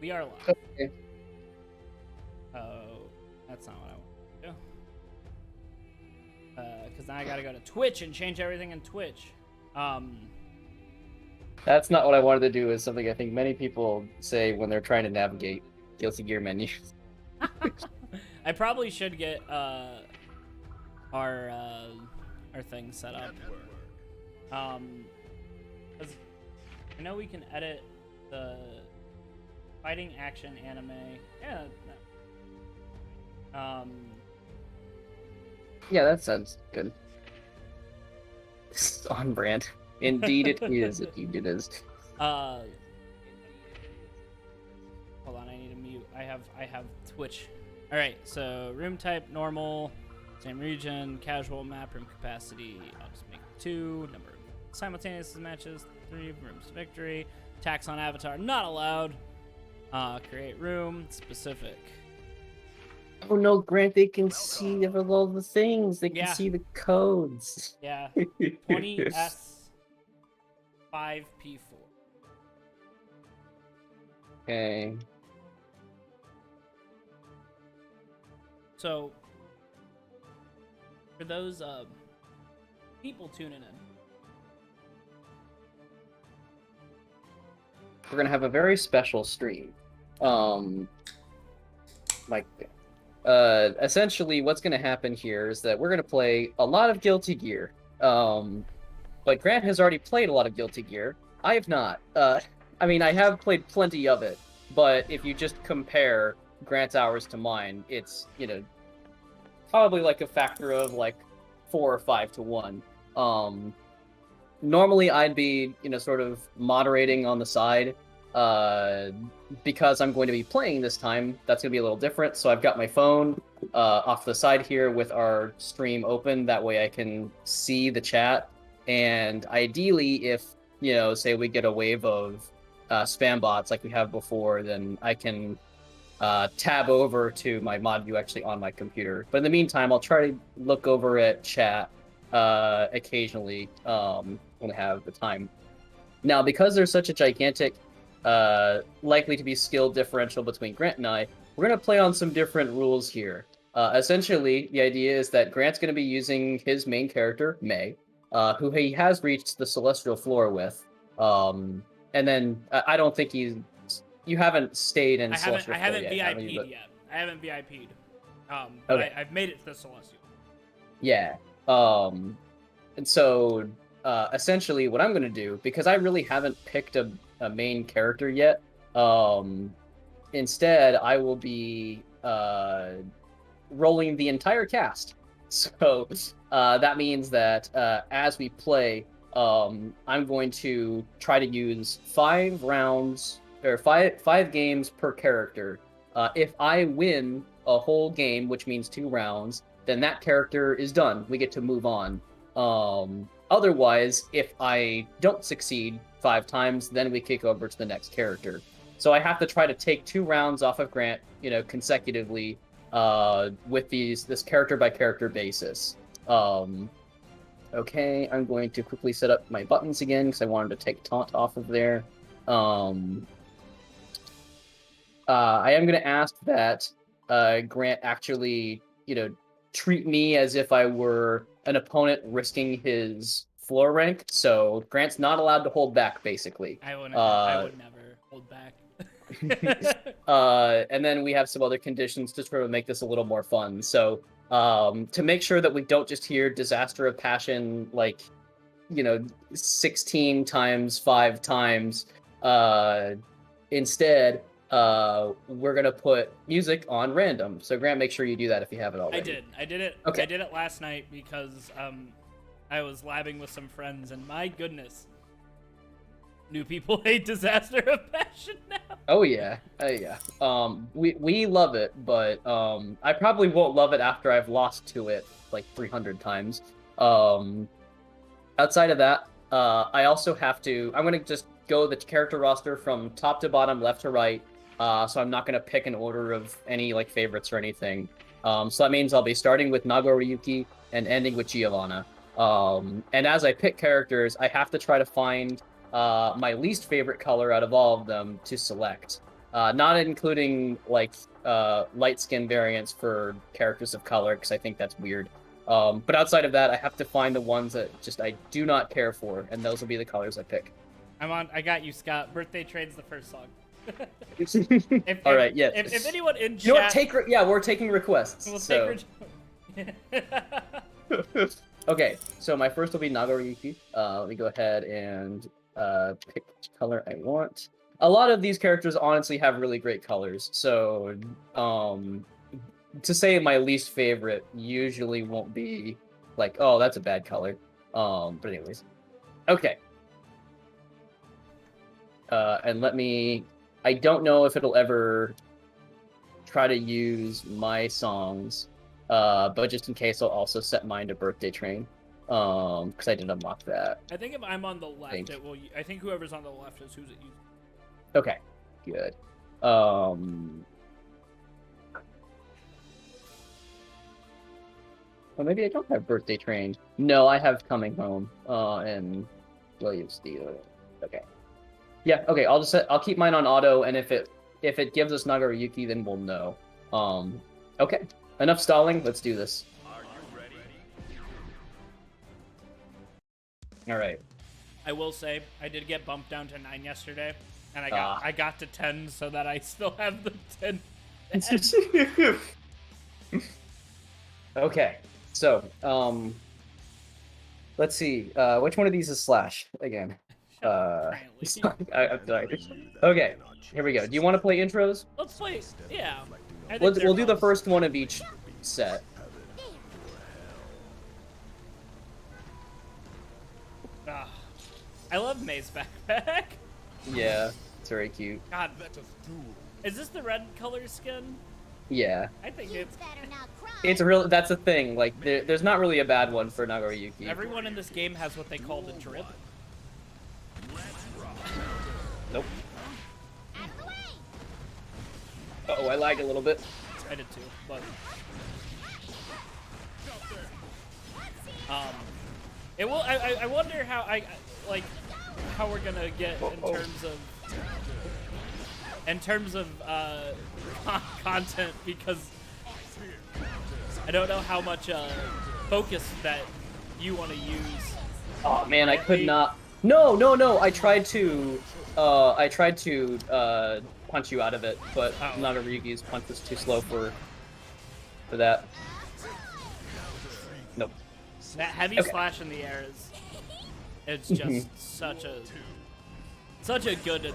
We are live. Okay. Oh, that's not what I want to do. Because now I gotta go to Twitch and change everything in Twitch. That's not what I wanted to do. Is something I think many people say when they're trying to navigate Guilty Gear menus. I probably should get our thing set up. 'Cause I know we can edit the fighting action anime. Yeah. Yeah, that sounds good. It's on brand. Indeed, it is. Indeed, it is. Hold on, I need to mute. I have Twitch. All right, so room type normal, same region, casual, map room capacity. I'll just make 2. Number of simultaneous matches 3. Rooms victory. Tax on avatar not allowed. Create room specific. Oh no, Grant! They can see all the things. They can see the codes. Yeah. 20S5P4. Okay. So, for those people tuning in, We're gonna have a very special stream. Essentially, what's gonna happen here is that we're gonna play a lot of Guilty Gear. But Grant has already played a lot of Guilty Gear. I have not. I mean, I have played plenty of it, but if you just compare Grant's hours to mine, it's, probably like a factor of like 4 or 5 to 1. Normally I'd be, sort of moderating on the side. Because I'm going to be playing this time, that's going to be a little different. So I've got my phone off the side here with our stream open. That way I can see the chat. And ideally, if, say we get a wave of spam bots like we have before, then I can tab over to my mod view actually on my computer. But in the meantime, I'll try to look over at chat occasionally when I have the time. Now, because there's such a gigantic likely to be skill differential between Grant and I, we're going to play on some different rules here. Essentially, the idea is that Grant's going to be using his main character, May, who he has reached the Celestial Floor with. And then I don't think you haven't stayed in Celestial Floor yet. I haven't VIP'd yet. I haven't VIP'd. But Okay. I've made it to the Celestial. Yeah. And so essentially what I'm going to do, because I really haven't picked a main character yet, instead I will be rolling the entire cast. So that means that as we play, I'm going to try to use 5 rounds or five games per character. If I win a whole game, which means 2 rounds, then that character is done. We get to move on. Otherwise, if I don't succeed 5 times, then we kick over to the next character. So I have to try to take 2 rounds off of Grant, consecutively, with this character by character basis. Okay, I'm going to quickly set up my buttons again because I wanted to take taunt off of there. I am going to ask that Grant actually, treat me as if I were an opponent risking his floor rank. So Grant's not allowed to hold back, basically. I would never hold back. And then we have some other conditions to sort of make this a little more fun. So to make sure that we don't just hear Disaster of Passion 16 times 5 times, instead we're gonna put music on random. So Grant, make sure you do that if you haven't already. I did it. Okay. I did it last night because I was labbing with some friends, and my goodness, new people hate Disaster of Passion now. Oh yeah. We love it, but I probably won't love it after I've lost to it like 300 times. Outside of that, I also have to. I'm gonna just go the character roster from top to bottom, left to right. So I'm not gonna pick an order of any favorites or anything. So that means I'll be starting with Nagoriyuki and ending with Giovanna. And as I pick characters, I have to try to find my least favorite color out of all of them to select. Not including like light skin variants for characters of color, because I think that's weird. But outside of that, I have to find the ones that just I do not care for, and those will be the colors I pick. I got you, Scott. Birthday Train's the first song. All right, yes. If anyone in chat, you know what? We're taking requests. We'll so. Okay, so my first will be Nagoriyuki. Let me go ahead and pick which color I want. A lot of these characters honestly have really great colors, so to say my least favorite usually won't be like, oh, that's a bad color. But anyways, okay. And let me. I don't know if it'll ever try to use my songs, but just in case, I'll also set mine to Birthday Train, because I did unlock that. I think if I'm on the left, it will. I think whoever's on the left is who's it uses. Okay, good. Well, maybe I don't have Birthday Train. No, I have Coming Home, and William Steele. Okay. Yeah, okay, I'll keep mine on auto, and if it gives us Nagoriyuki, then we'll know. Okay. Enough stalling, let's do this. Are you ready? Alright. I will say, I did get bumped down to 9 yesterday, and I got to 10 so that I still have the 10. Okay, so, let's see, which one of these is Slash, again? I'm sorry. Okay, here we go. Do you want to play intros? Let's play, yeah. We'll do the first one of each set. I love May's backpack. Yeah, it's very cute. God, is this the red color skin? Yeah. I think it's real. That's the thing. Like, there's not really a bad one for Nagoriyuki. Everyone in this game has what they call the drip. Nope. Uh-oh, I lagged a little bit. I did too, but it will. I wonder how how we're gonna get in terms of content, because I don't know how much focus that you want to use. Oh man, I could not. No. I tried to punch you out of it, but Nagoriyuki's punch was too slow for that. Nope. That heavy slash in the air it's just such a good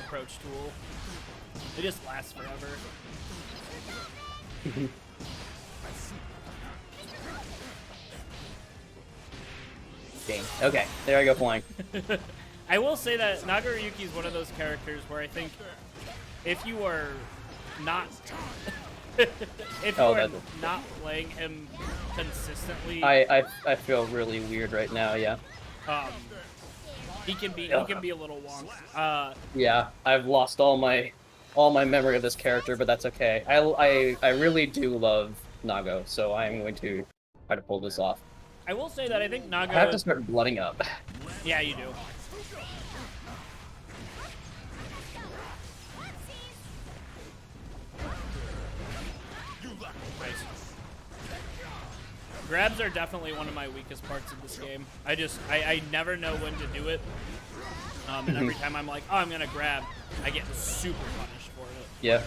approach tool. It just lasts forever. Dang. Okay, there I go flying. I will say that Nagoriyuki is one of those characters where I think if you are not not playing him consistently, I feel really weird right now. Yeah. He can be a little wonky. Yeah, I've lost all my memory of this character, but that's okay. I really do love Nago, so I'm going to try to pull this off. I will say that I think Nago. I have to start blooding up. Yeah, you do. Nice. Grabs are definitely one of my weakest parts of this game. I never know when to do it. And every time I'm like, oh, I'm gonna grab, I get super punished for it. Yeah.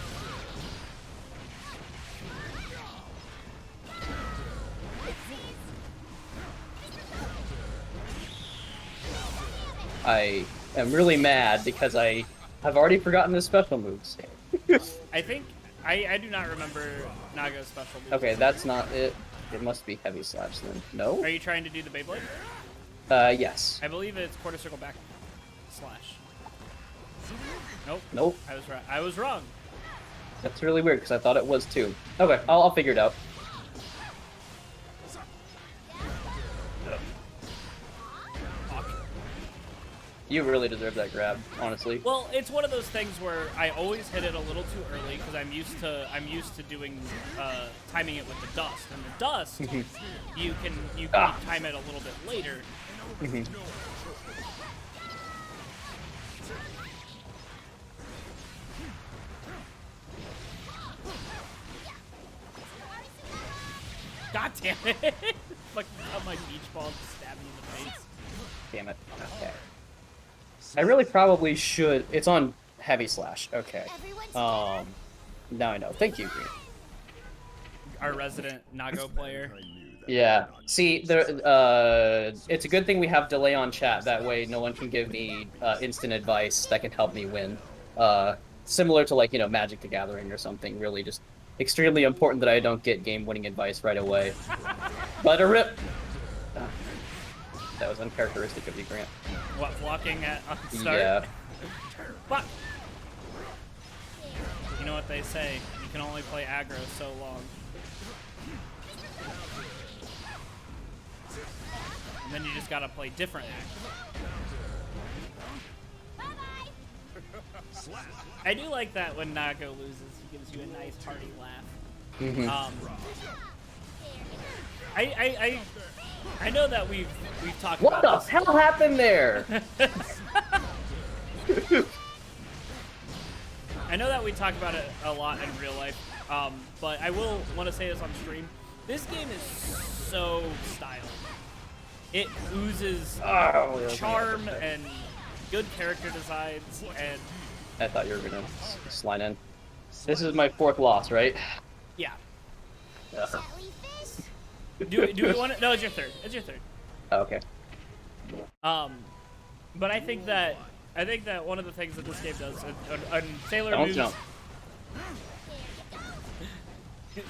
I am really mad because I have already forgotten the special moves. I think I do not remember Naga's special moves. Okay, that's not it. It must be heavy slash then. No? Are you trying to do the Beyblade? Yes. I believe it's quarter circle back slash. Nope. Nope. I was right. I was wrong. That's really weird because I thought it was too. Okay, I'll figure it out. You really deserve that grab, honestly. Well, it's one of those things where I always hit it a little too early because I'm used to doing timing it with the dust. And the dust, you can time it a little bit later. God damn it! Fucking cut my beach ball and stab me in the face. Damn it. Okay. I really probably should. It's on heavy slash. Okay. Now I know. Thank you, Green. Our resident Nago player. Yeah. See, it's a good thing we have delay on chat. That way, no one can give me instant advice that can help me win. Similar to, like, you know, Magic the Gathering or something. Really, just extremely important that I don't get game-winning advice right away. But a rip. That was uncharacteristic of you, Grant. What, blocking at on start? Yeah. Fuck. You know what they say? You can only play aggro so long. And then you just gotta play different aggro. I do like that when Nago loses, he gives you a nice hearty laugh. Mm-hmm. I know that we've talked What about the hell happened there? I know that we talk about it a lot in real life, but I will want to say this on stream. This game is so styled. It oozes charm and good character designs, and I thought you were gonna slide in. This is my 4th loss, right? yeah. Uh-huh. Do we want to? No, it's your 3rd. It's your 3rd. Oh, okay. But I think that one of the things that this game does, and Sailor Don't moves. jump.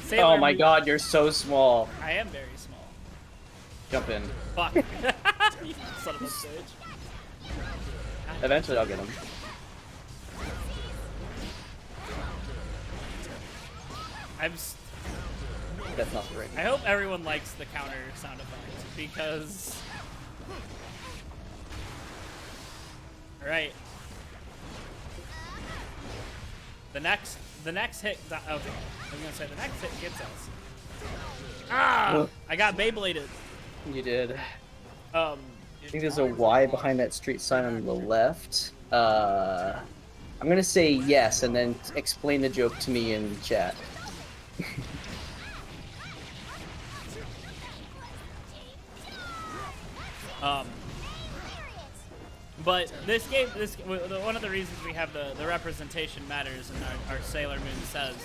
Sailor Oh my moves, god, you're so small. I am very small. Jump in. Fuck. You son of a bitch. Eventually I'll get him. That's not the right. I hope everyone likes the counter sound effect, because... Alright. The next hit... Okay, I was gonna say the next hit gets us. Ah! I got Beybladed. You did. Um... I think there's a Y behind that street sign on the left. I'm gonna say yes, and then explain the joke to me in chat. But this game, one of the reasons we have the representation matters in our Sailor Moon says,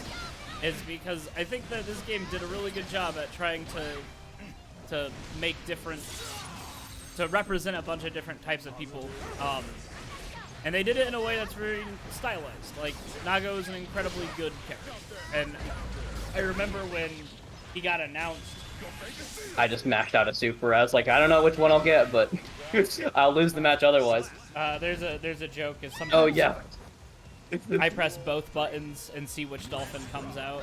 is because I think that this game did a really good job at trying to make to represent a bunch of different types of people. And they did it in a way that's very stylized. Like, Nago is an incredibly good character. And I remember when he got announced. I just mashed out a super. I was like, I don't know which one I'll get, but I'll lose the match otherwise. There's a joke. Is sometimes oh yeah. I press both buttons and see which dolphin comes out.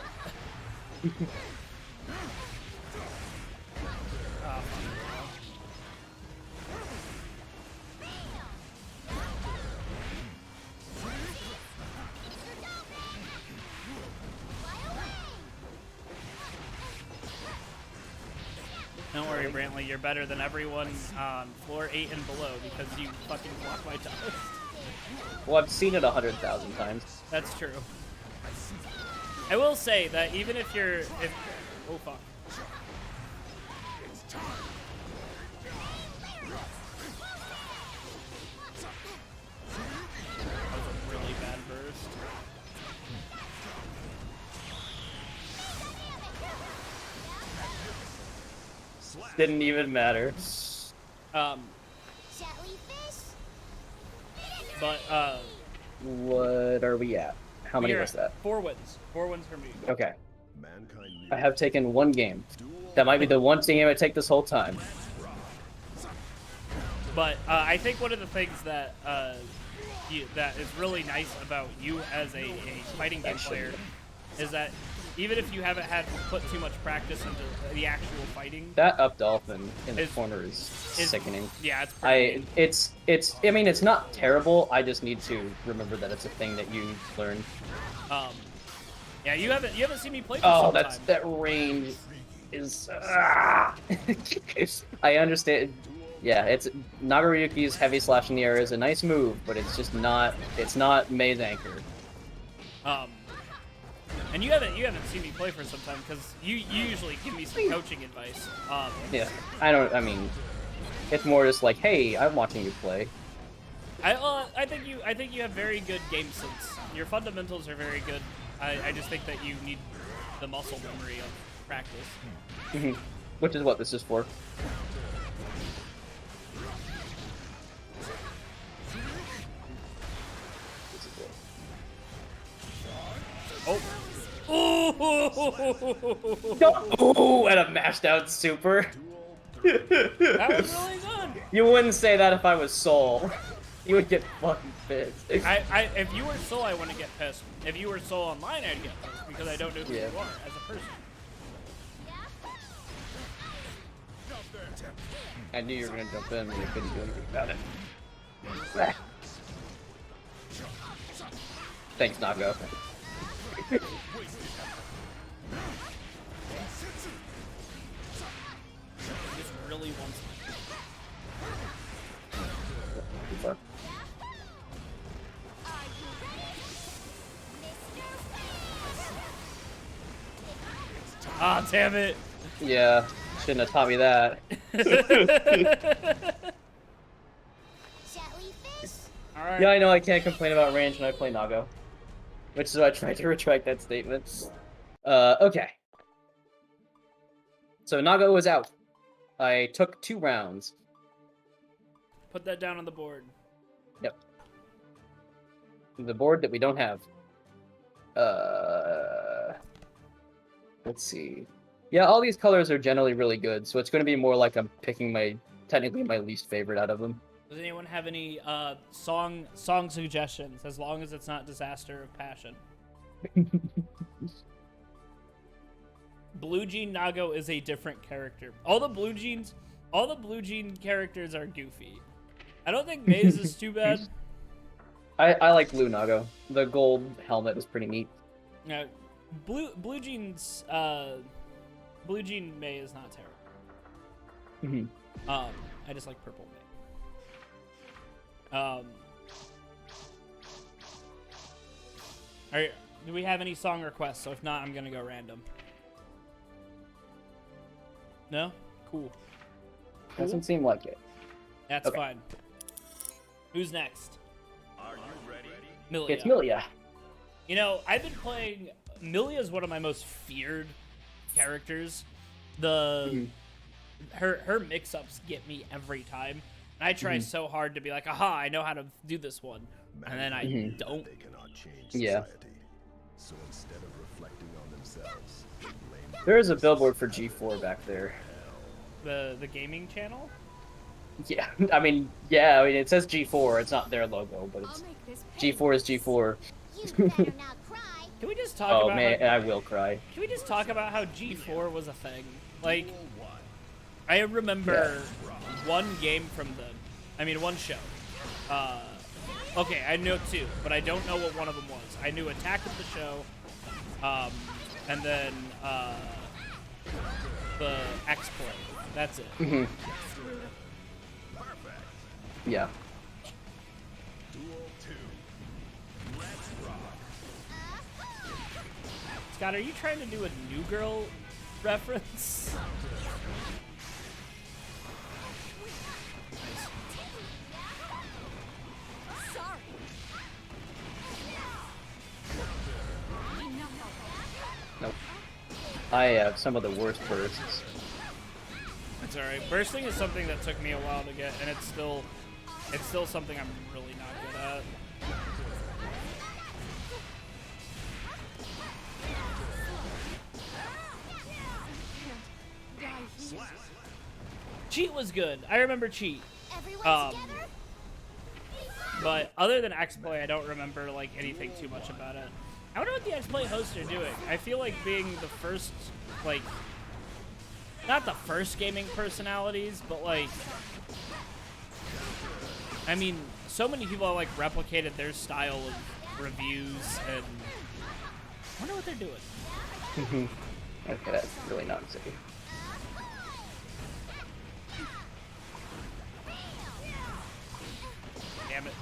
Don't worry, Brantley, you're better than everyone on floor 8 and below because you fucking block my toast. Well, I've seen it 100,000 times. That's true. I will say that even if oh fuck. That was a really bad burst. Didn't even matter. But what are we at? How many was that? 4 wins. 4 wins for me. Okay. I have taken 1 game. That might be the one game I take this whole time. But I think one of the things that that is really nice about you as a fighting game player is that even if you haven't had put too much practice into the actual fighting, that up dolphin in the corner is sickening. Yeah, it's pretty I mean, it's not terrible. I just need to remember that it's a thing that you learn. Yeah, you haven't seen me play for Oh, some that range is. I understand. Yeah, it's Nagaruyuki's heavy slash in the air is a nice move, but it's just not. It's not Mei's anchor. And you haven't seen me play for some time because you usually give me some coaching advice. Yeah, I mean, it's more just like, hey, I'm watching you play. I think you have very good game sense. Your fundamentals are very good. I just think that you need the muscle memory of practice. Which is what this is for. Oh. Oh, and a mashed out super. That was really good. You wouldn't say that if I was Soul. You would get fucking pissed. If you were Soul, I wouldn't get pissed. If you were Soul online, I'd get pissed because I don't know who you are as a person. I knew you were gonna jump in, but you couldn't do anything about it. Thanks, Nago. Just really wants Fuck. Ah, damn it. Yeah, shouldn't have taught me that. Alright. Yeah, I know I can't complain about range when I play Nago. Which is why I tried to retract that statement. Okay. So Nago was out. I took 2 rounds. Put that down on the board. Yep. The board that we don't have. Let's see. Yeah, all these colors are generally really good, so it's going to be more like I'm picking technically my least favorite out of them. Does anyone have any song suggestions? As long as it's not Disaster of Passion. Blue Jean Nago is a different character. All the Blue Jean characters are goofy. I don't think Maze is too bad. I like Blue Nago. The gold helmet is pretty neat. No, Blue Jean May is not terrible. I just like purple May. Do we have any song requests? So if not, I'm gonna go random. No? Cool. Doesn't seem like it. That's fine. Who's next? Are you ready? Milia. It's Milia. You know, I've been playing... Milia is one of my most feared characters. Her mix-ups get me every time. And I try so hard to be like, aha, I know how to do this one. And then I don't. They cannot change Yeah. society. So instead of reflecting on themselves, they blame There is a billboard for G4 back there. The gaming channel? Yeah, I mean, it says G4. It's not their logo, but it's G4 is G4. You better not cry. Can we just talk Oh about man, how, I will cry. Can we just talk about how G4 was a thing? Like, I remember one game from one show. Okay, I know 2, but I don't know what one of them was. I knew Attack of the Show, and then the X-Play. That's it. Yeah. Duel 2. Let's rock. Scott, are you trying to do a New Girl reference? Sorry. Nope. I have some of the worst bursts. It's alright. Bursting is something that took me a while to get, and it's still something I'm really not good at. Cheat was good. I remember Cheat. Everyone together? But other than X-Play, I don't remember like anything too much about it. I wonder what the X-Play hosts are doing. I feel like being the first, like, not the first gaming personalities, but like, I mean, so many people have like replicated their style of reviews, and I wonder what they're doing. Okay, that's really not safe. Damn it.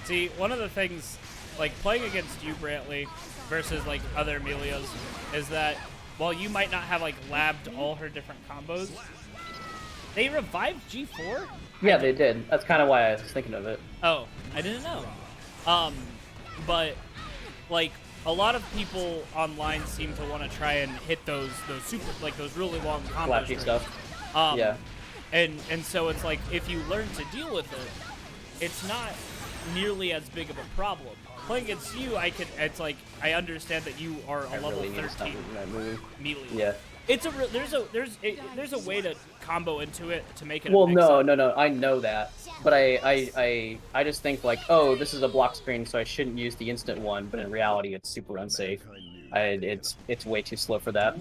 See, one of the things, like, playing against you, Brantley, versus, like, other Emilios, is that while you might not have, like, labbed all her different combos, they revived G4? Yeah, they did. That's kind of why I was thinking of it. Oh, I didn't know. But, like, a lot of people online seem to want to try and hit those super, like, those really long combo Flashy strings. stuff. Yeah. Yeah. And so it's like, if you learn to deal with it, it's not nearly as big of a problem. Playing against you, it's like, I understand that you are a level really need to stop 13 moving that move. melee. Yeah. It's there's a way to combo into it to make it. Well, a mix no, up. no, I know that, but I just think like, oh, this is a block screen, so I shouldn't use the instant one. But in reality, it's super unsafe. It's way too slow for that.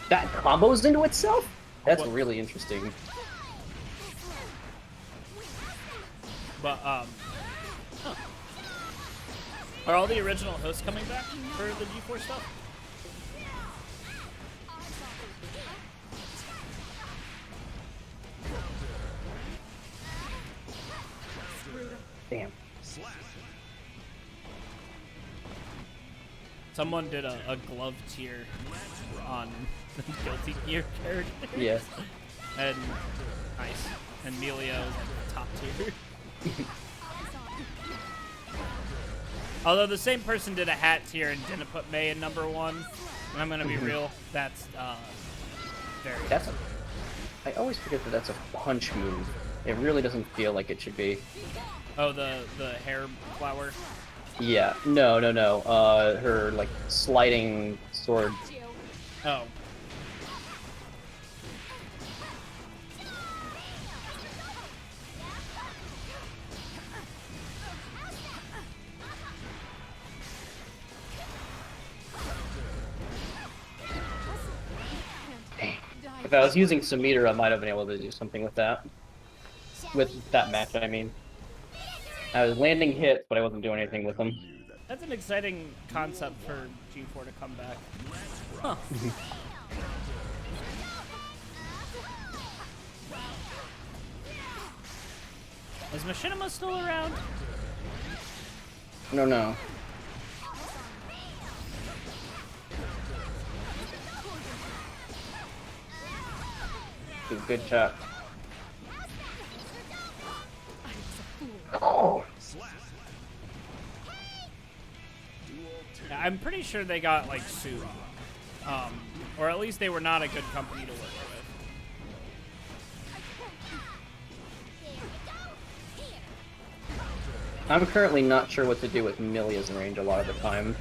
That combos into itself? That's What? really interesting. But huh. Are all the original hosts coming back for the G4 stuff? Damn. Someone did a glove tier on the Guilty Gear characters. Yeah. And nice. And Melio is like the top tier. Although the same person did a hat tier and didn't put May in number 1. And I'm gonna be real, that's very. That's a. I always forget that that's a punch move. It really doesn't feel like it should be. Oh, the hair flower. Yeah. No. Her like sliding sword. Oh. If I was using Sumeter, I might have been able to do something with that. With that match, I mean. I was landing hits, but I wasn't doing anything with them. That's an exciting concept for G4 to come back. Huh. Is Machinima still around? No. Good shot. Oh. Yeah, I'm pretty sure they got like sued. Or at least they were not a good company to work with. I'm currently not sure what to do with Millia's range a lot of the time.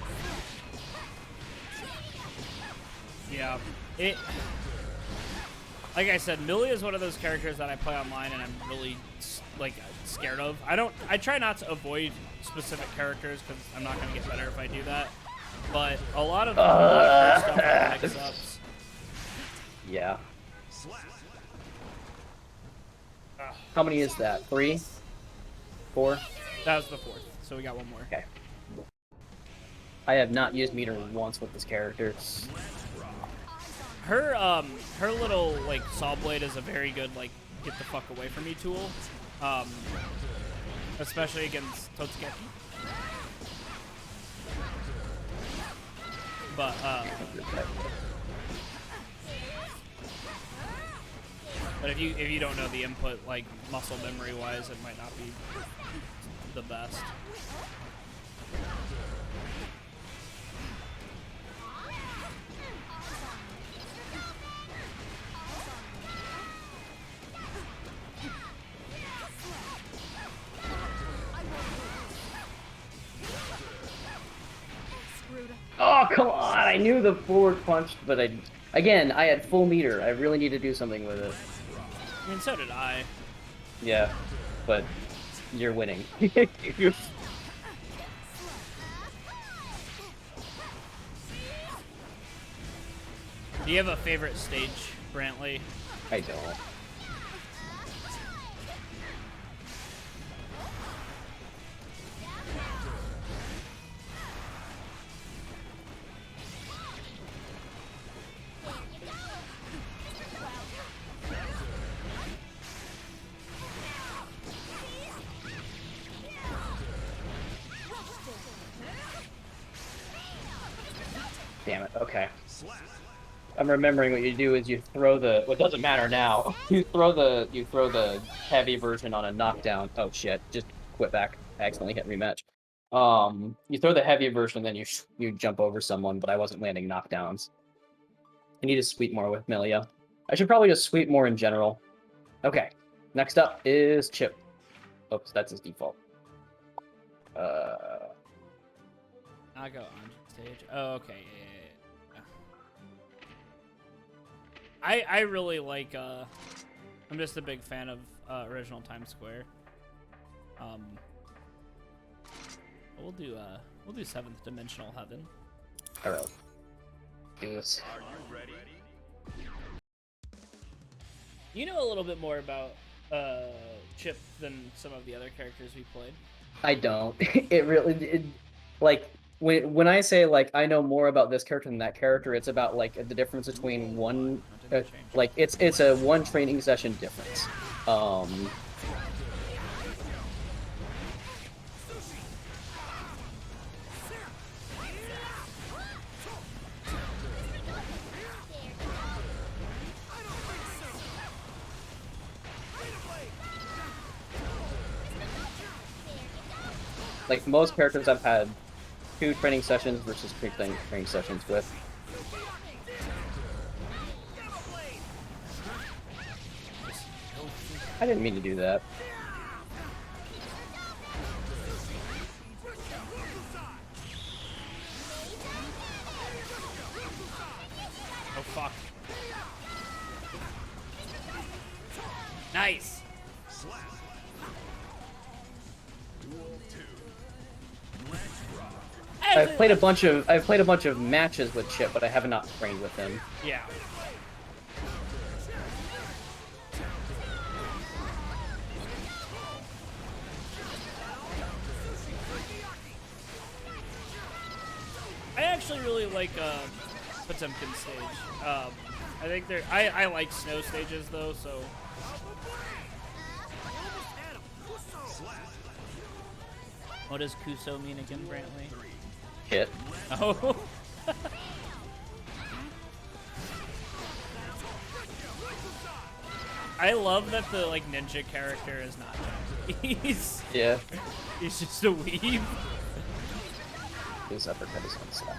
Yeah. Like I said, Millie is one of those characters that I play online and I'm really like scared of. I try not to avoid specific characters because I'm not gonna get better if I do that. But a lot of her stuff are mix-ups. Yeah. How many is that? 3? 4? That was the 4th, so we got one more. Okay. I have not used meter once with this character. Her little like saw blade is a very good like get the fuck away from me tool. Especially against Totsugeki. But but if you don't know the input like muscle memory wise, it might not be the best. Oh, come on! I knew the forward punch, but I had full meter. I really need to do something with it. I mean, so did I. Yeah, but you're winning. Do you have a favorite stage, Brantley? I don't. Damn it. Okay. I'm remembering what you do is you throw the. Well, it doesn't matter now. You throw the heavy version on a knockdown. Oh shit! Just quit back. I accidentally hit rematch. You throw the heavy version, then you jump over someone, but I wasn't landing knockdowns. I need to sweep more with Milia. I should probably just sweep more in general. Okay. Next up is Chip. Oops, that's his default. I'll go on stage. Oh, okay. Yeah. I really like. I'm just a big fan of original Times Square. We'll do Seventh Dimensional Heaven. All right. Do this. Are you ready? You know a little bit more about Chip than some of the other characters we played. I don't. It really, like when I say like I know more about this character than that character, it's about like the difference between one, like it's a one training session difference. Like most characters I've had 2 training sessions versus 3 training sessions with. I didn't mean to do that. Oh fuck. Nice. I've played a bunch of matches with Chip, but I have not trained with him. Yeah. I actually really like Potemkin stage. I think they're. I like snow stages though, so. What does Kuso mean again, Brantley? Shit. Oh. I love that the like ninja character is not Japanese. Yeah. He's just a weeb. His uppercut is on slap.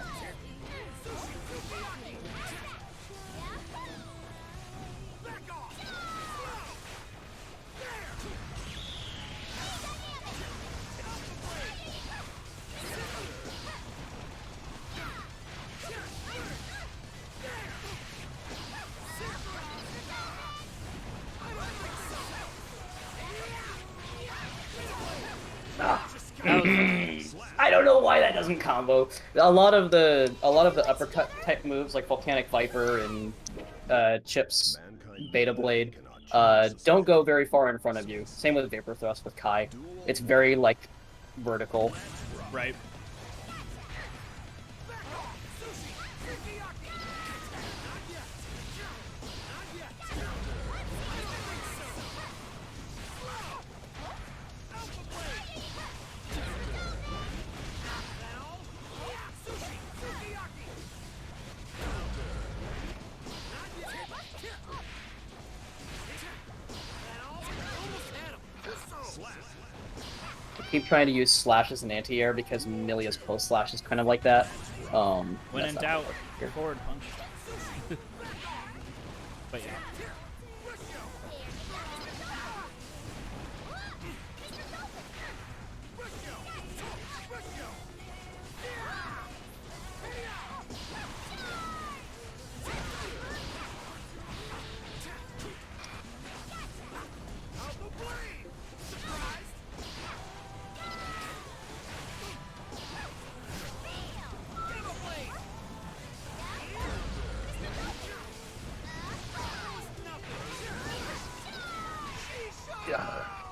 I don't know why that doesn't combo. A lot of the uppercut type moves like Volcanic Viper and Chip's Beta Blade don't go very far in front of you. Same with Vapor Thrust with Kai. It's very like vertical. Right. Keep trying to use slash as an anti-air because Milia's close slash is kind of like that. When in doubt, forward punch. But yeah.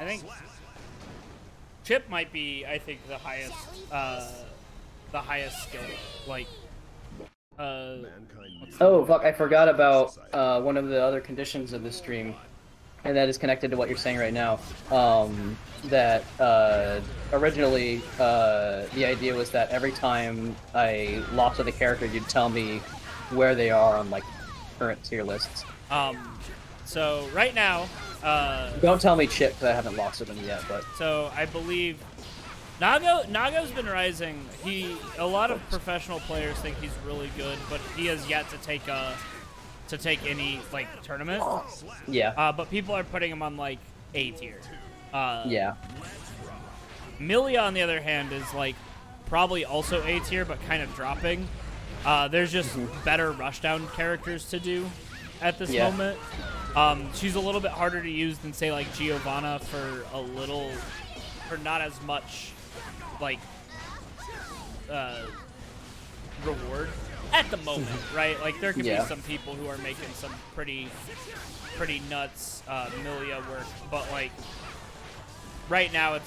I think Chip might be, I think, the highest skill. Like, Oh fuck! I forgot about one of the other conditions of the stream. and that is connected to what you're saying right now. That originally the idea was that every time I lost with a character, you'd tell me where they are on like current tier lists. So right now, Don't tell me Chip because I haven't lost with him yet. But so I believe Naga's been rising. A lot of professional players think he's really good, but he has yet to take any like tournament. yeah, But people are putting him on like A tier. yeah, Milia, on the other hand, is like probably also A tier, but kind of dropping. There's just better rushdown characters to do at this Yeah. moment. She's a little bit harder to use than say like Giovanna for not as much like reward at the moment, right? Like there could be Yeah. some people who are making some pretty nuts Milia work, but like right now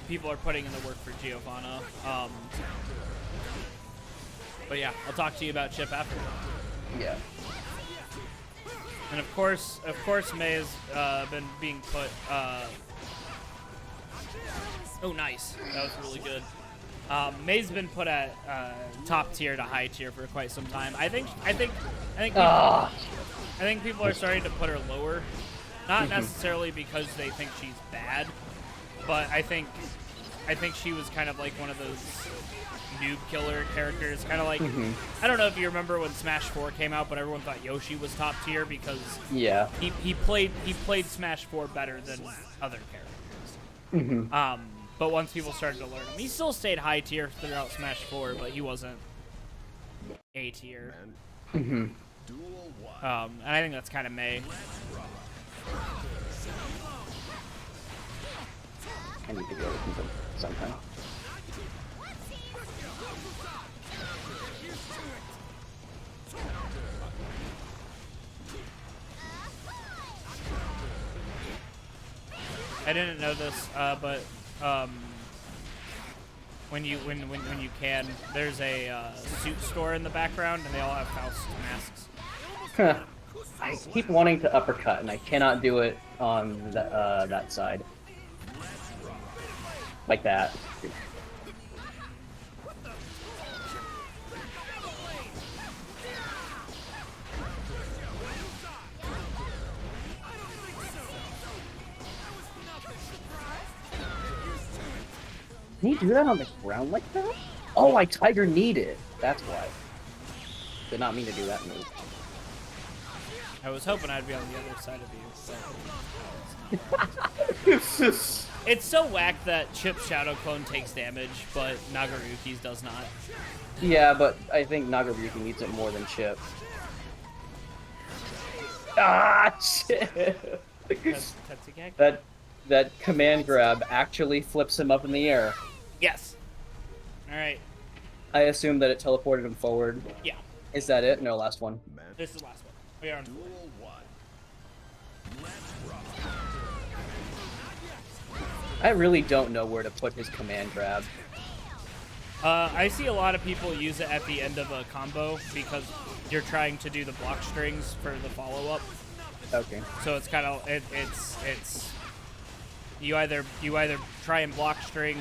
people are putting in the work for Giovanna. But yeah, I'll talk to you about Chip after. yeah. And of course, May has been being put. Oh, nice. That was really good. May's been put at top tier to high tier for quite some time. I think people are starting to put her lower, not necessarily because they think she's bad, but I think she was kind of like one of those noob killer characters, kind of like I don't know if you remember when Smash 4 came out, but everyone thought Yoshi was top tier because Yeah. he played Smash 4 better than other characters. But once people started to learn him, he still stayed high tier throughout Smash 4, but he wasn't A tier. Mm-hmm. And I think that's kind of May. I need to go with them sometime. I didn't know this, but when you can, there's a suit store in the background, and they all have Faust masks. I keep wanting to uppercut, and I cannot do it on that side. Like that. Can you do that on the ground like that? Oh, I Tiger Kneed it. That's why. Did not mean to do that move. I was hoping I'd be on the other side of you. So. It's so whack that Chip's Shadow Clone takes damage, but Nagaruki's does not. Yeah, but I think Nagaruki needs it more than Chip. Ah, Chip! Totsugeki? That command grab actually flips him up in the air. Yes. All right. I assume that it teleported him forward. Yeah. Is that it? No, last one. This is the last one. We are on. I really don't know where to put his command grab. I see a lot of people use it at the end of a combo because you're trying to do the block strings for the follow-up. Okay. So it's kind of it's you either try and block string,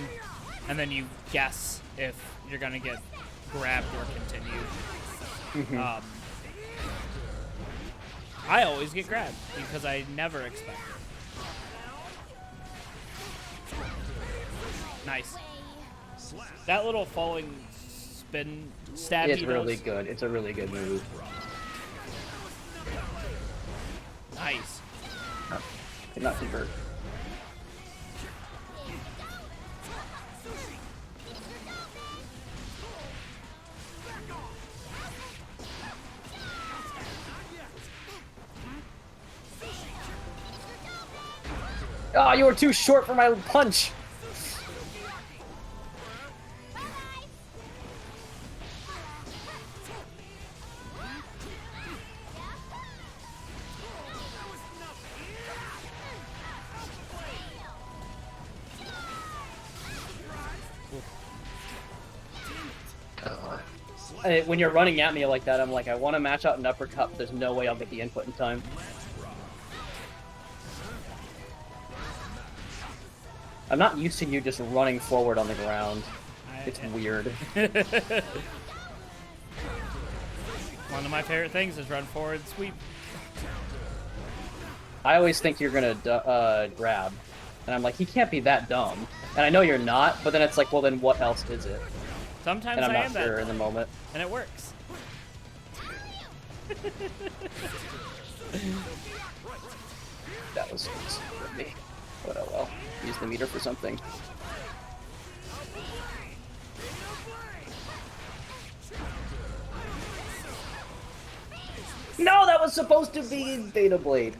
and then you guess if you're gonna get grabbed or continued. I always get grabbed because I never expect it. Nice. That little falling spin stab. It's really good. It's a really good move. Nice. Did not convert. Ah, oh, you were too short for my punch. When you're running at me like that, I'm like, I want to match out an uppercut, but there's no way I'll get the input in time. I'm not used to you just running forward on the ground. I- It's weird. One of my favorite things is run forward, sweep. I always think you're gonna grab, and I'm like, he can't be that dumb. And I know you're not, but then it's like, well, then what else is it? Sometimes And I'm I not am sure that, in the moment. and it works. That was for me. But oh well. Use the meter for something. No, that was supposed to be Beta Blade.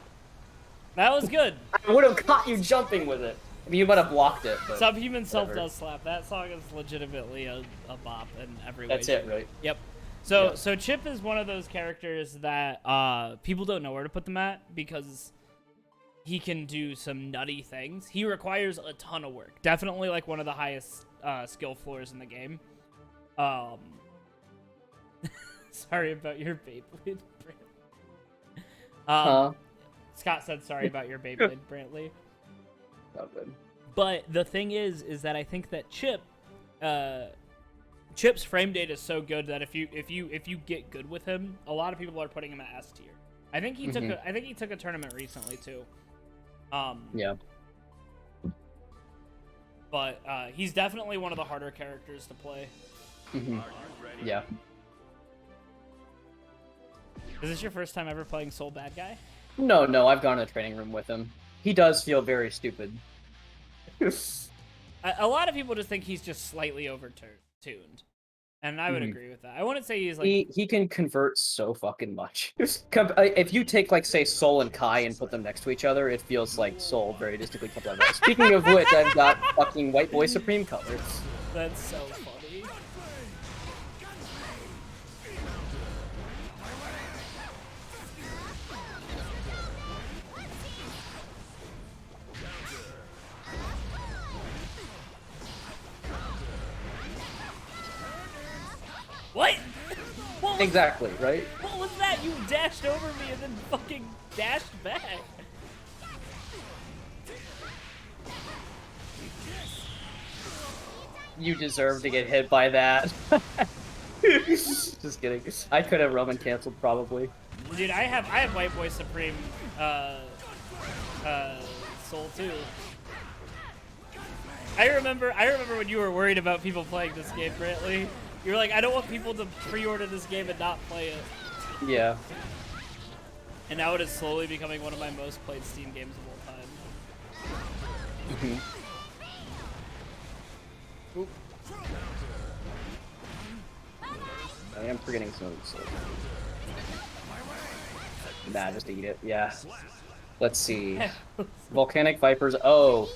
That was good. I would have caught you jumping with it. I mean, you might have blocked it. But Subhuman Self whatever. does slap. That song is legitimately a bop in every way. That's it, right? Yep. So Yeah. so Chip is one of those characters that people don't know where to put them at because he can do some nutty things. He requires a ton of work. Definitely like one of the highest skill floors in the game. Sorry about your Beyblade, Brantley. Scott said sorry about your Beyblade, Brantley. Oh, good. But the thing is that I think that Chip's frame data is so good that if you get good with him, a lot of people are putting him at S tier. I think he took a tournament recently too. Yeah. But he's definitely one of the harder characters to play. Yeah. Is this your first time ever playing Soul Bad Guy? No, I've gone to the training room with him. He does feel very stupid. A lot of people just think he's just slightly overtuned, and I would agree with that. I wouldn't say he's like He can convert so fucking much. If you take, like, say, Soul and Kai and put them next to each other, it feels like Soul very distinctly comes out of that. Speaking of which, I've got fucking White Boy Supreme colors. That's so funny. What? Exactly, right? What was that? You dashed over me and then fucking dashed back. You deserve to get hit by that. Just kidding. I could have Roman canceled probably. Dude, I have White Boy Supreme Soul too. I remember when you were worried about people playing this game, Brantley. You were like, I don't want people to pre-order this game and not play it. Yeah. And now it is slowly becoming one of my most played Steam games of all time. Oop. I am forgetting some of the Nah, just eat it. Yeah. Let's see. Volcanic Vipers. Oh.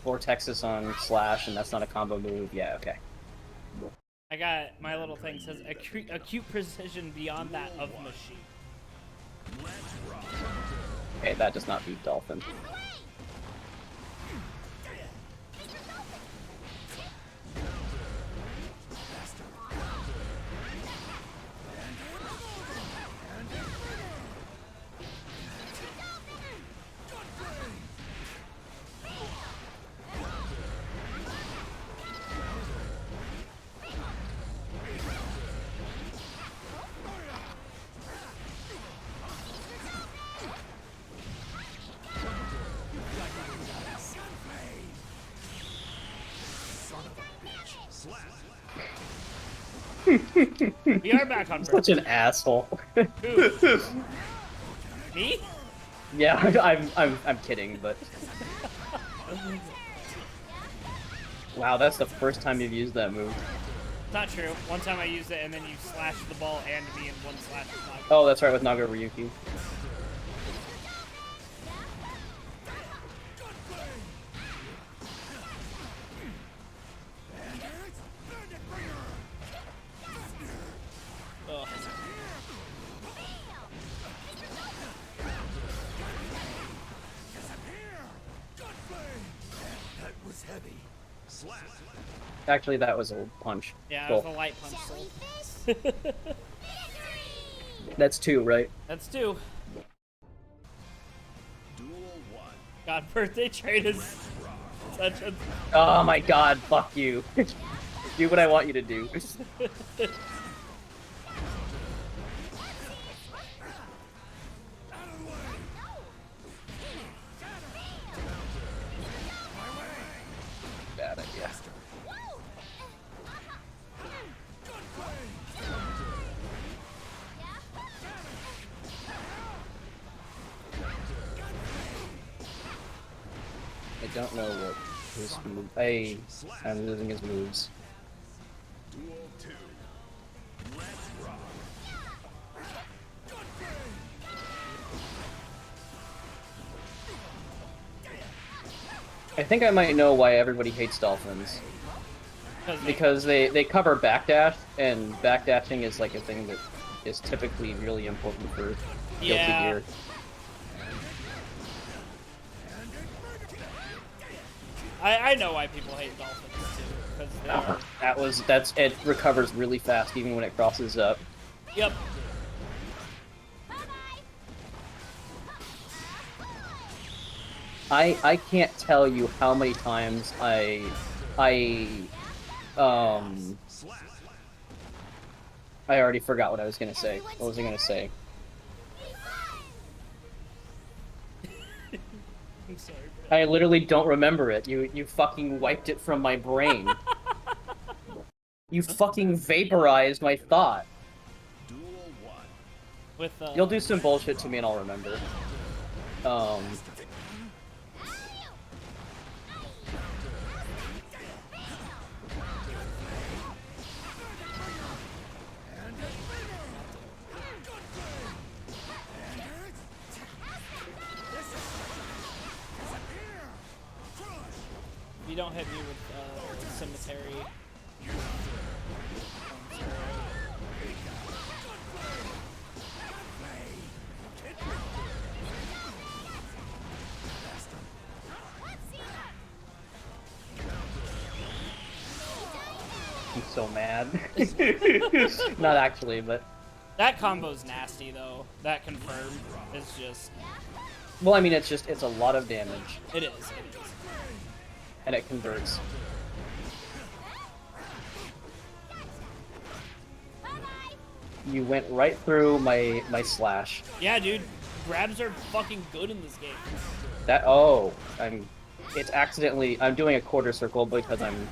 Vortexus on Slash, and that's not a combo move. Yeah, okay. I got my little thing says acute precision beyond that of machine. Okay, that does not beat Dolphin. We are back on Such an asshole. Who? Me? Yeah, I'm kidding, but wow, that's the first time you've used that move. Not true. One time I used it and then you slashed the ball and me in one slash. Oh, that's right, with Naga Ryuki. Ugh. Actually, that was a punch. Yeah, Cool. it was a light punch. Jellyfish. That's 2, right? That's 2. Duel 1. God, birthday trade is attention. Oh my god, fuck you. Do what I want you to do. Bad idea. I don't know what his move. I'm losing his moves. Duel 2. Let's rock. I think I might know why everybody hates dolphins. Because they cover backdash, and backdashing is like a thing that is typically really important for Guilty Gear. I know why people hate dolphins too, because It recovers really fast even when it crosses up. Yep. I can't tell you how many times I already forgot what I was gonna say. What was I gonna say? I'm sorry, bro. I literally don't remember it. You fucking wiped it from my brain. You fucking vaporized my thought. Duel 1. With You'll do some bullshit to me and I'll remember. If you don't hit me with cemetery. I'm so mad. Not actually, but... That combo's nasty though. That confirmed is just... Well, I mean, it's a lot of damage. It is. And it converts. You went right through my slash. Yeah, dude. Grabs are fucking good in this game. It's accidentally, I'm doing a quarter circle because I'm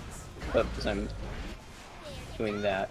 doing that.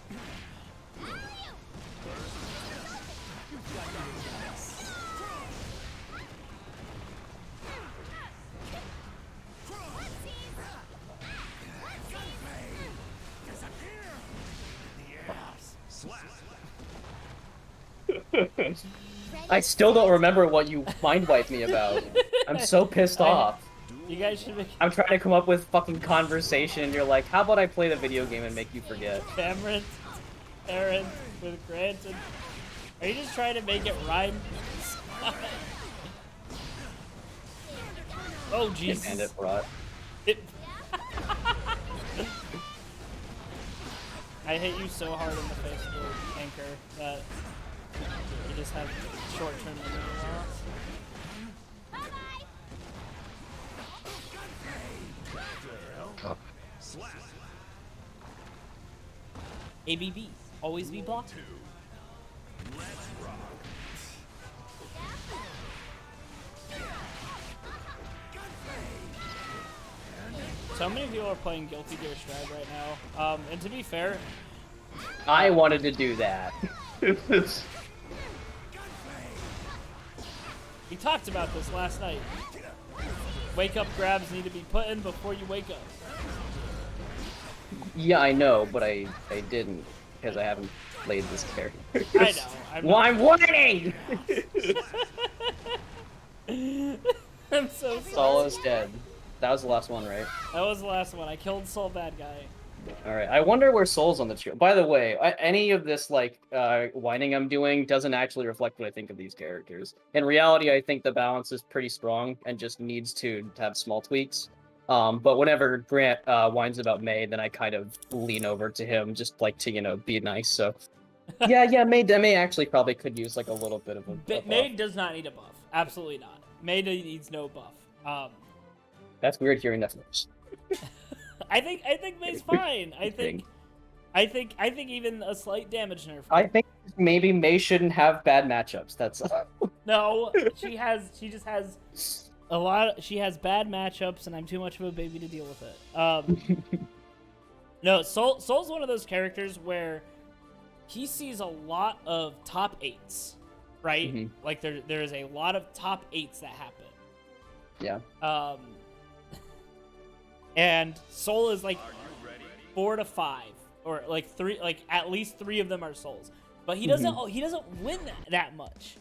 I still don't remember what you mind wiped me about. I'm so pissed off. You guys should make I'm trying to come up with fucking conversation, and you're like, how about I play the video game and make you forget? Cameron, Aaron, with Grant. Are you just trying to make it rhyme? Oh, Jesus. And it brought. I hit you so hard in the face with Anchor that you just have short-term memory loss. ABB, always be blocked. So many people are playing Guilty Gear Strive right now, and to be fair, I wanted to do that. we talked about this last night. Wake up grabs need to be put in before you wake up. Yeah, I know, but I didn't because I haven't played this character. I know. I'm warning. I'm so sorry. Saul is dead. That was the last one, right? That was the last one. I killed Soul Bad Guy. All right. I wonder where Soul's on the tree. By the way, any of this whining I'm doing doesn't actually reflect what I think of these characters. In reality, I think the balance is pretty strong and just needs to have small tweaks. But whenever Grant whines about May, then I kind of lean over to him just to be nice. So yeah, May actually probably could use like a little bit of a buff. May does not need a buff. Absolutely not. May needs no buff. That's weird hearing that first. I think May's fine. I think even a slight damage nerf. I think maybe May shouldn't have bad matchups. That's No, she just has a lot. She has bad matchups, and I'm too much of a baby to deal with it. No, Soul's one of those characters where he sees a lot of top 8s, right? Mhm. Like there is a lot of top 8s that happen. yeah. And Soul is like 4 to 5, or like 3, like at least 3 of them are Souls. But he doesn't. Mhm. He doesn't win that much.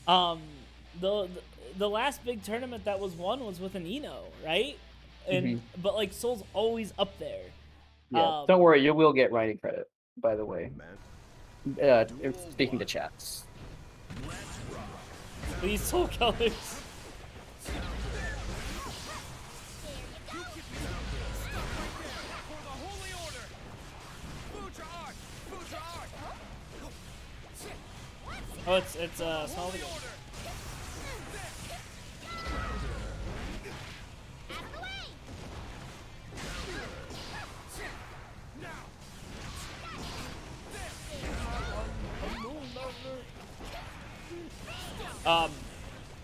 The last big tournament that was won was with an Eno, right? And but like Soul's always up there. Yeah. Don't worry, you will get writing credit. By the way, speaking to chats. These Soul colors. Oh, it's small again.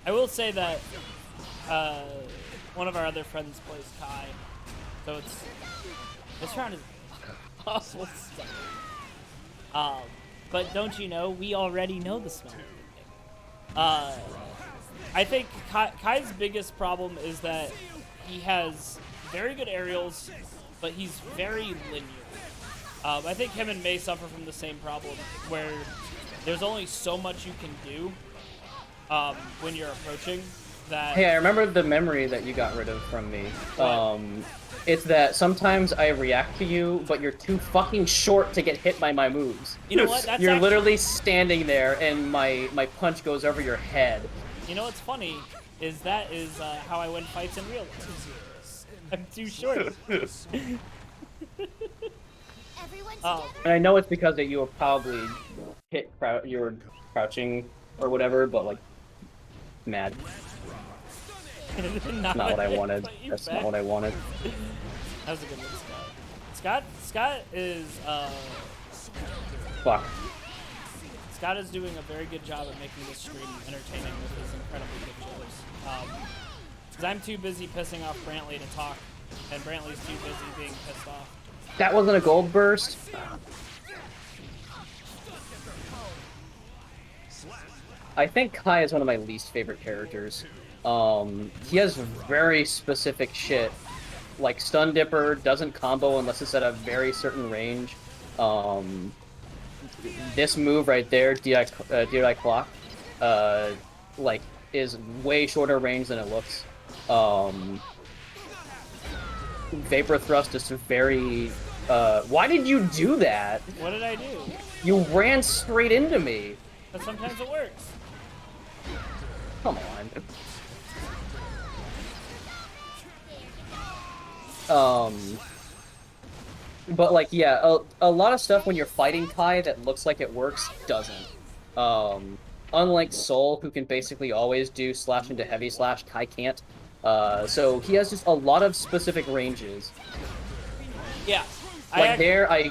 I will say that one of our other friends plays Kai, so this round is awful stuff. But don't you know, we already know the smell. I think Kai's biggest problem is that he has very good aerials, but he's very linear. I think him and May suffer from the same problem, where there's only so much you can do when you're approaching. That Hey, I remember the memory that you got rid of from me. It's that sometimes I react to you, but you're too fucking short to get hit by my moves. You know what? That's you're actually... literally standing there, and my punch goes over your head. You know what's funny is that is how I win fights in real life. I'm too short. Everyone together. And I know it's because that you were probably you were crouching or whatever, but like, mad. not Not what I wanted. That's not what I wanted. That was a good one, Scott. Scott is Fuck. Scott is doing a very good job at making this stream entertaining with his incredibly good jokes. Because I'm too busy pissing off Brantley to talk, and Brantley's too busy being pissed off. That wasn't a gold burst. I think Kai is one of my least favorite characters. He has very specific shit. Like Stun Dipper doesn't combo unless it's at a very certain range. This move right there, DI Clock, like is way shorter range than it looks. Vapor Thrust is very. Why did you do that? What did I do? You ran straight into me. But sometimes it works. Come on. But like, yeah, a lot of stuff when you're fighting Kai that looks like it works doesn't. Unlike Soul, who can basically always do slash into heavy slash, Kai can't. So he has just a lot of specific ranges. Yeah. Like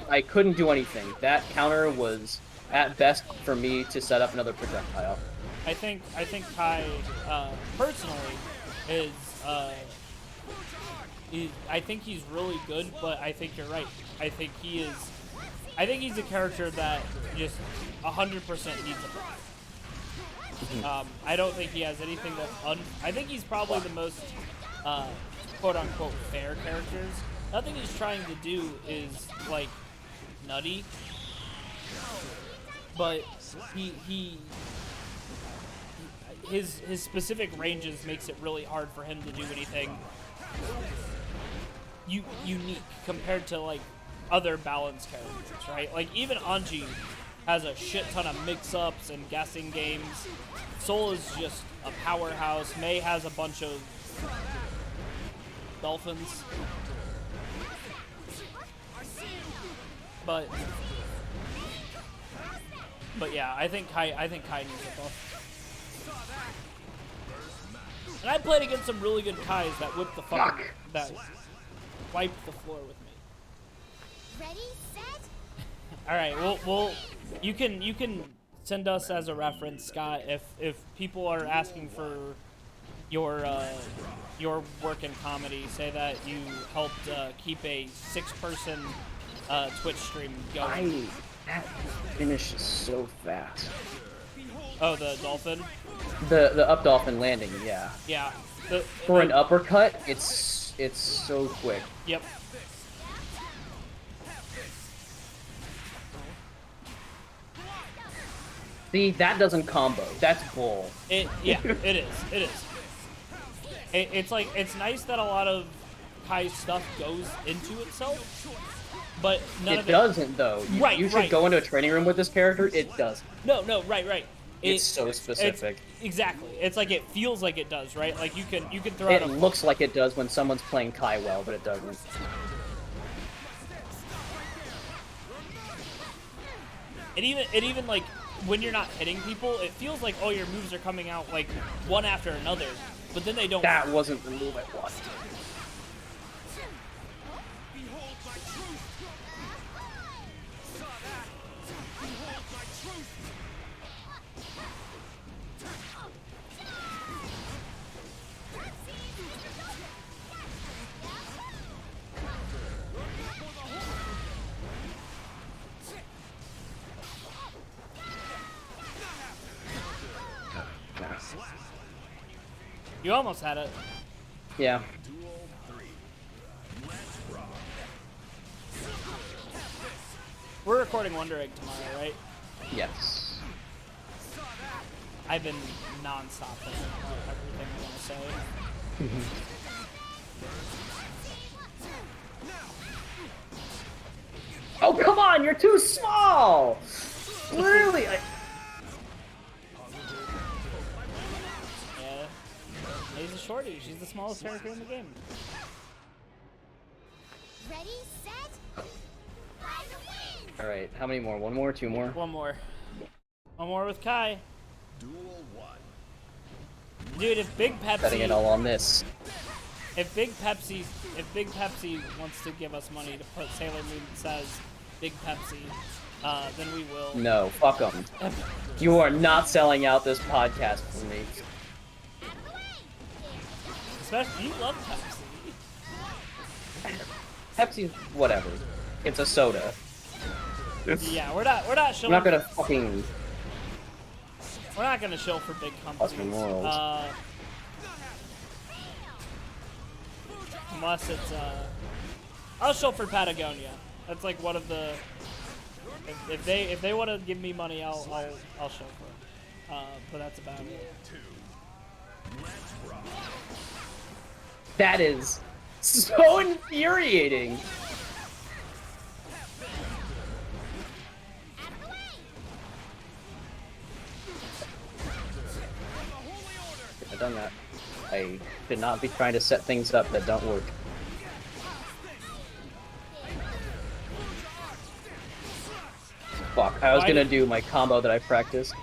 I couldn't do anything. That counter was at best for me to set up another projectile. I think Kai personally is I think he's really good, but I think you're right. I think he's a character that just 100% needs a buff. I don't think he has anything that's I think he's probably the most quote unquote fair characters. Nothing he's trying to do is like nutty, but his specific ranges makes it really hard for him to do anything unique compared to like other balanced characters, right? Like even Anji has a shit ton of mix-ups and guessing games. Soul is just a powerhouse. May has a bunch of dolphins. But yeah, I think Kai needs a buff. And I played against some really good Kais that whipped the fuck. That wipe the floor with me. Ready, set. All right. Well, you can send us as a reference, Scott, if people are asking for your work in comedy. Say that you helped keep a 6-person Twitch stream going. That finishes so fast. Oh, the dolphin. The up dolphin landing, yeah. Yeah. For an uppercut, it's so quick. Yep. See, that doesn't combo. That's bull. Yeah, it is. It is. It's like, it's nice that a lot of Kai's stuff goes into itself, but none of it doesn't, though. You should go into a training room with this character. It does. No, right. It's so specific. Exactly. It's like it feels like it does, right? Like you can throw out It looks like it does when someone's playing Kai well, but it doesn't. It even like when you're not hitting people, it feels like all your moves are coming out like one after another, but then they don't. That wasn't the move I wanted. You almost had it. Yeah. We're recording Wonder Egg tomorrow, right? Yes. I've been non-stop thinking about everything I want to say. Oh, come on! You're too small! Really? Yeah. He's a shorty. She's the smallest character in the game. Ready, set. Alright, how many more? One more? Two more? One more. One more with Kai. Duel 1. Dude, if Big Betting it Pepsi, all on this. if Big Pepsi wants to give us money to put Sailor Moon says Big Pepsi, then we will. No, fuck them. You are not selling out this podcast for me. Especially, you love Pepsi. Pepsi's whatever. It's a soda. Yeah, we're not shilling. I'm not gonna fucking. We're not gonna shill for big companies. Morals. Unless it's I'll shill for Patagonia. That's like one of the. If they want to give me money, I'll shill for it. But that's about it. That is so infuriating. If I'd done that, I should not be trying to set things up that don't work. Fuck, I was gonna do my combo that I practiced.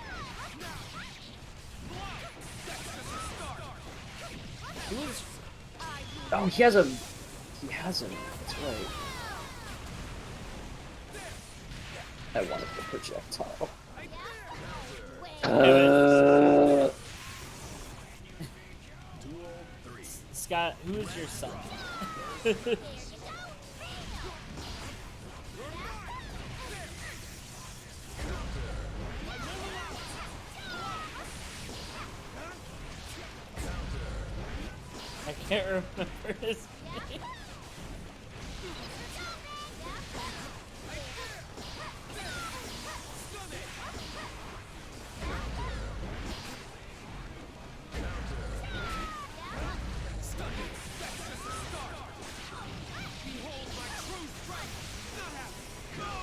Oh, he has him. That's right. I wanted the projectile. Scott, who is your son? I can't remember his name.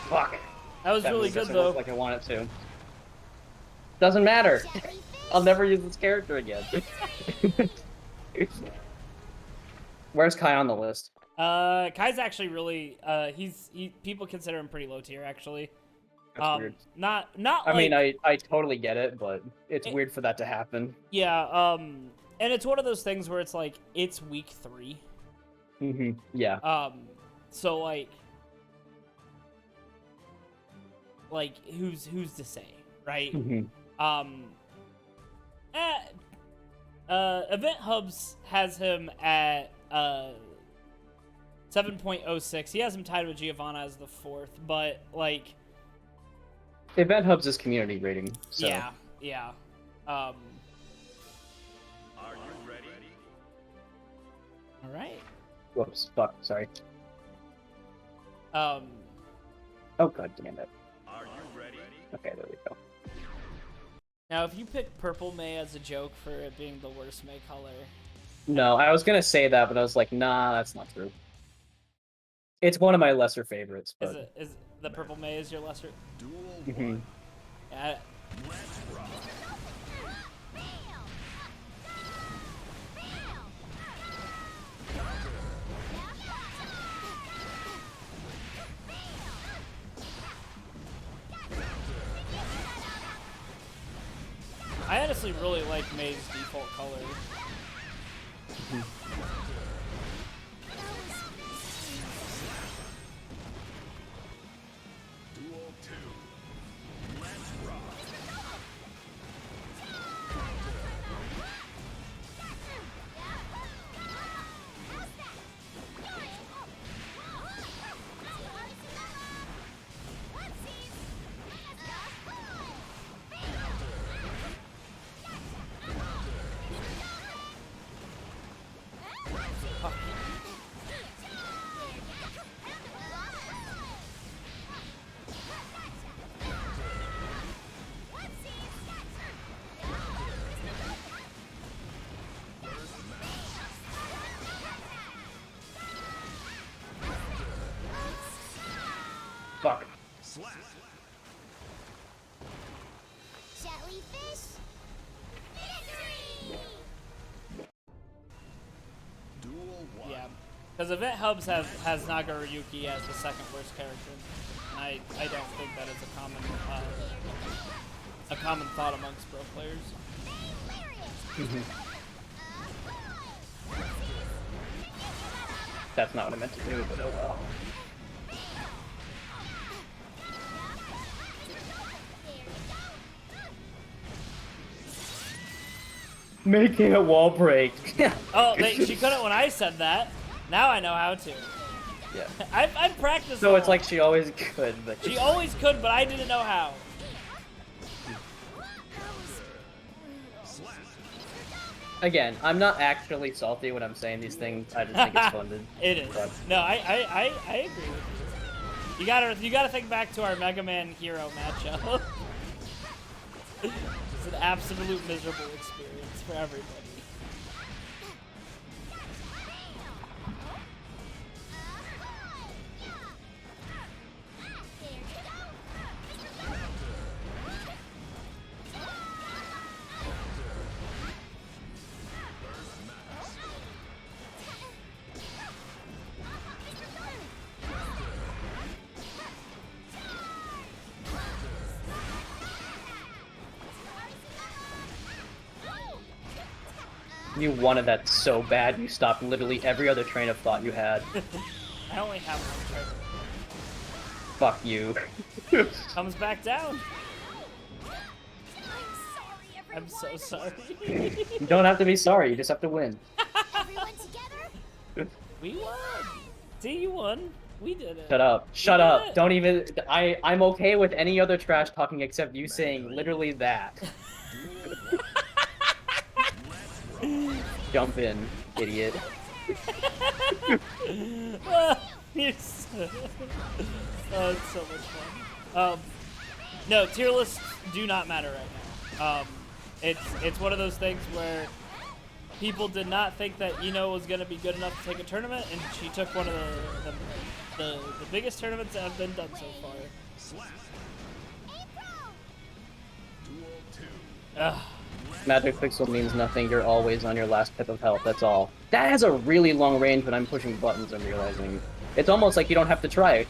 Fuck. That was really good though. Like I want it to. Doesn't matter. I'll never use this character again. Where's Kai on the list? Kai's actually really people consider him pretty low tier actually. That's weird. Not I like, mean, I totally get it, but it's weird for that to happen. yeah, and it's one of those things where it's like it's week 3. Yeah. So like who's to say, right? Event Hubs has him at 7.06. He has him tied with Giovanna as the 4th, but like Event Hubs is community rating. So. Yeah. Are you ready? All right. Whoops. Fuck. Sorry. Oh god damn it. Are you ready? Okay, there we go. Now, if you pick Purple May as a joke for it being the worst May color, No, I was gonna say that, but I was like, nah, that's not true. It's one of my lesser favorites, but is the Purple May is your lesser? Duel Mhm. 1. Yeah. Let's rock. I honestly really like May's default color. Duel 2. Let's rock. fuck. Slap. Jellyfish. Victory! Duel 1. Yeah, because Event Hubs has Nagaryuki as the second worst character. And I don't think that is a common thought amongst pro players. That's not what I meant to do, but oh well. Making a wall break. Oh, she couldn't when I said that. Now I know how to. Yeah. I've practiced. So it's like she always could, but she always could, but I didn't know how. Again, I'm not actually salty when I'm saying these things. I just think it's fun to. It is. But No, I agree with you. You gotta think back to our Mega Man Hero matchup. It's an absolute miserable experience for everybody. you wanted that so bad, you stopped literally every other train of thought you had. I only have one trigger. Fuck you. Comes back down. I'm sorry, everyone. I'm so sorry. You don't have to be sorry, you just have to win. Everyone together? We won. See, you won. We did it. Shut up. Shut did up. it. Don't even. I'm okay with any other trash talking except you saying literally that. Jump in, idiot. You're so... Oh, it's so much fun. No, tier lists do not matter right now. It's one of those things where people did not think that Ino was going to be good enough to take a tournament, and she took one of the biggest tournaments that have been done so far. Slap. Duel 2. Ugh. Magic Pixel means nothing, you're always on your last tip of health, that's all. That has a really long range when I'm pushing buttons, I'm realizing. It's almost like you don't have to try.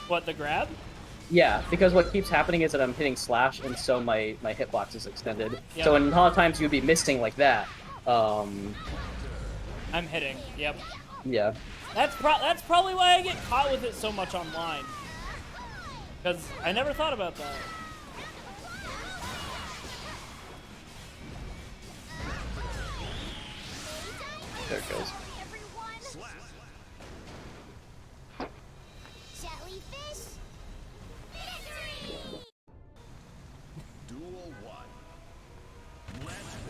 What, the grab? Yeah, because what keeps happening is that I'm hitting slash, and so my hitbox is extended. Yep. So in a lot of times you'd be missing like that, Um, I'm hitting. Yep. yeah. That's probably why I get caught with it so much online. Because I never thought about that. There it goes. Everyone. Jellyfish. Victory! Duel 1.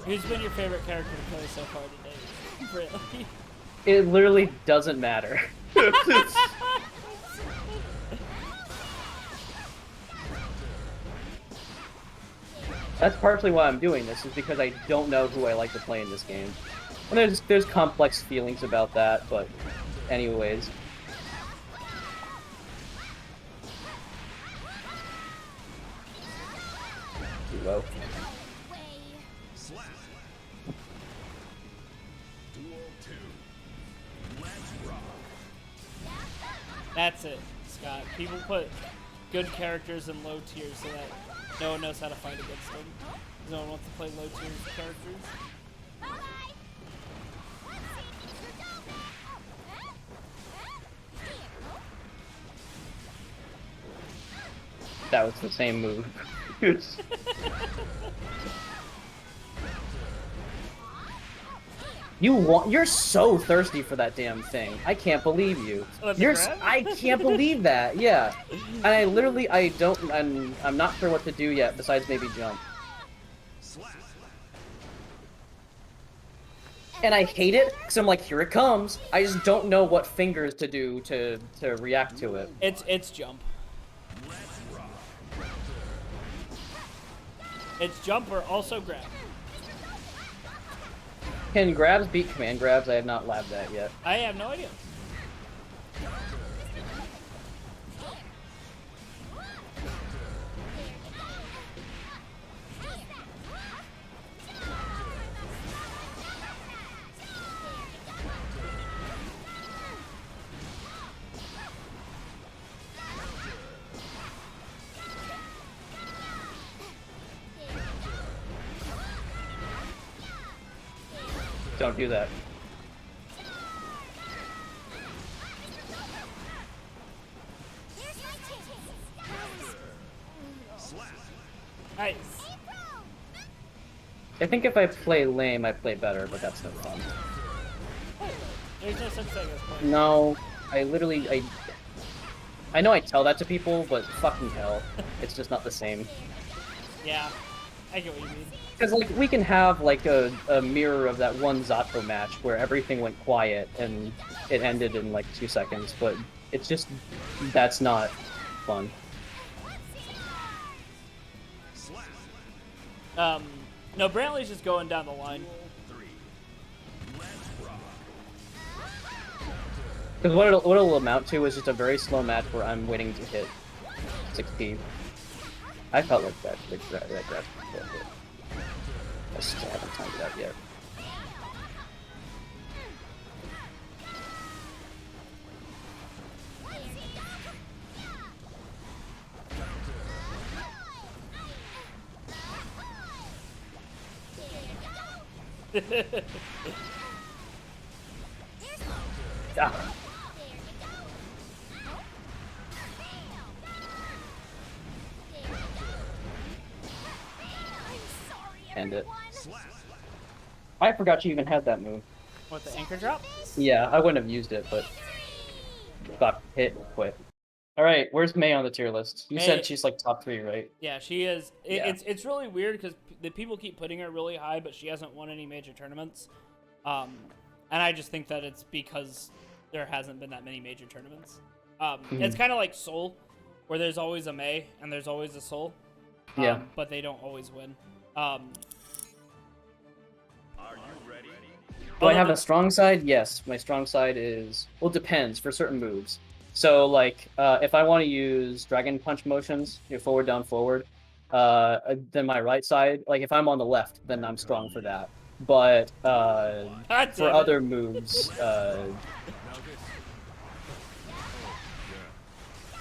Who's been your favorite character to play so far today? Really? It literally doesn't matter. That's partially why I'm doing this, is because I don't know who I like to play in this game. And there's complex feelings about that, but anyways. Too low. Way. Slap. Duel 2. Let's rock. That's it, Scott. People put good characters in low tiers so that no one knows how to fight against them. No one wants to play low tier characters. Bye-bye. That was the same move. You're so thirsty for that damn thing. I can't believe you. Oh, the grab? I can't believe that. Yeah. And I'm not sure what to do yet besides maybe jump. Slap. And I hate it because I'm like, here it comes. I just don't know what fingers to do to react to it. It's jump. It's jump or also grab. Can grabs beat command grabs? I have not labbed that yet. I have no idea. Don't do that. Here's my chance. Slap. Nice. I think if I play lame, I play better, but that's no fun. There's no such thing as playing. No, I know I tell that to people, but fucking hell, it's just not the same. Yeah, I get what you mean. Because like we can have like a mirror of that one Zato match where everything went quiet and it ended in like 2 seconds, but it's just that's not fun. Slap. No, Brantley's just going down the line. Duel 3. Let's rock. Because what it'll amount to is just a very slow match where I'm waiting to hit 16. I felt like that grab. I still haven't timed it out yet. Ah. End it. Slap. I forgot you even had that move. What, the anchor drop? Yeah, I wouldn't have used it, but got hit and quit. All right, where's May on the tier list? You May- said she's like top 3, right? Yeah, she is. Yeah. It's really weird because the people keep putting her really high, but she hasn't won any major tournaments. And I just think that it's because there hasn't been that many major tournaments. It's kind of like Soul, where there's always a May and there's always a Soul. Yeah. But they don't always win. Are you ready? Do I have a strong side? Yes, my strong side is, well, it depends for certain moves. So, like, if I want to use Dragon Punch motions, forward, down, forward, then my right side, like, if I'm on the left, then I'm strong for that. But God damn for it. other moves,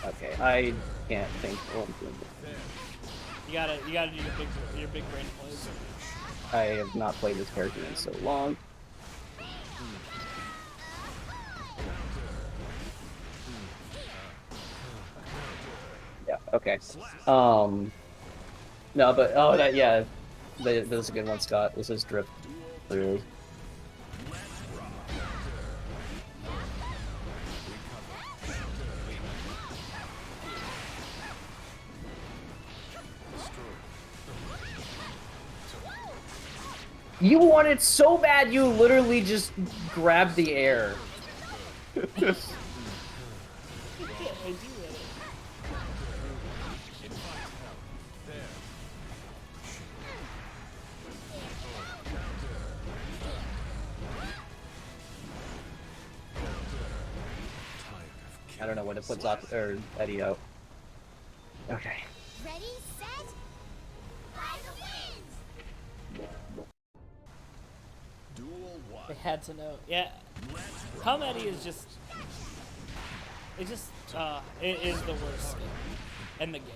okay, I can't think. You gotta do your big brain plays. I have not played this character in so long. Yeah, okay. No, but, oh, that, yeah. That was a good one, Scott. This is drip. Clearly. You wanted so bad, you literally just grabbed the air. I do it. I don't know when to put Zot or Eddie out. Okay. Ready, set, Liza wins! Duel I 1. had to know. Yeah. Comedy is just. It just. It is the worst skin in the game.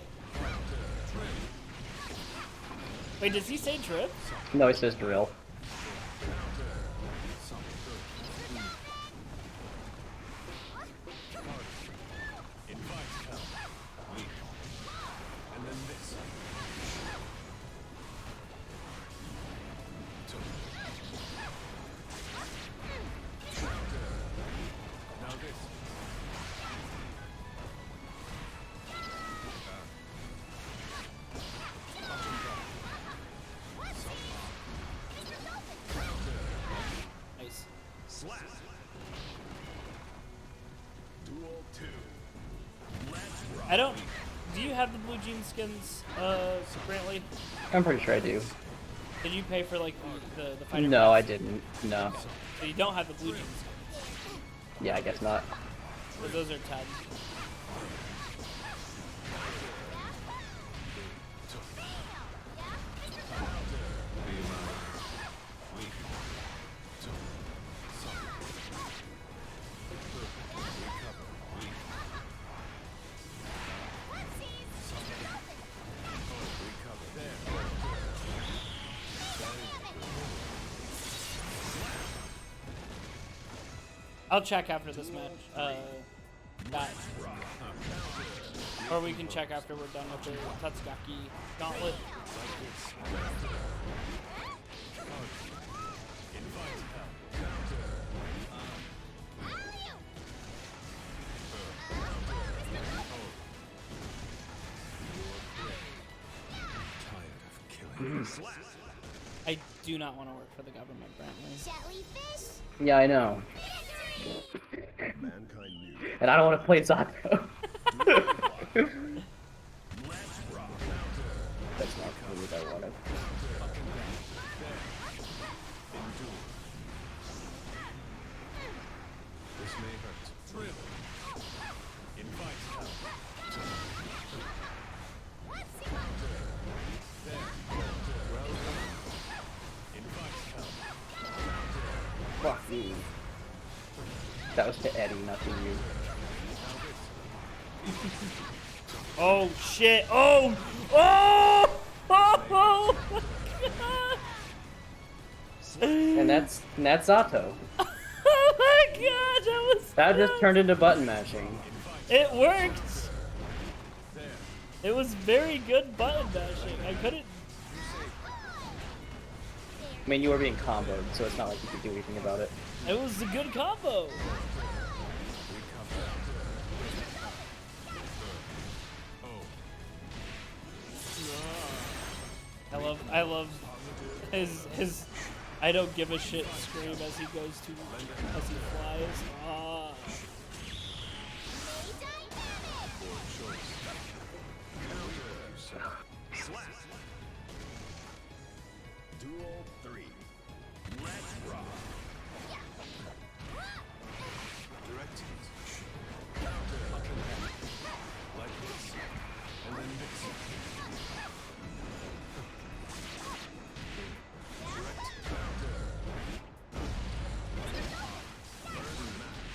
Wait, does he say drip? No, it says drill. And then this. Now this. Nice. Slap. Duel 2. Let's rock. I don't. Do you have the blue jean skins, Brantley? I'm pretty sure I do. Did you pay for like the fighter? No, I pass? didn't. No. So you don't have the blue jean skins. Yeah, I guess not. So those are 10. I'll check after this match. That. Or we can check after we're done with the Totsugeki Gauntlet. I do not want to work for the government, Brantley. Jellyfish, Yeah, I know. victory! Mankind knew. And I don't want to play Zato. Let's rock. That's not really what I wanted. Endure. This may hurt. Thrill. Invite help. There. Well done. Invite help. Fuck you. That was to Eddie, not to you. Oh shit! Oh! Oh! Oh! My God! And that's Zato. Oh my God! That was. That just turned into button mashing. It worked. It was very good button mashing. I couldn't. I mean, you were being comboed, so it's not like you could do anything about it. It was a good combo. I love his I don't give a shit scream as he goes to as he flies. Ah. Slap. Duel 3. Let's rock. Direct hit. Up and down. Like this. And then this. Direct. Burn max.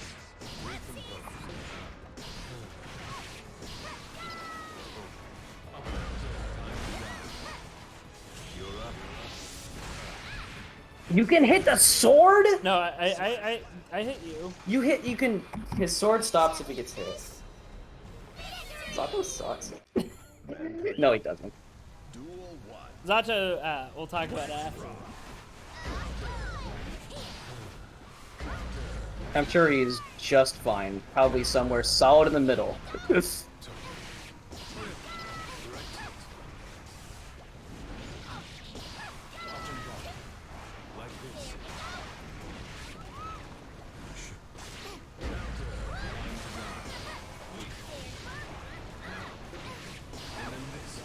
You can hit the sword? No, I hit you. You can... His sword stops if he gets hit. Zato sucks. No, he doesn't. Duel 1. Zato, we'll talk about after. I'm sure he's just fine. Probably somewhere solid in the middle. Like this. And then this.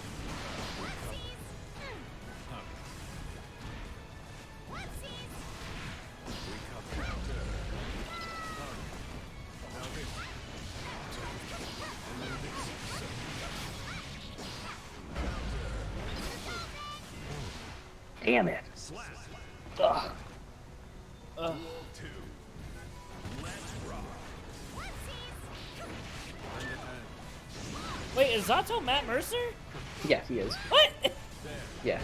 Recover. Now this. And then this. Damn it. Slap. Ugh. Ugh. 2. Let's rock. Hand in hand. Wait, is Zato Matt Mercer? Yeah, he is. What? Yeah.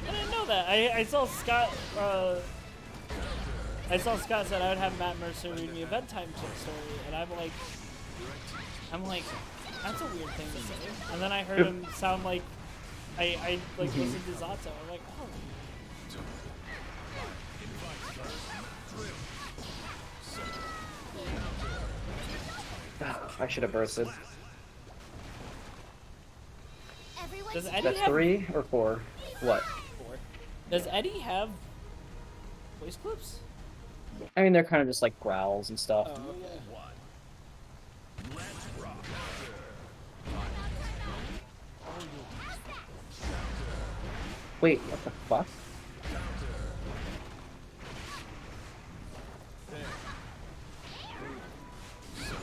I didn't know that. I saw Scott. I saw Scott said I would have Matt Mercer read me a bedtime story, and I'm like, that's a weird thing to say. And then I heard him sound like, I listened to Zato. I'm like, oh. I should have bursted. Everyone's Does Eddie That's have 3 or 4? What? 4? Does Eddie have voice clips? I mean, they're kind of just like growls and stuff. Oh, okay. 1. Let's rock. Wait, what the fuck?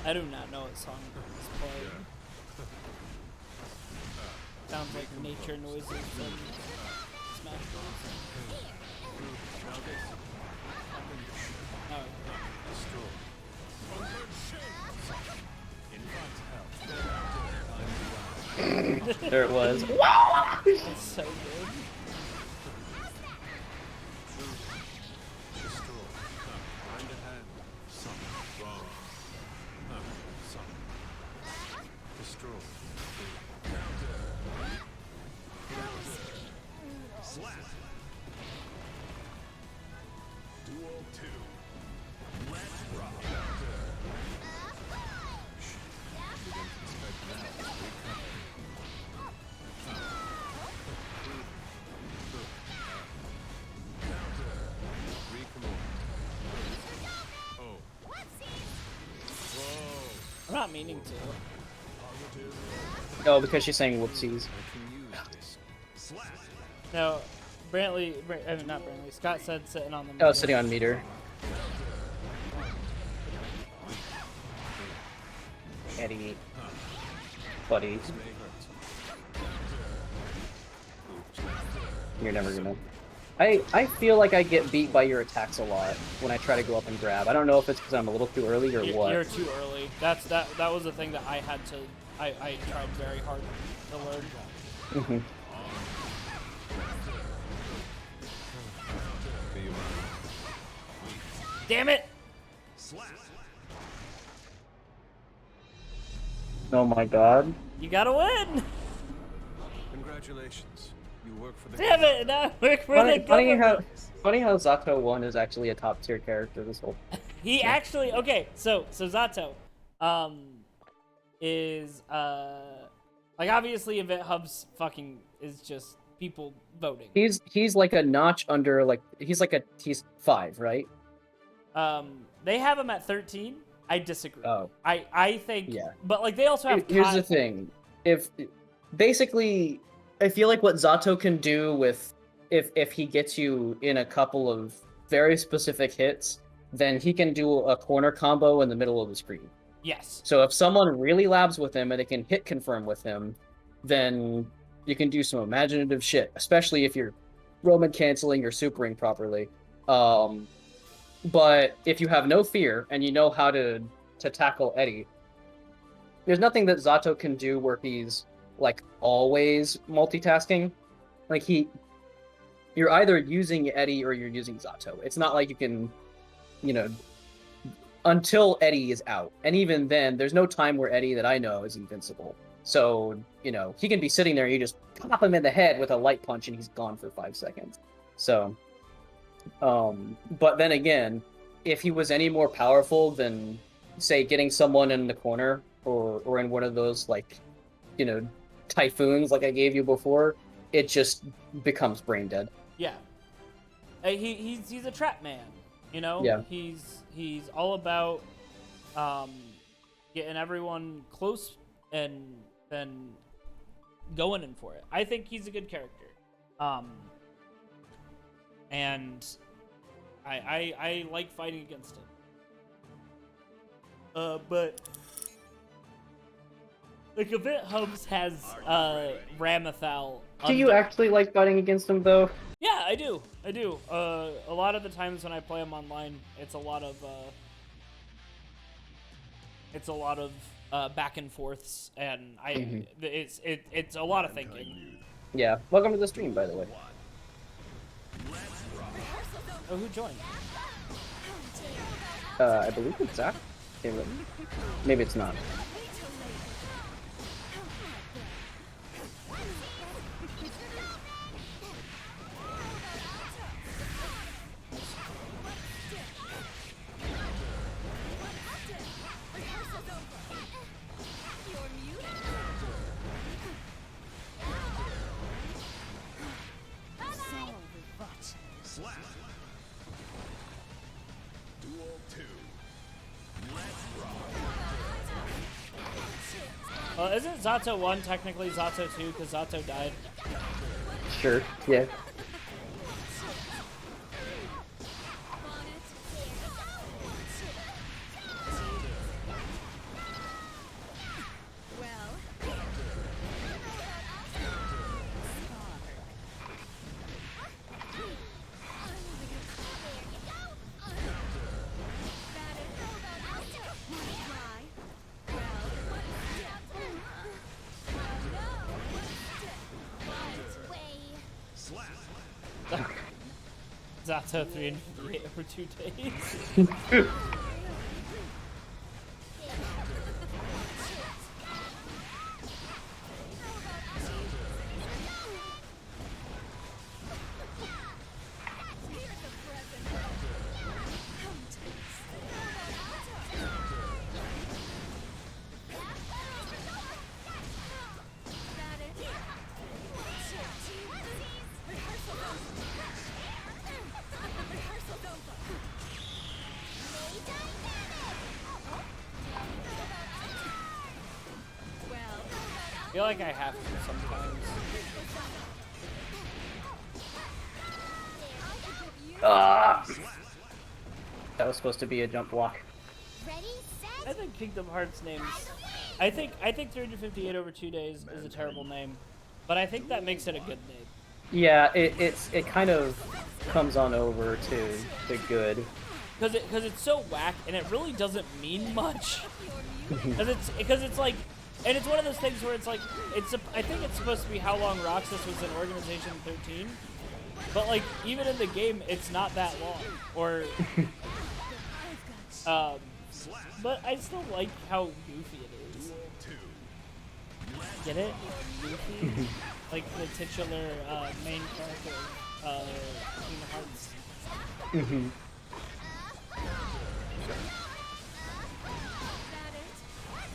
I do not know what song is playing. Sounds like nature noises from Smash Bros. Oh, There it was. that's so good. Destroy. Hand in hand. Some. Wrong. Some. Destroy. Slap. Duel 2. Let's rock. You didn't expect that. Oh. Whoa. I'm not meaning to. Oh, because she's saying whoopsies. I can use this. Slap. No, not Brantley. Scott said sitting on the. Oh, sitting on meter. Eddie. Buddy. May hurt. You're never gonna. I feel like I get beat by your attacks a lot when I try to go up and grab. I don't know if it's because I'm a little too early or what. You're too early. That was the thing that I had to. I tried very hard to learn. Mm-hmm. Be mine. Damn it! Slap. Oh my god. You gotta win! Congratulations. You work for the Damn it! Now I work for the Funny government. how Zato 1 is actually a top tier character this whole. He actually so Zato, is like obviously Event Hub's fucking is just people voting. He's like a notch under he's 5, right? They have him at 13. I disagree. Oh. I think Yeah. but like they also have Here's the thing. If basically I feel like what Zato can do with if he gets you in a couple of very specific hits, then he can do a corner combo in the middle of the screen. Yes. So if someone really labs with him and they can hit confirm with him, then you can do some imaginative shit, especially if you're Roman canceling your supering properly. But if you have no fear and you know how to tackle Eddie, there's nothing that Zato can do where he's like always multitasking. Like you're either using Eddie or you're using Zato. It's not like you can, you know, until Eddie is out. And even then, there's no time where Eddie that I know is invincible. So, you know, he can be sitting there, you just pop him in the head with a light punch and he's gone for 5 seconds. So, but then again, if he was any more powerful than, say, getting someone in the corner or in one of those, like, you know, typhoons like I gave you before, it just becomes brain dead. Yeah. He's a trap man, you know? Yeah. He's all about getting everyone close and then going in for it. I think he's a good character. And I like fighting against him. But like Event Hubs has Ramathal. Do you actually like fighting against him, though? Yeah, I do. A lot of the times when I play him online, it's a lot of back and forths, and it's a lot of thinking. Yeah. Welcome to the stream, by the way. Oh, who joined? I believe it's Zach. Maybe it's not. Isn't Zato 1 technically Zato 2 because Zato died? Sure. Yeah. Zato 3 and 58 over 2 days. I feel like I have to sometimes. That was supposed to be a jump block. Ready, set, I think Kingdom Hearts names. I think 358 over 2 days is a terrible name, but I think that makes it a good name. Yeah, it kind of comes on over to the good. Because it's so whack and it really doesn't mean much. Because it's like, and it's one of those things where it's like I think it's supposed to be how long Roxas was in Organization 13, but like even in the game it's not that long. Or but I still like how goofy it is. Get it? Goofy? Like the titular main character of Kingdom Hearts. Mm-hmm.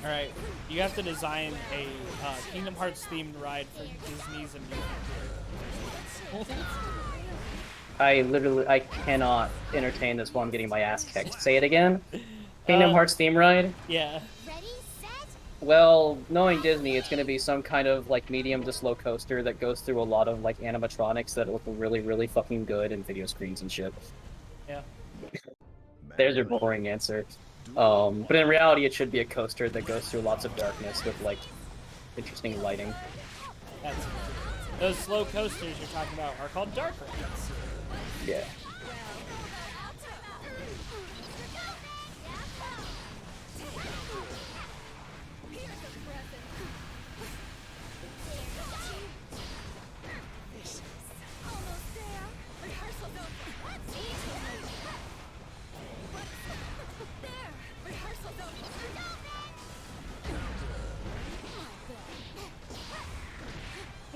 Alright, you have to design a Kingdom Hearts themed ride for Disney's amusement. I cannot entertain this while I'm getting my ass kicked. Say it again. Kingdom Hearts theme ride? Yeah. ready, set, Well, knowing Disney, it's going to be some kind of like medium to slow coaster that goes through a lot of like animatronics that look really, really fucking good in video screens and shit. Yeah. There's your boring answer. But in reality, it should be a coaster that goes through lots of darkness with like interesting lighting. That's those slow coasters you're talking about are called dark rides. Yeah.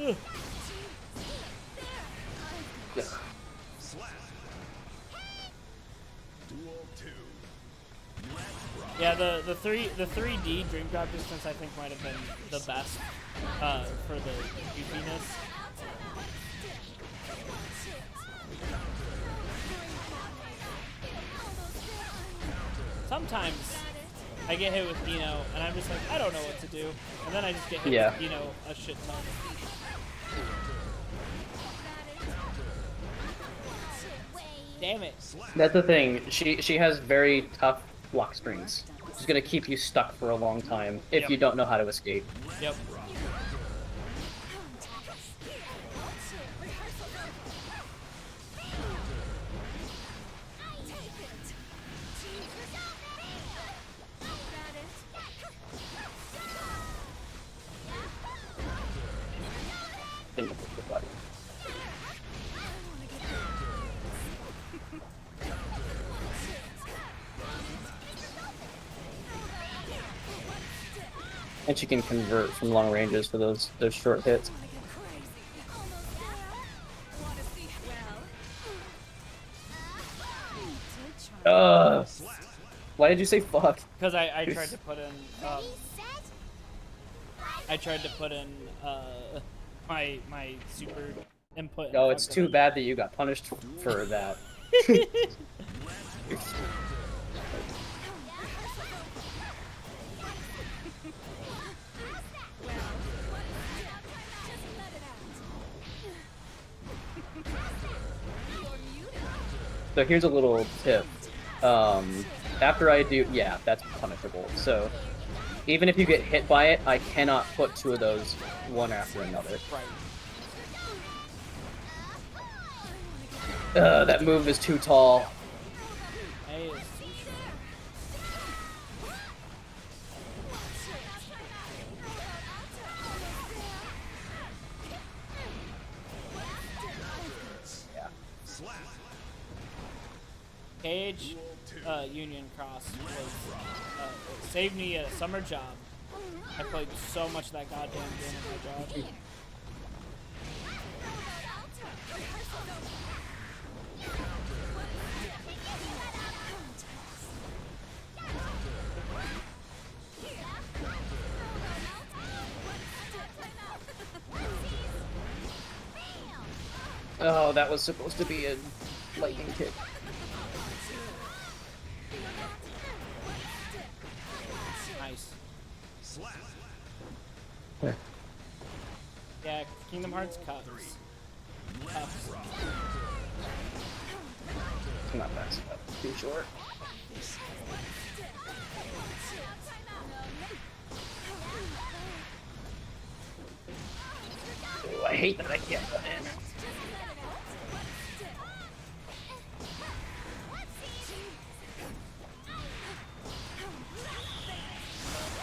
Duel 2. Yeah, the 3D dream drop distance I think might have been the best for the goofiness. Sometimes I get hit with Dino and I'm just like, I don't know what to do, and then I just get hit with Dino a shit ton. Damn it. That's the thing. She has very tough block strings. She's gonna keep you stuck for a long time if you don't know how to escape. Yep. And she can convert from long ranges for those short hits. Why did you say fuck? Because I tried to put in my super input. No, it's too bad that you got punished for that. So here's a little tip. After I do, yeah, that's punishable. So even if you get hit by it, I cannot put two of those one after another. Right. That move is too tall. Cage Union Cross was saved me a summer job. I played so much of that goddamn game in my job. Oh, that was supposed to be a lightning kick. Nice. Yeah, Kingdom Hearts Cups. Not fast enough. Too short. Oh, I hate that I can't run in.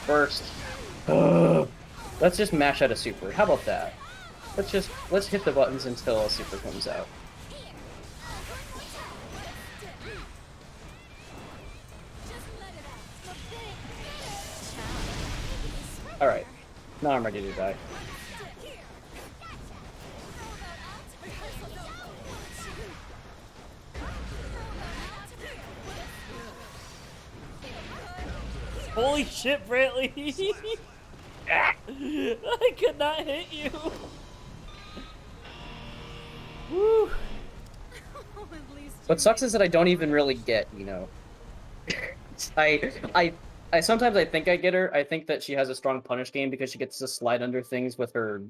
First. Let's just mash out a super. How about that? Let's hit the buttons until a super comes out. Alright. Now I'm ready to die. Holy shit, Brantley! I could not hit you. Woo! What sucks is that I don't even really get, you know. I sometimes I think I get her. I think that she has a strong punish game because she gets to slide under things with her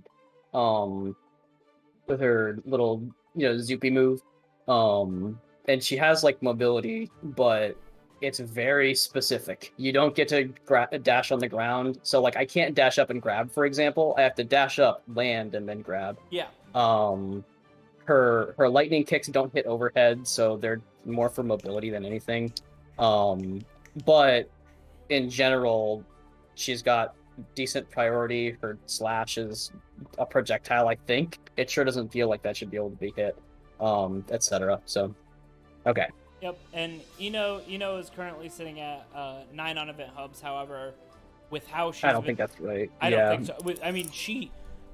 little, zoopy move. And she has like mobility, but it's very specific. You don't get to dash on the ground. So like I can't dash up and grab, for example. I have to dash up, land, and then grab. Yeah. Her lightning kicks don't hit overhead, so they're more for mobility than anything. But in general, she's got decent priority. Her slash is a projectile, I think. It sure doesn't feel like that should be able to be hit, etc. So, okay. Yep, and Ino is currently sitting at 9 on event hubs. However, with how she's I don't think that's right. I don't think so. I mean,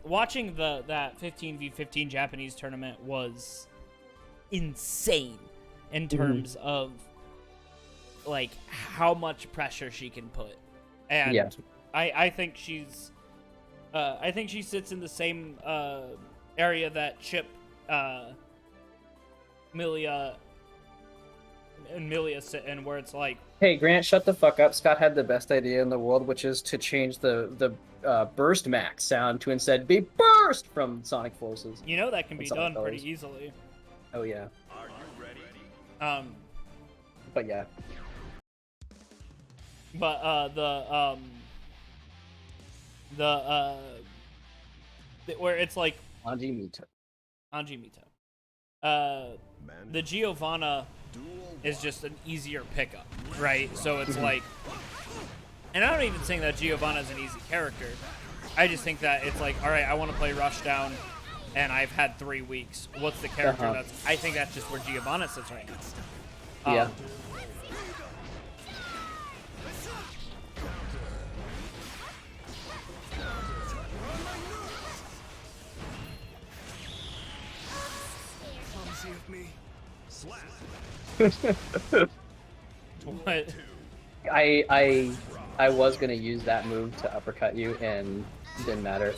watching that 15v15 Japanese tournament was insane in terms of like how much pressure she can put, and Yeah. I think she's I think she sits in the same area that Chip, Milia, and Milia sit in, where it's like, Hey, Grant, shut the fuck up. Scott had the best idea in the world, which is to change the burst max sound to instead be burst from Sonic Forces. you know, that can be That's all done it pretty does. easily. Oh yeah, Are you ready? but yeah. But where it's like Anji Mito. Anji Mito. Man, The Giovanna duel is just an easier pickup, right? So it's like, and I'm not even saying that Giovanna is an easy character. I just think that it's like, all right, I want to play Rushdown, and I've had 3 weeks. What's the character that's? I think that's just where Giovanna sits right now. Yeah. clumsy of me. Slap. But I was gonna use that move to uppercut you, and it didn't matter.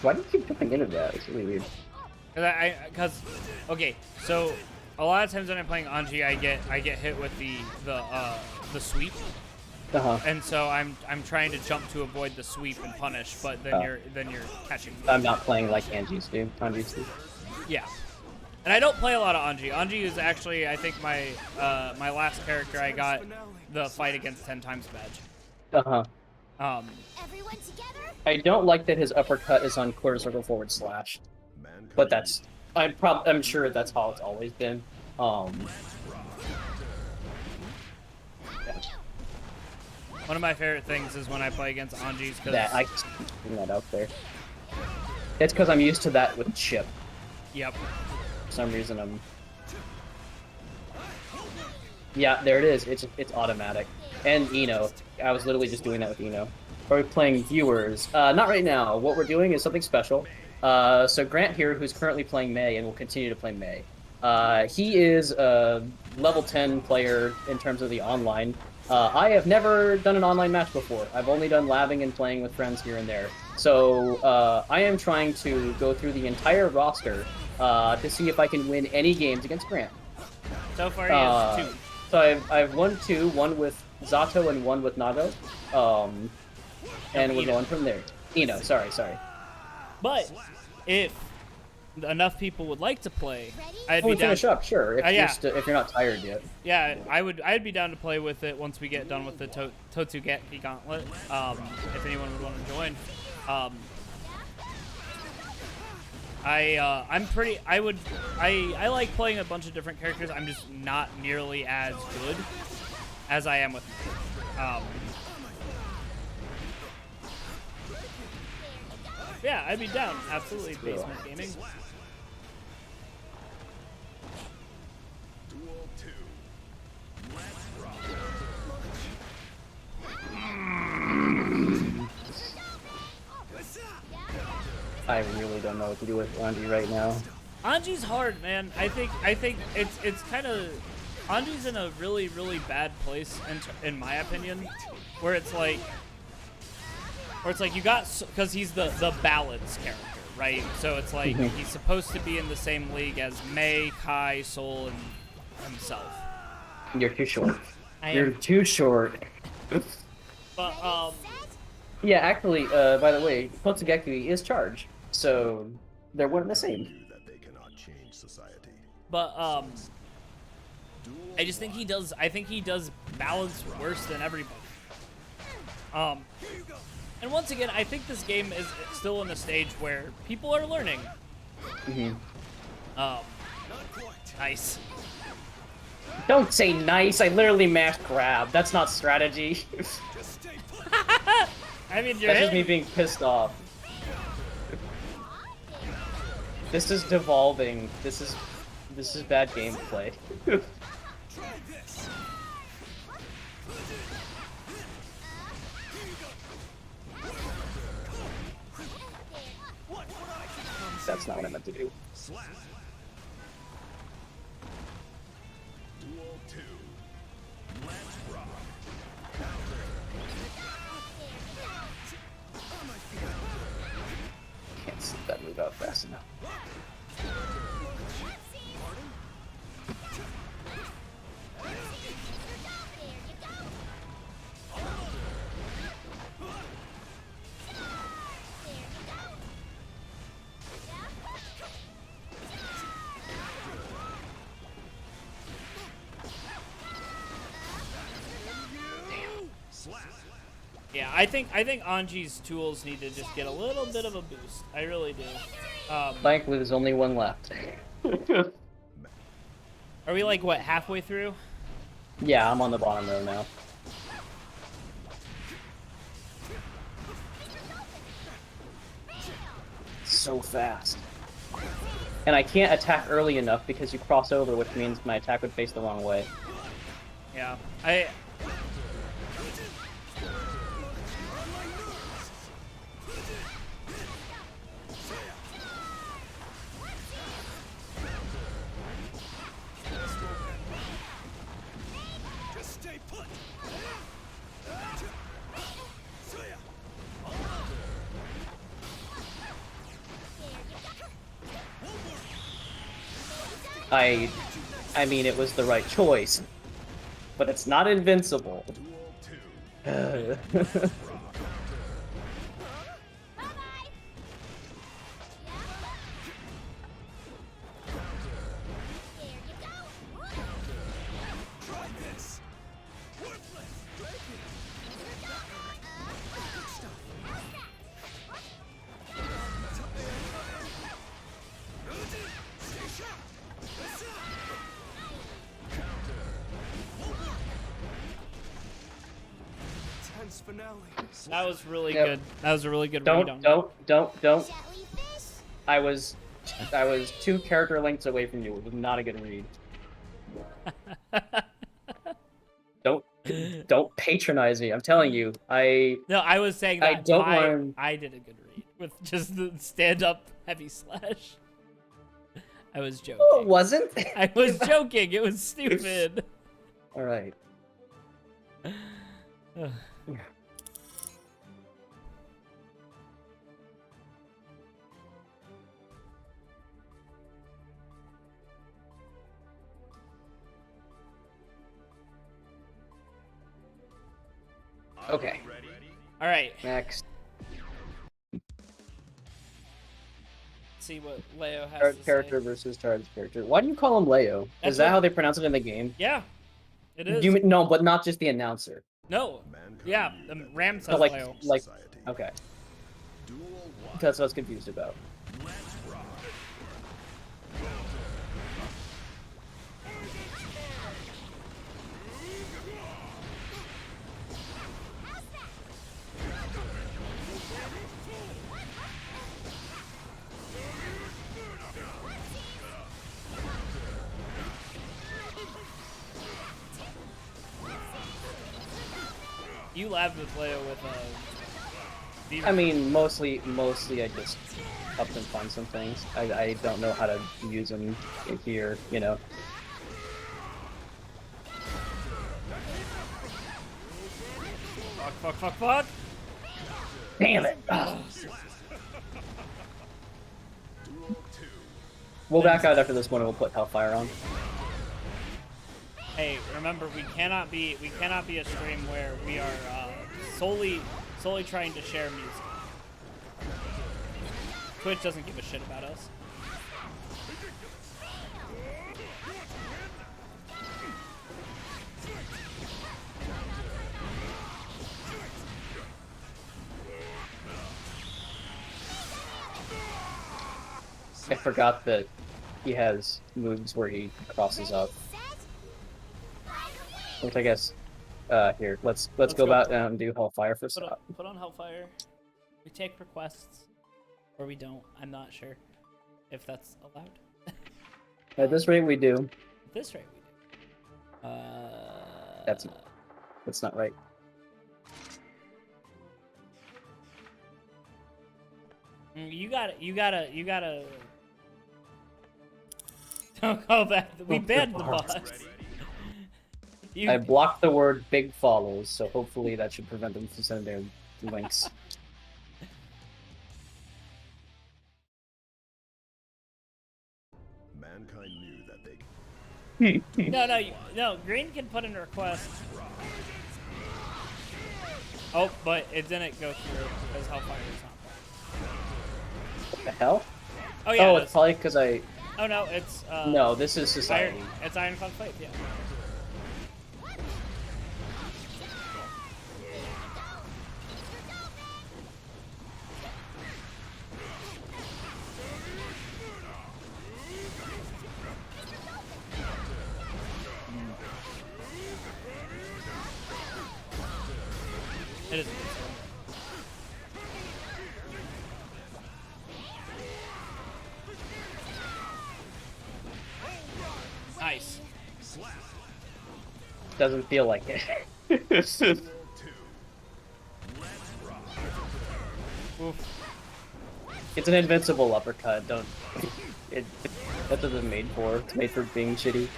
Why do you keep jumping into that? It's really weird. because okay, so a lot of times when I'm playing Anji, I get hit with the sweep, and so I'm trying to jump to avoid the sweep and punish, but then you're catching me. I'm not playing like Anji's do. Anji's do. Yeah. And I don't play a lot of Anji. Anji is actually, I think, my my last character I got the fight against 10 times badge. Everyone together? I don't like that his uppercut is on quarter circle forward slash, but that's I'm sure that's how it's always been. One of my favorite things is when I play against Anji's, because that I just putting that out there. It's because I'm used to that with Chip. Yep. For some reason I'm. Yeah, there it is. It's automatic. And Eno. I was literally just doing that with Eno. Are we playing viewers? Not right now. What we're doing is something special. So Grant here, who's currently playing May and will continue to play May. He is a level 10 player in terms of the online. I have never done an online match before. I've only done labbing and playing with friends here and there. So I am trying to go through the entire roster to see if I can win any games against Grant. So far he has 2. So I've won 2, one with Zato and one with Nago. And we're going from there. Eno, sorry. But if enough people would like to play, I'd We be down. finish up, sure. If, yeah. if you're not tired yet. Yeah, I'd be down to play with it once we get done with the Totsugeki Gauntlet. If anyone would want to join. I like playing a bunch of different characters. I'm just not nearly as good as I am with yeah, I'd be down. Absolutely, basement gaming. Duel 2. I really don't know what to do with Anji right now. Anji's hard, man. I think it's kind of Anji's in a really bad place in my opinion, where it's like you got, because he's the balance character, right? So it's like he's supposed to be in the same league as Mei, Kai, Soul, and himself. You're too short. I You're am, too short. but Yeah, actually, by the way, Totsugeki is charged, so they're one and the same. That they cannot change society. but I just think he does. I think he does balance worse than everybody. And once again, I think this game is still in a stage where people are learning. Mm-hmm. Nice. Don't say nice. I literally mashed grab. That's not strategy. I mean, you're That's just me hitting. being pissed off. This is devolving. This is bad gameplay. That's not what I meant to do. Slap. Duel 2. Let's rock. Can't see that move out fast enough. Slap. Yeah, I think Anji's tools need to just get a little bit of a boost. I really do. Thankfully, there's only one left. Are we like what, halfway through? Yeah, I'm on the bottom row now. So fast. And I can't attack early enough because you cross over, which means my attack would face the wrong way. Yeah, Just stay put. I mean, it was the right choice, but it's not invincible. Duel 2. Try this. Worthless. Tense finale. that was really Yep. good. That was a really good read on. Don't. Jellyfish. I was 2 character lengths away from you. It was not a good read. Don't patronize me. I'm telling you. No, I was saying that I don't want- I did a good read with just the stand-up heavy slash. I was joking. Oh, it wasn't. I was joking. It was stupid. All right. Okay. Ready? All right. Next. See what Leo has to Character say. versus charged character. Why do you call him Leo? That's Is that what- how they pronounce it in the game? Yeah, it is. No, but not just the announcer. No. Yeah, Ram says But like, Leo. okay. Duel 1. That's what I was confused about. Let's rock. You laughed with Leo with Beaver. I mean, mostly I just up and find some things. I don't know how to use them here, you know. Fuck. Damn it! Ugh. Duel 2. We'll back out after this one and we'll put Hellfire on. Hey, remember we cannot be a stream where we are solely trying to share music. Twitch doesn't give a shit about us. I forgot that he has moves where he crosses up. Which I guess, here, let's Let's go go. about and do Hellfire for Put on, stop. put on Hellfire. We take requests, or we don't. I'm not sure if that's allowed. At this rate, we do. At this rate, we do. That's not right. You gotta. Don't go back. We banned the boss. I blocked the word "big follows," so hopefully that should prevent them from sending their links. Mankind knew that they No. Green can put in a request. Oh, but it didn't go through because Hellfire is not there. What the hell? Oh yeah. Oh, it's probably because I. Oh no, it's No, this is Society. It's Ironclad Faith, yeah. It is. Nice. Doesn't feel like it. Oof. It's an invincible uppercut. Don't. That's what it's made for. It's made for being shitty.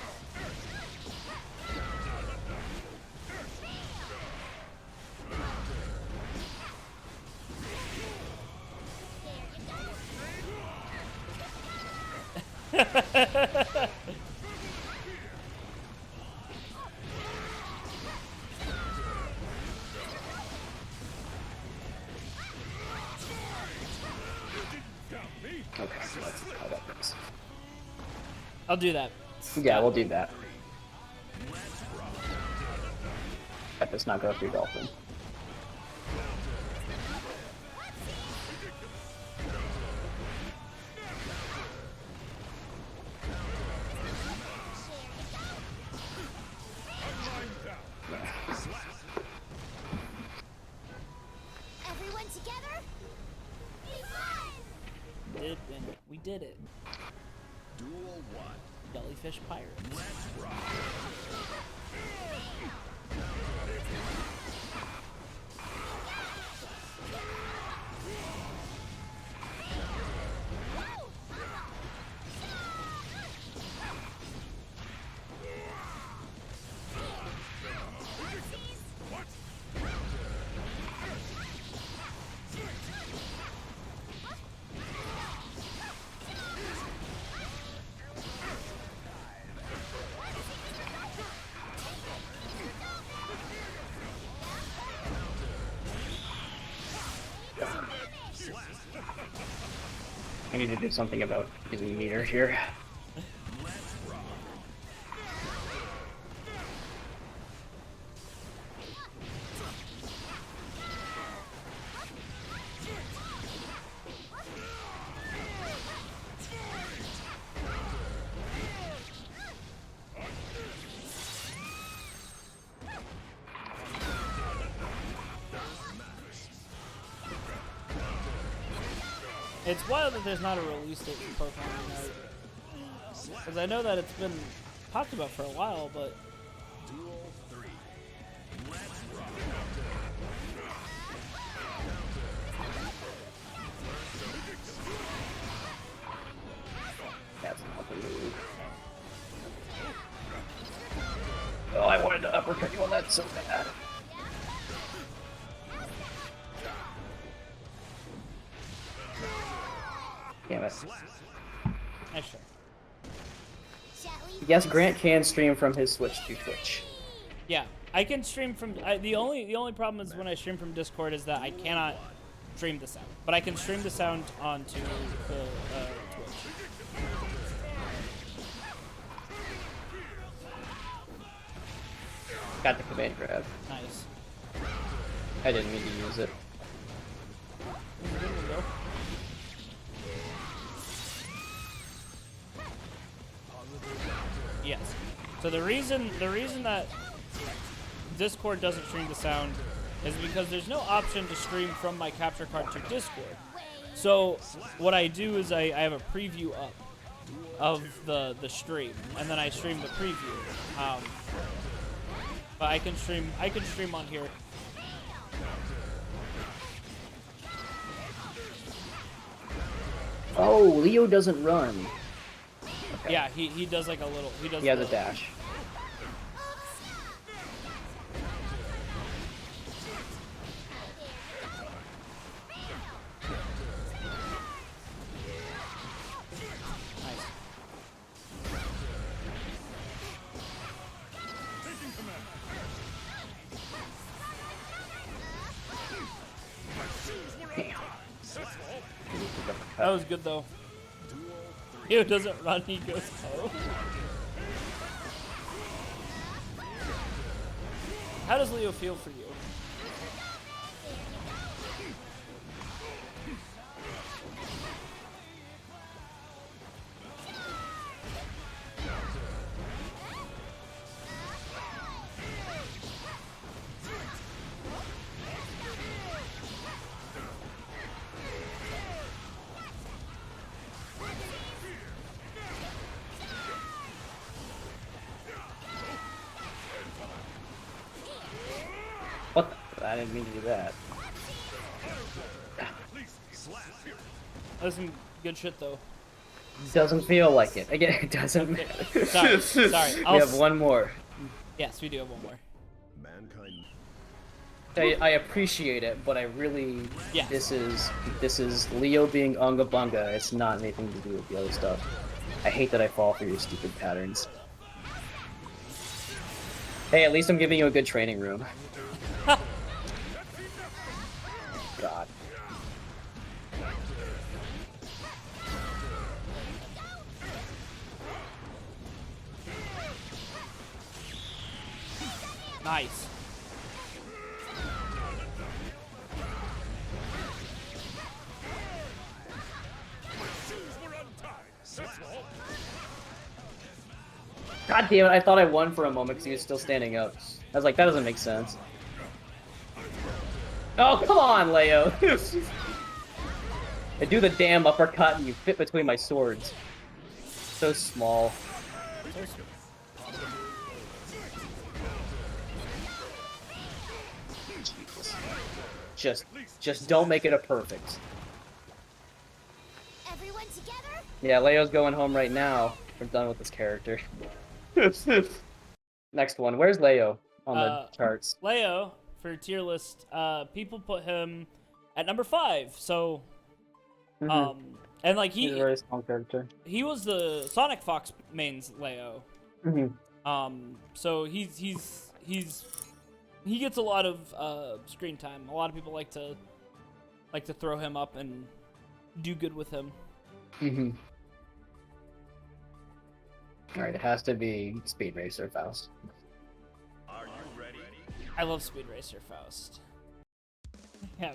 Okay, that's how that works. I'll do that. Yeah, we'll do that. That does not go through Dolphin. Everyone together? We did it. duel one. Jellyfish Pirates. I need to do something about using meter here. It's wild that there's not a release date for Pokemon Unite. Because I know that it's been talked about for a while, but... Duel three. That's not the move. Oh, I wanted to uppercut you on that so bad. Damn it. Nice try. Yes, Grant can stream from his Switch to Twitch. Yeah, I can stream from... the only problem is when I stream from Discord is that I cannot stream the sound. But I can stream the sound onto the Twitch. Got the command grab. Nice. I didn't mean to use it. There we go. Yes. So the reason that Discord doesn't stream the sound is because there's no option to stream from my capture card to Discord. So what I do is I have a preview up of the stream, and then I stream the preview. But I can stream on here. Oh, Leo doesn't run. Okay. Yeah, he does like a little. He has a dash. Nice. That was good though. He doesn't run, he goes oh. How does Leo feel for you? What the? I didn't mean to do that. That's some good shit though. Doesn't feel like it. Again, it doesn't Okay. matter. Sorry. We have one more. Yes, we do have one more. Mankind. I appreciate it, but I really Yeah. this is Leo being unga bunga. It's not anything to do with the other stuff. I hate that I fall for your stupid patterns. Hey, at least I'm giving you a good training room. God. Nice. God damn it, I thought I won for a moment because he was still standing up. I was like, that doesn't make sense. Oh, come on, Leo! I do the damn uppercut and you fit between my swords. So small. Just don't make it a perfect. Everyone together? Yeah, Leo's going home right now. We're done with this character. Next one. Where's Leo on the charts? Leo, for tier list, people put him at number 5. So, and like He's a very strong character. he was the Sonic Fox mains Leo. So he gets a lot of screen time. A lot of people like to throw him up and do good with him. Alright, it has to be Speed Racer Faust. Are you ready? I love Speed Racer Faust. Yeah,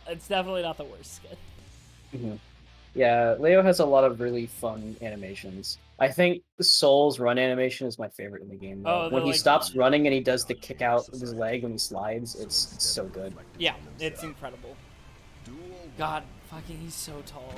it's definitely not the worst skin. Yeah, Leo has a lot of really fun animations. I think Soul's run animation is my favorite in the game. Though. Oh, When he like- stops running and he does the kick out with his leg when he slides, it's so good. Yeah, it's incredible. God, fucking, he's so tall.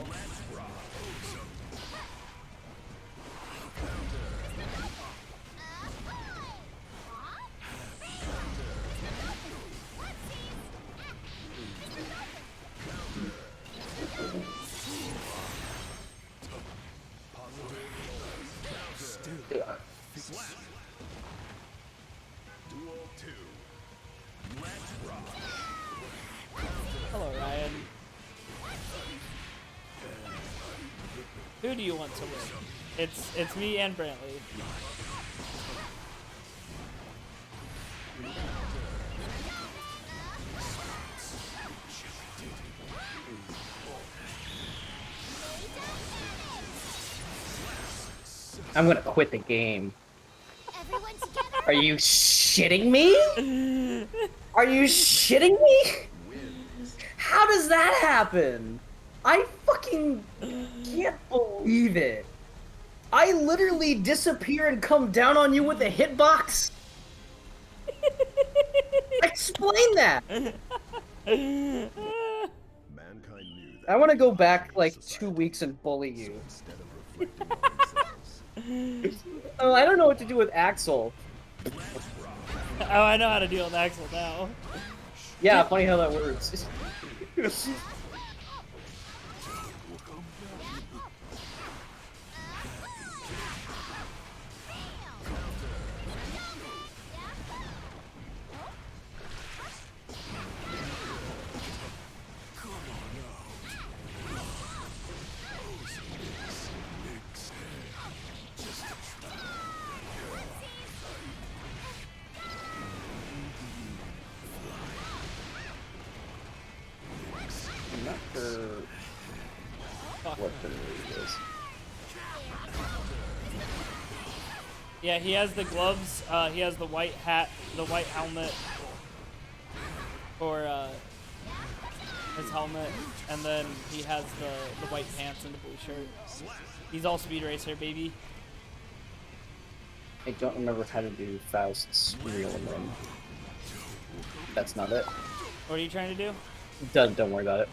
Duel 2. Let's rock. Hello, Ryan. Who do you want to win? It's me and Brantley. I'm gonna quit the game. Everyone together? Are you shitting me? Are you shitting me? How does that happen? I fucking can't believe it. I literally disappear and come down on you with a hitbox? Explain that. Mankind knew that I want to go we back are like society. 2 weeks and bully So you. instead of reflecting on themselves, Oh, I don't know what to do with Axel. Oh, I know how to deal with Axel now. Yeah, funny how that works. I'm not sure what the move is. Yeah, he has the gloves. He has the white hat, the white helmet for his helmet, and then he has the white pants and the blue shirt. He's all Speed Racer, baby. I don't remember how to do Faust's real name. That's not it. What are you trying to do? Don't worry about it.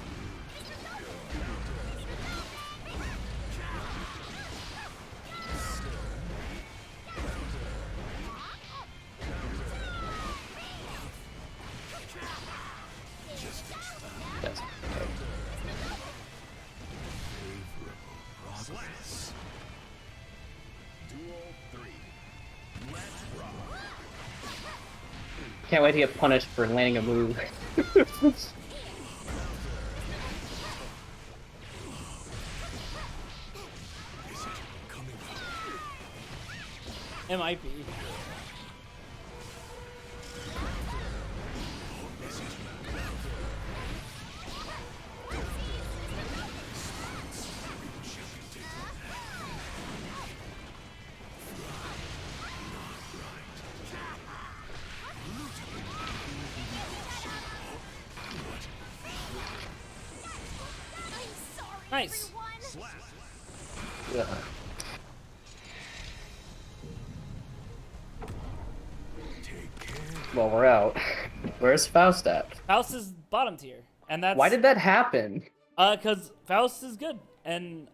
Yes. Okay. Can't wait to get punished for landing a move. It might be. Nice. Yeah. Well, we're out. Where's Faust at? Faust is bottom tier, and that's Why did that happen? Because Faust is good, and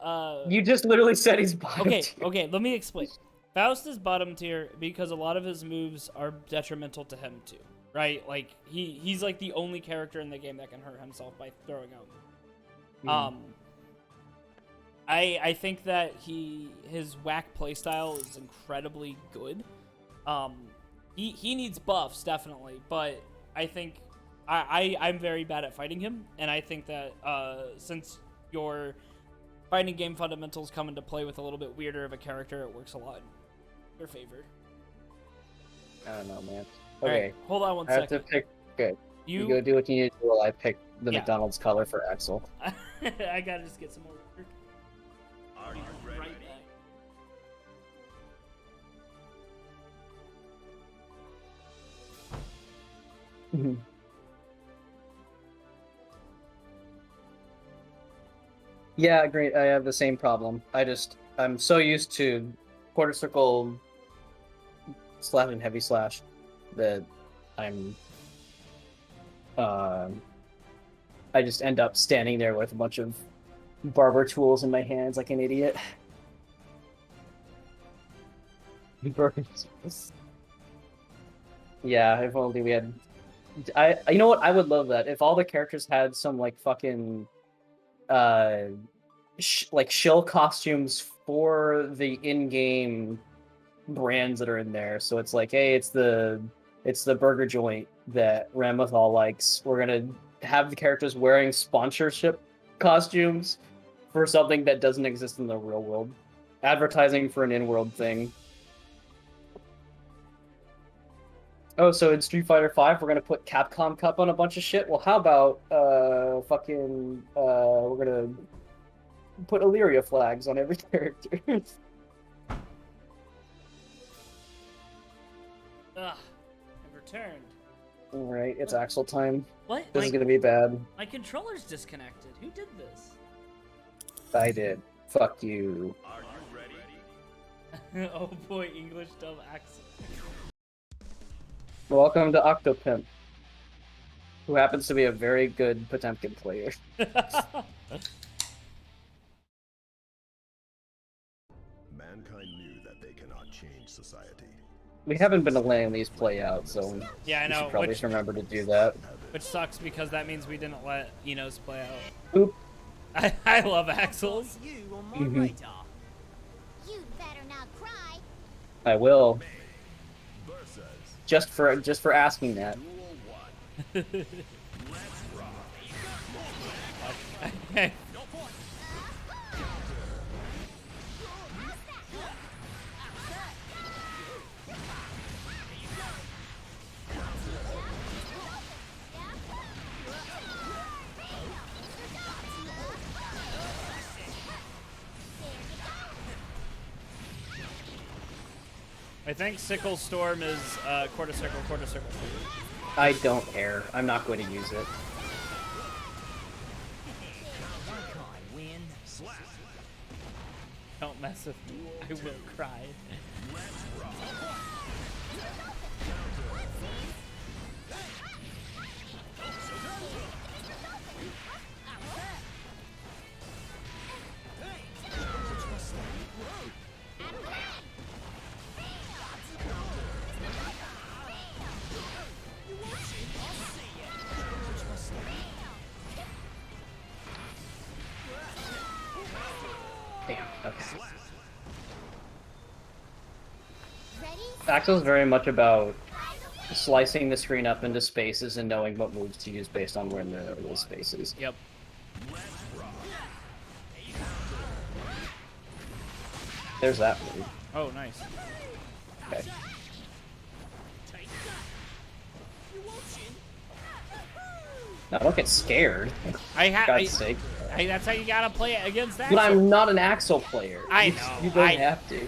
You just literally said he's bottom okay, tier. okay. Let me explain. Faust is bottom tier because a lot of his moves are detrimental to him too, right? Like he's like the only character in the game that can hurt himself by throwing out. I think that his whack playstyle is incredibly good. He needs buffs definitely, but I think I'm very bad at fighting him, and I think that since your fighting game fundamentals come into play with a little bit weirder of a character, it works a lot in your favor. I don't know, man. All Okay, right, hold on one I have to second. pick. Good. You You, go do what you need to do while I pick the Yeah. McDonald's color for Axel. I gotta just get some more work. Are you ready? Right back. Yeah, great. I have the same problem. I'm so used to quarter circle slash and heavy slash that I'm I just end up standing there with a bunch of barber tools in my hands like an idiot. Yeah, if only we had. You know what? I would love that if all the characters had some like fucking like shill costumes for the in-game brands that are in there. So it's like, hey, it's the burger joint that Ramethal likes. We're gonna have the characters wearing sponsorship costumes for something that doesn't exist in the real world. Advertising for an in-world thing. Oh, so in Street Fighter V, we're gonna put Capcom Cup on a bunch of shit. Well, how about we're gonna put Illyria flags on every character. Ugh, I've returned. All right, it's Axel time. What? This is gonna be bad. My controller's disconnected. Who did this? I did. Fuck you. Are you ready? Oh boy, English dub accent. Welcome to Octopimp. who happens to be a very good Potemkin player. Mankind knew that they cannot change society. We haven't been letting these play out, so Yeah, I we know, should probably which remember to do that. which sucks because that means we didn't let Enos play out. Oop. I love Axels. You on my Mhm. radar. You'd better not cry. I will. Versus Just for asking that. Duel 1. Let's rock. I think Sickle Storm is quarter circle, quarter circle. I don't care. I'm not going to use it. I win. Don't mess with me. I will cry. Damn. Okay. Ready? Axel's very much about slicing the screen up into spaces and knowing what moves to use based on where in the little spaces. Yep. There's that move. Oh, nice. Okay. No, don't get scared. I For have. God's sake. That's how you gotta play it against that. But I'm not an Axel player. I You- know, You don't I- have to.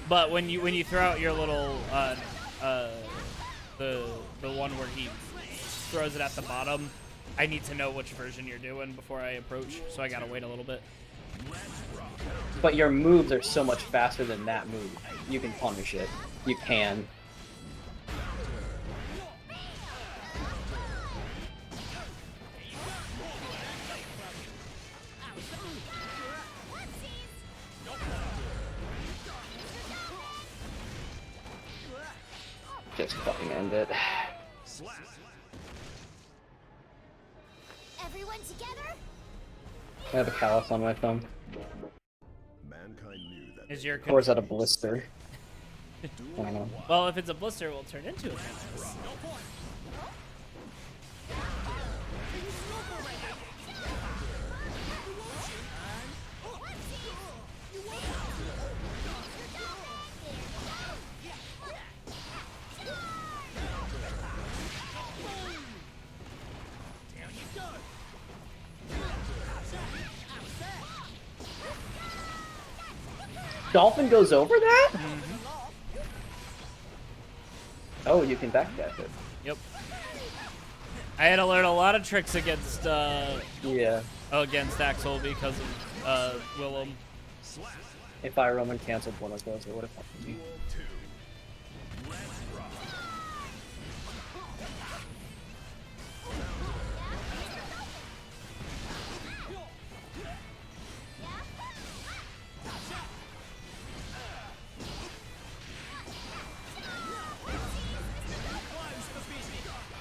But when you throw out your little the one where he throws it at the bottom, I need to know which version you're doing before I approach, so I gotta wait a little bit. But your moves are so much faster than that move. You can punish it. You can. Just fucking end it. Everyone together? I have a callus on my thumb. Mankind knew that Is your Or is that a blister? I don't know. well, if it's a blister, it will turn into a canvas. Dolphin goes over that? Oh, you can backdash it. Yep. I had to learn a lot of tricks against Yeah. against Axel because of Willem. If I Roman canceled one of those, it would have fucked me.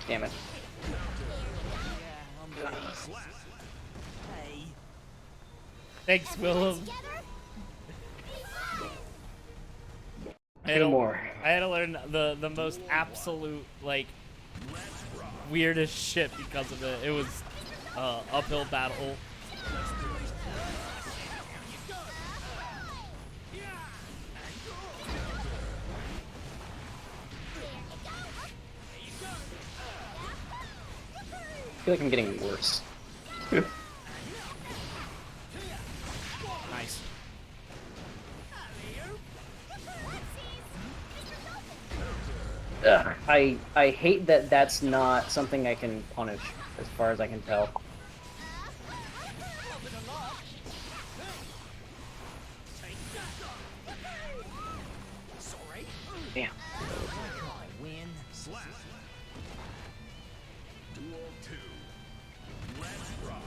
Damn it. Hey. Thanks, Willem. Together? I had Two to- more. I had to learn the most absolute like weirdest shit because of it. It was uphill battle. I feel like I'm getting worse. Nice. Ugh, I hate that that's not something I can punish, as far as I can tell. Damn. I win. Slap. Duel 2. Let's rock.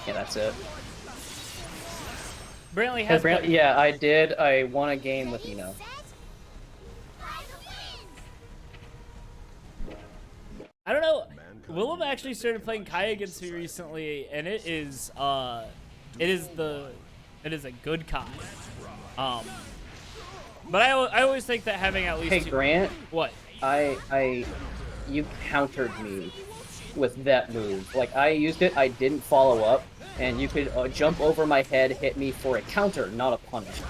Yeah, that's it. Brantley has. Yeah, I did. I won a game with Eno. I don't know. Willem actually started playing Kai against me recently, and it is a good Kai. But I always think that having at least Hey, two... Grant. What? You countered me with that move. Like, I used it, I didn't follow up, and you could jump over my head, hit me for a counter, not a punish.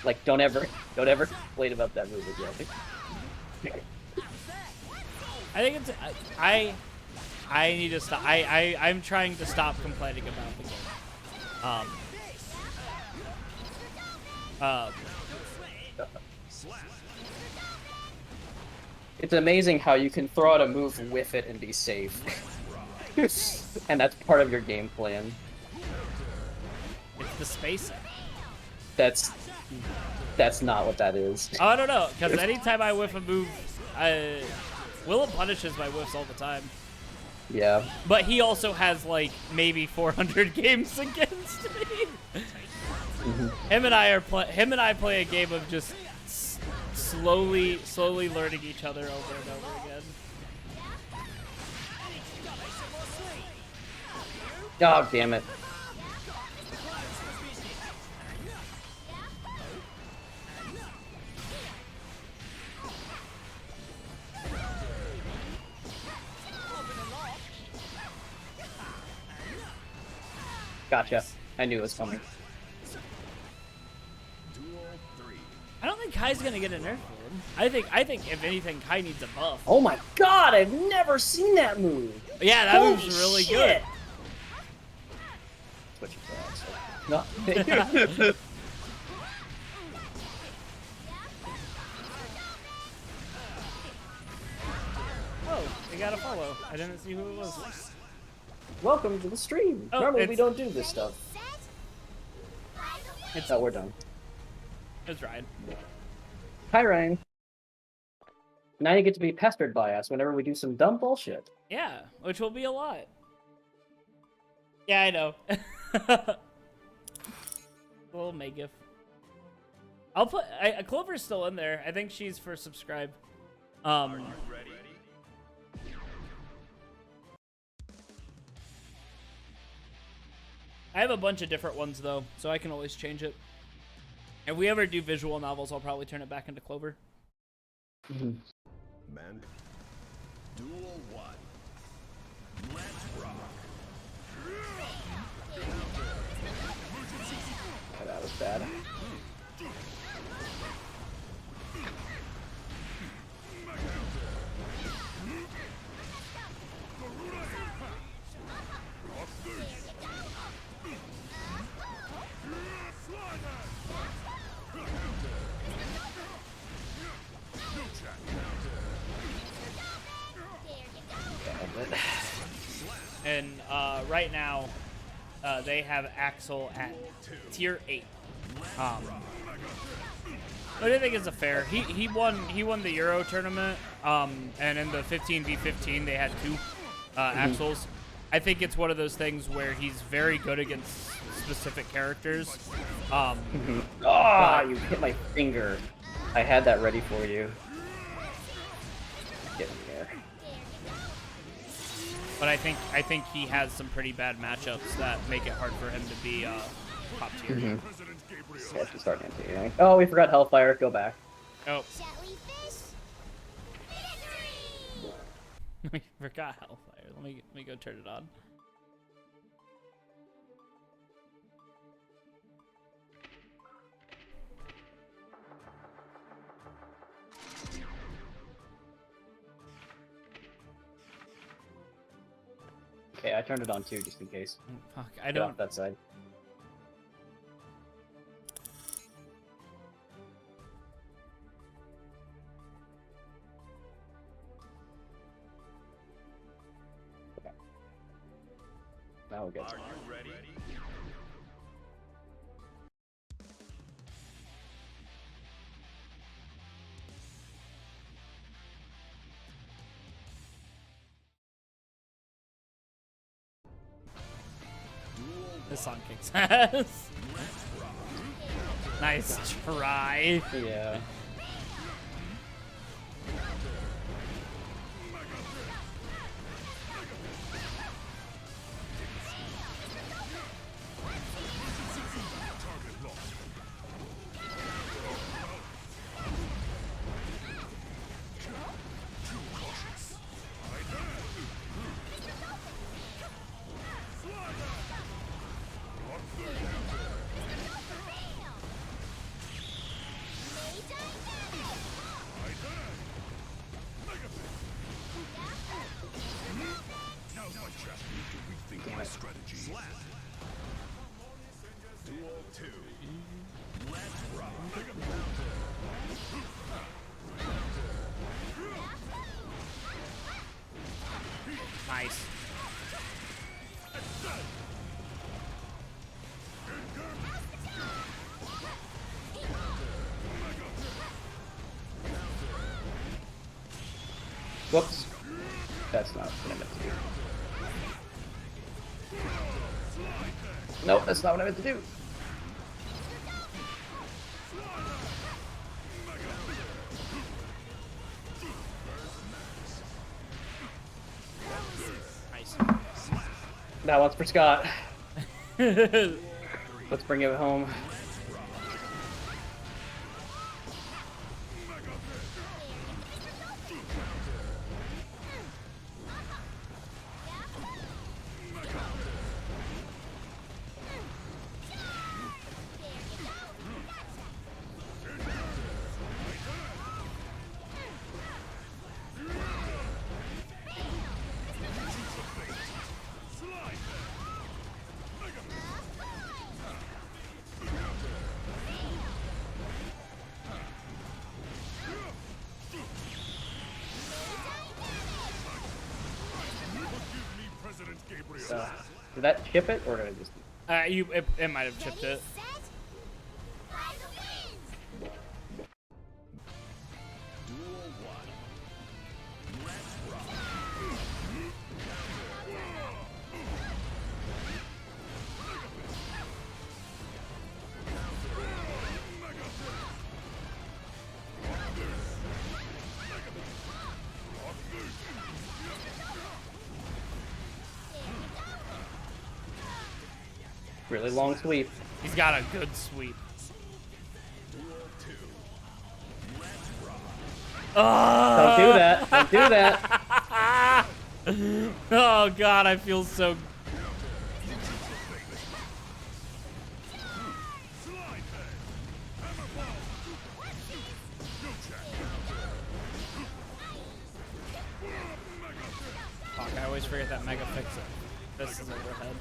Like, don't ever complain about that move again. I think it's I need to stop. I'm trying to stop complaining about the game. It's amazing how you can throw out a move, whiff it, and be safe. And that's part of your game plan. It's the spacing. That's not what that is. Oh, I don't know, because anytime I whiff a move, Willem punishes my whiffs all the time. Yeah. But he also has like maybe 400 games against me. Him and I play a game of just slowly learning each other over and over again. Oh, damn it. Gotcha. I knew it was coming. Duel 3. I don't think Kai's gonna get a nerf. I think if anything, Kai needs a buff. Oh my god, I've never seen that move! Yeah, that Holy move's really shit. good. Switch it back, so. No. Oh, they got a follow. I didn't see who it was. Welcome to the stream. Oh, Normally we it's- don't do this stuff. Oh, we're done. It's Ryan. Hi, Ryan. Now you get to be pestered by us whenever we do some dumb bullshit. Yeah, which will be a lot. Yeah, I know. A little Megif. I'll put Clover's still in there. I think she's for subscribe. Ready? I have a bunch of different ones though, so I can always change it. If we ever do visual novels, I'll probably turn it back into Clover. Man. Duel 1. Let's rock. Oh, that was bad. And right now, they have Axel at tier 8. But I think it's a fair. He won the Euro tournament. And in the 15v15 they had 2 Axels. I think it's one of those things where he's very good against specific characters. Oh, you hit my finger. I had that ready for you. Get in there. But I think he has some pretty bad matchups that make it hard for him to be top tier. Yeah, she's starting to do. Oh, we forgot Hellfire. Go back. Oh, Jellyfish. Victory! we forgot Hellfire. Let me go turn it on. Okay, I turned it on too, just in case. Fuck, I Get don't. off that side. Now we're good. Are you ready? This song kicks ass. Nice try. Yeah. Now's my chance to rethink my strategy. Duel 2. Let's rock. Nice. Whoops. That's not what I meant to do. Nope, that's not what I meant to do. Nice. That one's for Scott. Let's bring it home. President Gabriel. Did that chip it, or did I just... It might have chipped it. Set. Fly the winds. Duel 1. Let's rock. Really long sweep. He's got a good sweep. Duel 2. Let's rock. Don't do that. Don't do that. Oh god, I feel so. Slide head. Hammer ball. No check. Fuck, I always forget that Mega Fix it. This is overhead.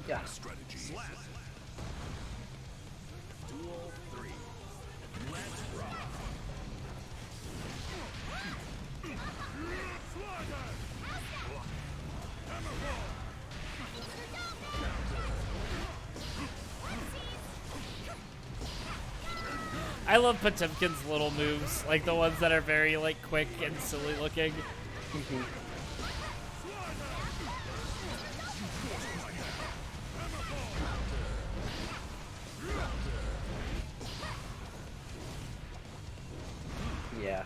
Yeah. Strategy. Slap. Duel 3. Let's rock. Slide head. Hammer ball. I love Potemkin's little moves, like the ones that are very like quick and silly looking. Yeah.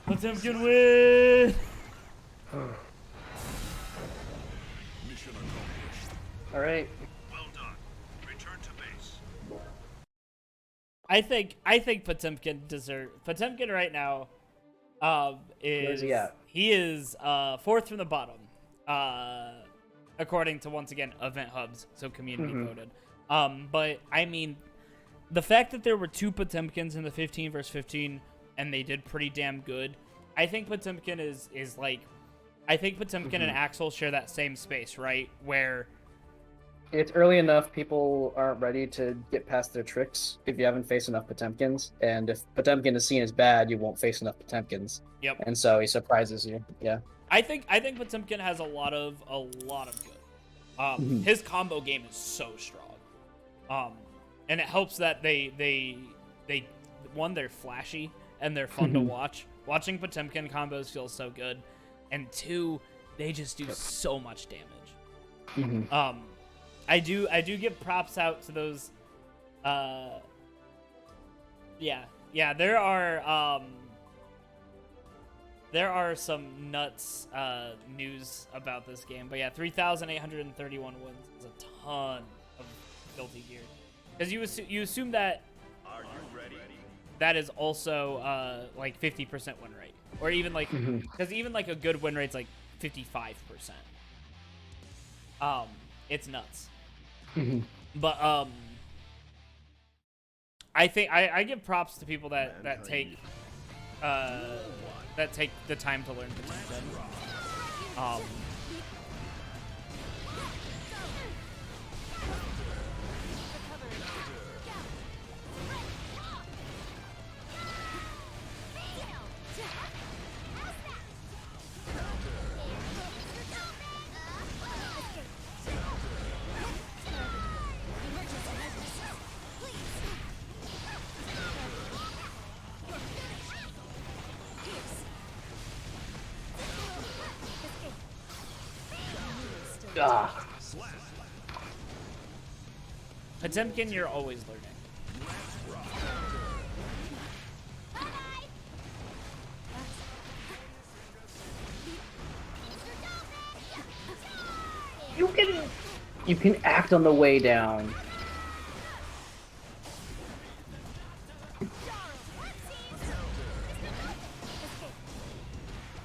Potemkin win! Mission accomplished. All right. Well done. Return to base. I think Potemkin Potemkin right now is Where's he at? he is fourth from the bottom. According to once again event hubs, so community voted. But I mean, the fact that there were 2 Potemkins in the 15 versus 15 and they did pretty damn good. I think Potemkin is like, I think Potemkin and Axel share that same space, right? Where It's early enough, people aren't ready to get past their tricks if you haven't faced enough Potemkins. And if Potemkin is seen as bad, you won't face enough Potemkins. Yep. And so he surprises you. Yeah. I think Potemkin has a lot of good. His combo game is so strong. And it helps that they one, they're flashy and they're fun to watch. Watching Potemkin combos feels so good. And 2, they just do so much damage. I do give props out to those. Yeah, there are some nuts news about this game, but yeah, 3,831 wins is a ton of Guilty Gear, because you assume that Are you ready? that is also like 50% win rate, or even like because even like a good win rate's like 55%. It's nuts. But I think I give props to people that take the time to learn Potemkin. Ah. Potemkin, you're always learning. You can act on the way down.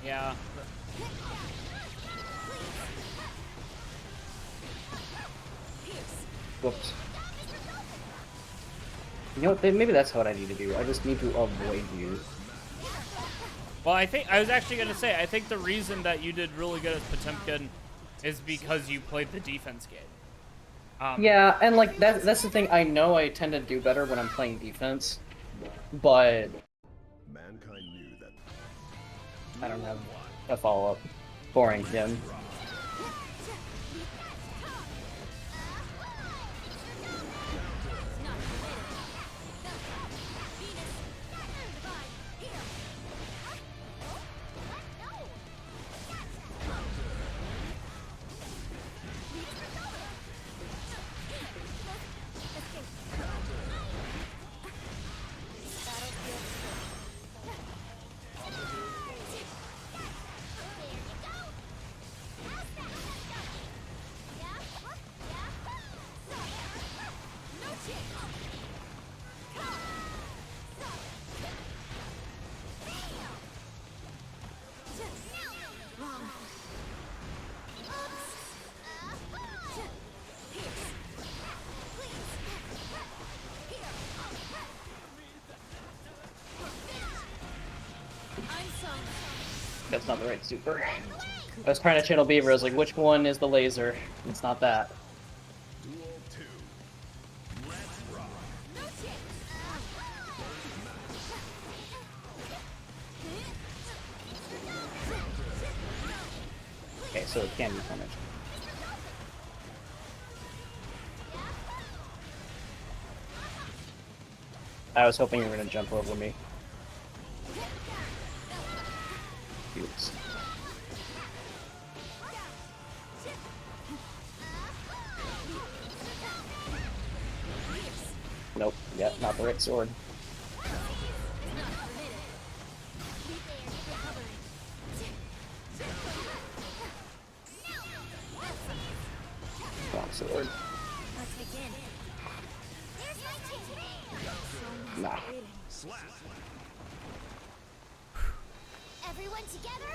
Yeah. Whoops. You know what? Maybe that's what I need to do. I just need to avoid you. Well, I was actually gonna say, I think the reason that you did really good at Potemkin is because you played the defense game. Yeah, and like that's the thing. I know I tend to do better when I'm playing defense, but Mankind knew that I don't have a follow-up. Boring again. That's not the right super. I was trying to channel Beaver. I was like, which one is the laser? It's not that. Duel 2. Let's rock. Okay, so it can be punished. I was hoping you were gonna jump over me. Oops. Nope. Yeah, not the right sword. Wrong sword. Nah. Everyone together?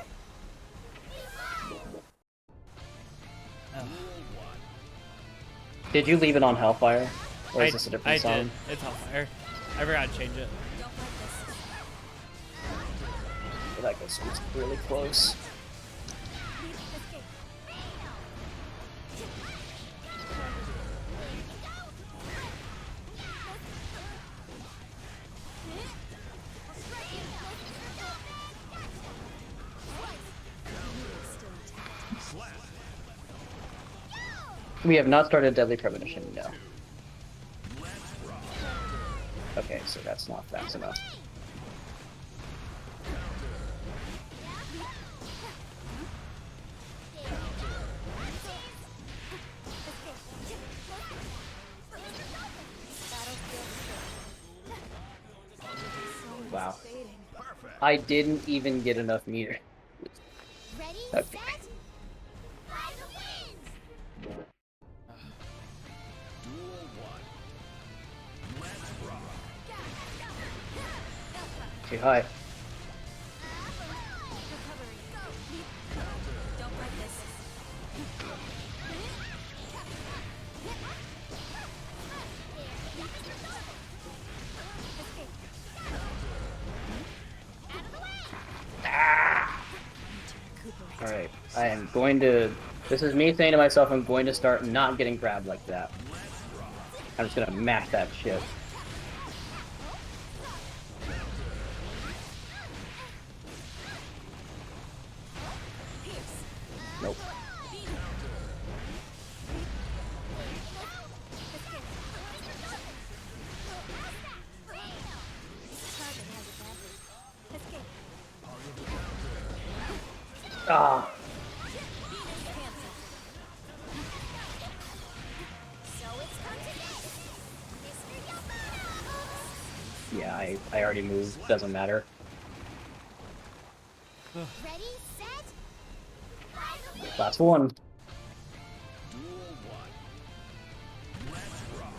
Oh. Did you leave it on Hellfire? Or is I, this a I different song? did. It's Hellfire. I forgot to change it. Well, that goes really close. We have not started Deadly Premonition, no. Okay, so that's not fast enough. Wow. I didn't even get enough meter. Ready, Okay. set, fly the winds! Duel 1. Let's rock. Too high. Don't like this. Alright, I am going to... This is me saying to myself, I'm going to start not getting grabbed like that. I'm just gonna mash that shit. Nope. Ah. Yeah, I already moved. Doesn't matter. Ready, set, fly the winds! Last one. Duel 1. Let's rock.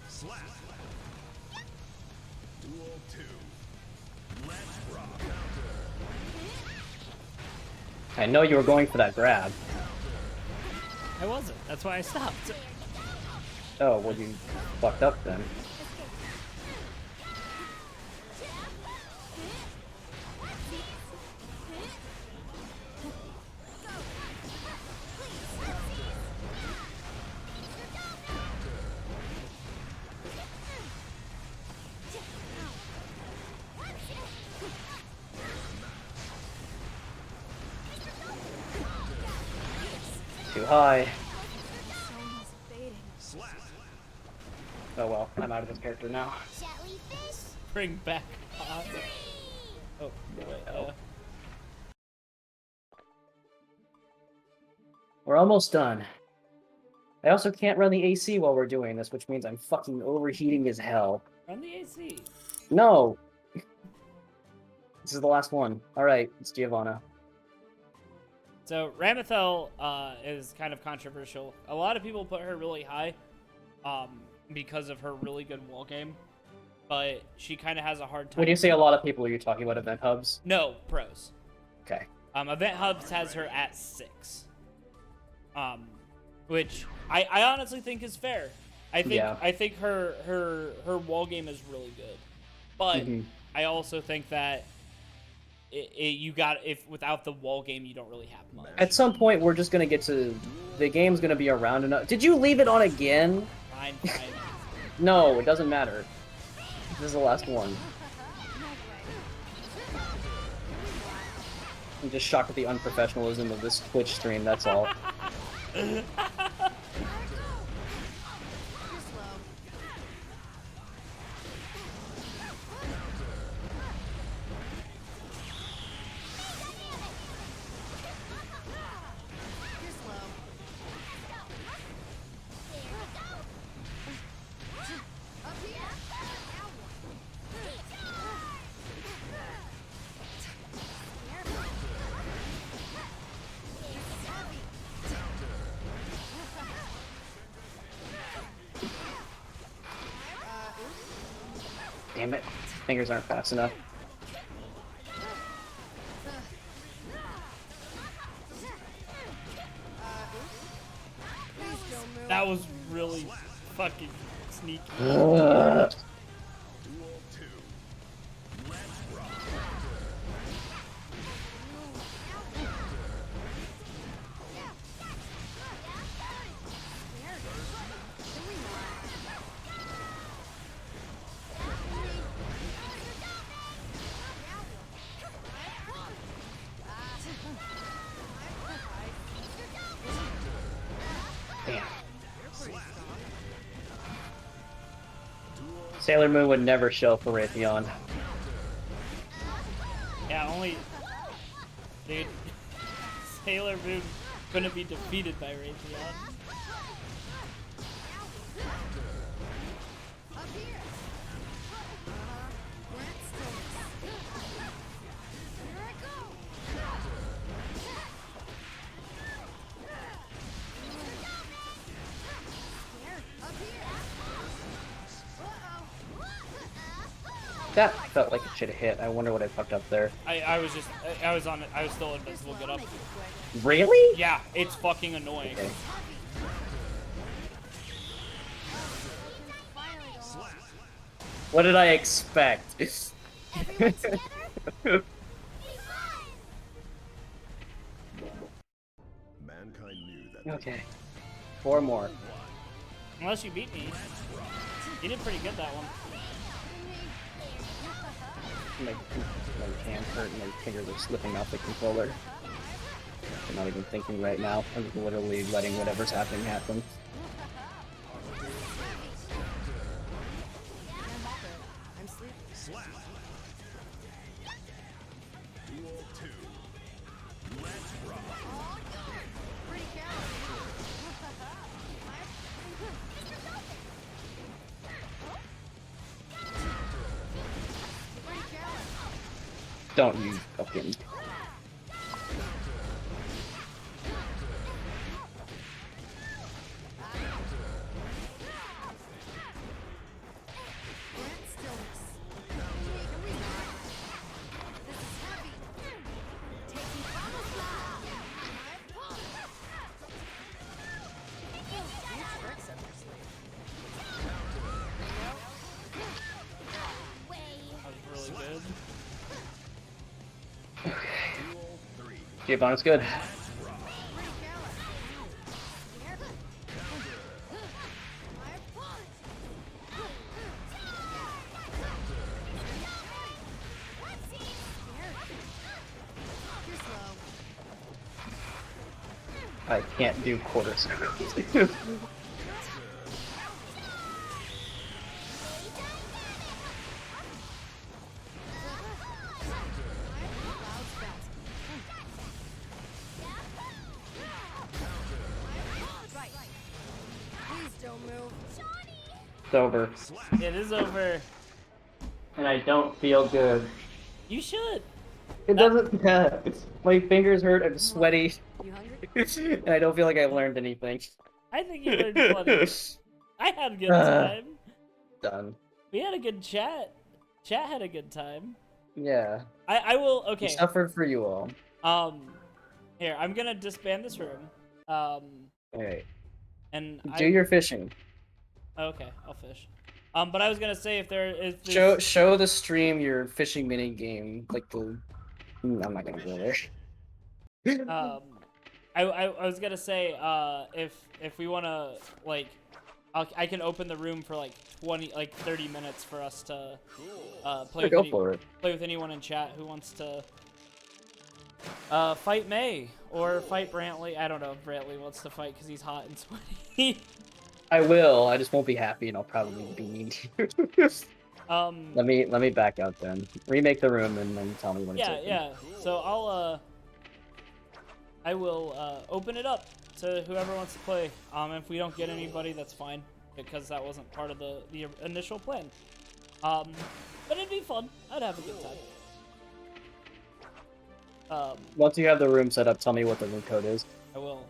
Slap. Duel 2. Let's rock. I know you were going for that grab. I wasn't. That's why I stopped. Oh, well you fucked up then. Too high. Slap. Oh well, I'm out of this character now. Jellyfish, Bring back on. Oh, wait. We're almost done. I also can't run the AC while we're doing this, which means I'm fucking overheating as hell. Run the AC. No! This is the last one. Alright, it's Giovanna. So Ramithel is kind of controversial. A lot of people put her really high because of her really good wall game, but she kind of has a hard time. When you say a lot of people, are you talking about event hubs? No, pros. Okay. Event Hubs has her at 6. Which I honestly think is fair. I think her wall game is really good. But I also think that if without the wall game you don't really have much. At some point, we're just gonna get to... The game's gonna be around enough... Did you leave it on again? Fine. No, it doesn't matter. This is the last one. I'm just shocked at the unprofessionalism of this Twitch stream, that's all. Damn it. Fingers aren't fast enough. That was really fucking sneaky. Ugh. Duel 2. Let's rock. Damn. Sailor Moon would never show for Raytheon. Yeah, only... Dude, Sailor Moon couldn't be defeated by Raytheon. That felt like it should have hit. I wonder what I fucked up there. I was just... I was on it. I was still invincible. Get up. Really? Yeah, it's fucking annoying. Okay. What did I expect? Everyone together? Mankind knew that. Okay. 4 more. Unless you beat me. You did pretty good that one. My hand hurt and my fingers are slipping off the controller. I'm not even thinking right now. I'm just literally letting whatever's happening happen. I'm sleeping. Slap. Duel 2. Let's rock. Pretty Don't you fucking... That was really good. Duel 3. Giovanni's good. I can't do quarter circles. Please don't move. It's over. It is over. And I don't feel good. You should. It doesn't... My fingers hurt, I'm sweaty. You hungry? And I don't feel like I've learned anything. I think you learned plenty. I had a good time. Done. We had a good chat. Chat had a good time. Yeah. I will. I Okay. suffered for you all. Here I'm gonna disband this room. Alright. And Do your fishing. Okay, I'll fish. But I was gonna say if there is this... Show the stream your fishing mini game, like the... I'm not gonna go there. I was gonna say if we wanna like, I can open the room for like 30 minutes for us to play. Go for it. Play with anyone in chat who wants to fight May or fight Brantley. I don't know if Brantley wants to fight because he's hot and sweaty. I will. I just won't be happy, and I'll probably be mean to you. Let me back out then. Remake the room and then tell me when it's open. Yeah. So I will open it up to whoever wants to play. If we don't get anybody, that's fine because that wasn't part of the initial plan. But it'd be fun. I'd have a good time. Once you have the room set up, tell me what the room code is. I will.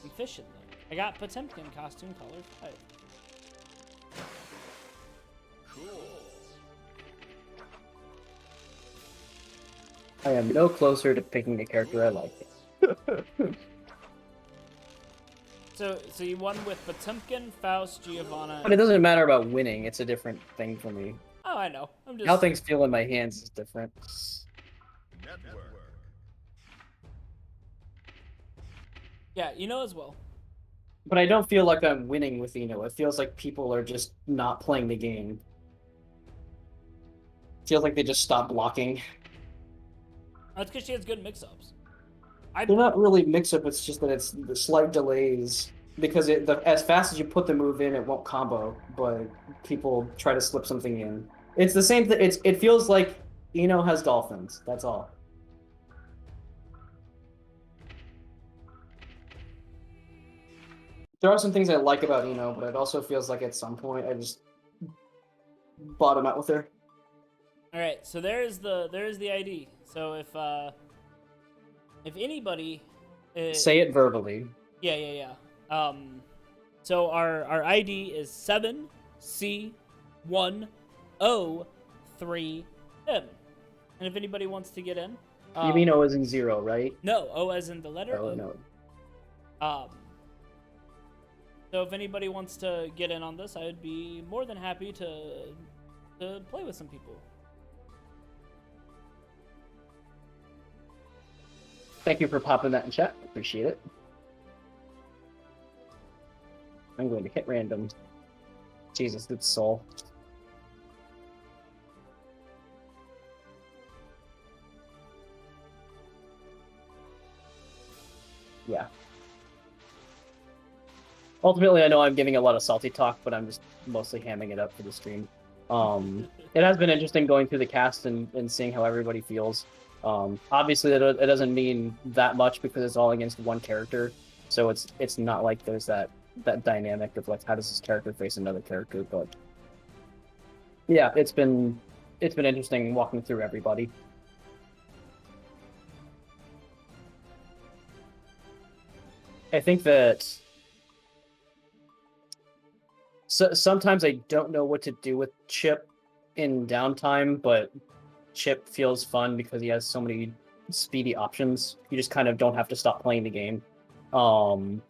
I'm fishing though. I got Potemkin costume color 5. I am no closer to picking a character I like. So you won with Potemkin, Faust, Giovanna. But it doesn't matter about winning. It's a different thing for me. Oh, I know. I'm just. How things feel in my hands is different. Network. Yeah, as well. But I don't feel like I'm winning with Eno. It feels like people are just not playing the game. It feels like they just stopped blocking. That's because she has good mix-ups. They're not really mix-up, it's just that it's the slight delays. Because as fast as you put the move in, it won't combo, but people try to slip something in. It's the same thing. It feels like Eno has dolphins. That's all. There are some things I like about Eno, but it also feels like at some point I just bottom out with her. All right, so there's the ID. So if anybody Say it verbally. Yeah. So our ID is 7C10 3M. And if anybody wants to get in, You mean O as in 0, right? no, O as in the letter Oh, O. no. So if anybody wants to get in on this, I would be more than happy to play with some people. Thank you for popping that in chat. Appreciate it. I'm going to hit random. Jesus, it's Soul. Yeah. Ultimately, I know I'm giving a lot of salty talk, but I'm just mostly hamming it up for the stream. It has been interesting going through the cast and seeing how everybody feels. Obviously, it doesn't mean that much because it's all against one character, so it's not like there's that dynamic of like how does this character face another character. But yeah, it's been interesting walking through everybody. I think that sometimes I don't know what to do with Chip in downtime, but Chip feels fun because he has so many speedy options. You just kind of don't have to stop playing the game. Naga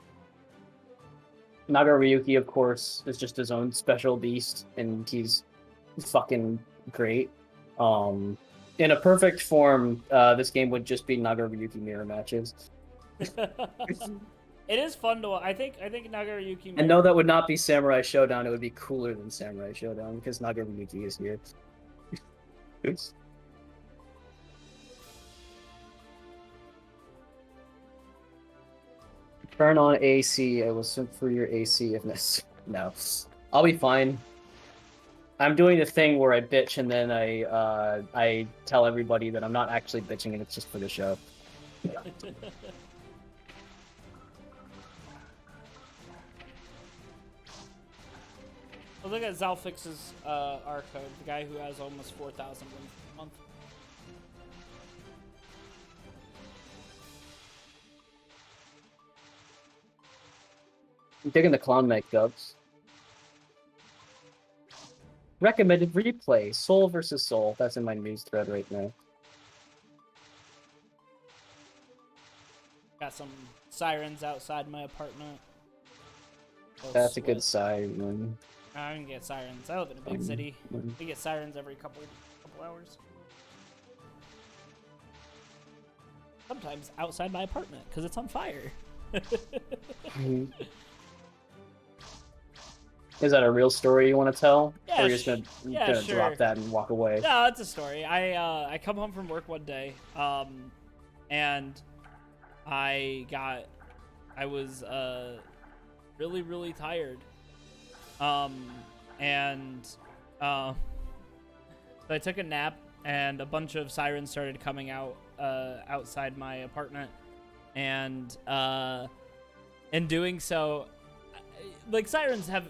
Ryuki, of course, is just his own special beast, and he's fucking great. In a perfect form, this game would just be Naga Ryuki mirror matches. It is fun to. I think Naga Ryuki. And no, that would not be Samurai Showdown. It would be cooler than Samurai Showdown because Naga Ryuki is here. Turn on AC. I will swim for your AC if necessary. No, I'll be fine. I'm doing the thing where I bitch and then I tell everybody that I'm not actually bitching and it's just for the show. Well, look at Zalfix's R code, the guy who has almost 4,000 wins a month. I'm digging the clown make dubs. Recommended replay: Soul versus Soul. That's in my news thread right now. Got some sirens outside my apartment. That's a good siren. I can get sirens. I live in a big city. We get sirens every couple hours. Sometimes outside my apartment because it's on fire. Is that a real story you want to tell? Yeah, or you're just gonna sure. drop that and walk away? No, it's a story. I come home from work one day, and I was really tired, so I took a nap, and a bunch of sirens started coming out outside my apartment, and in doing so, like, sirens have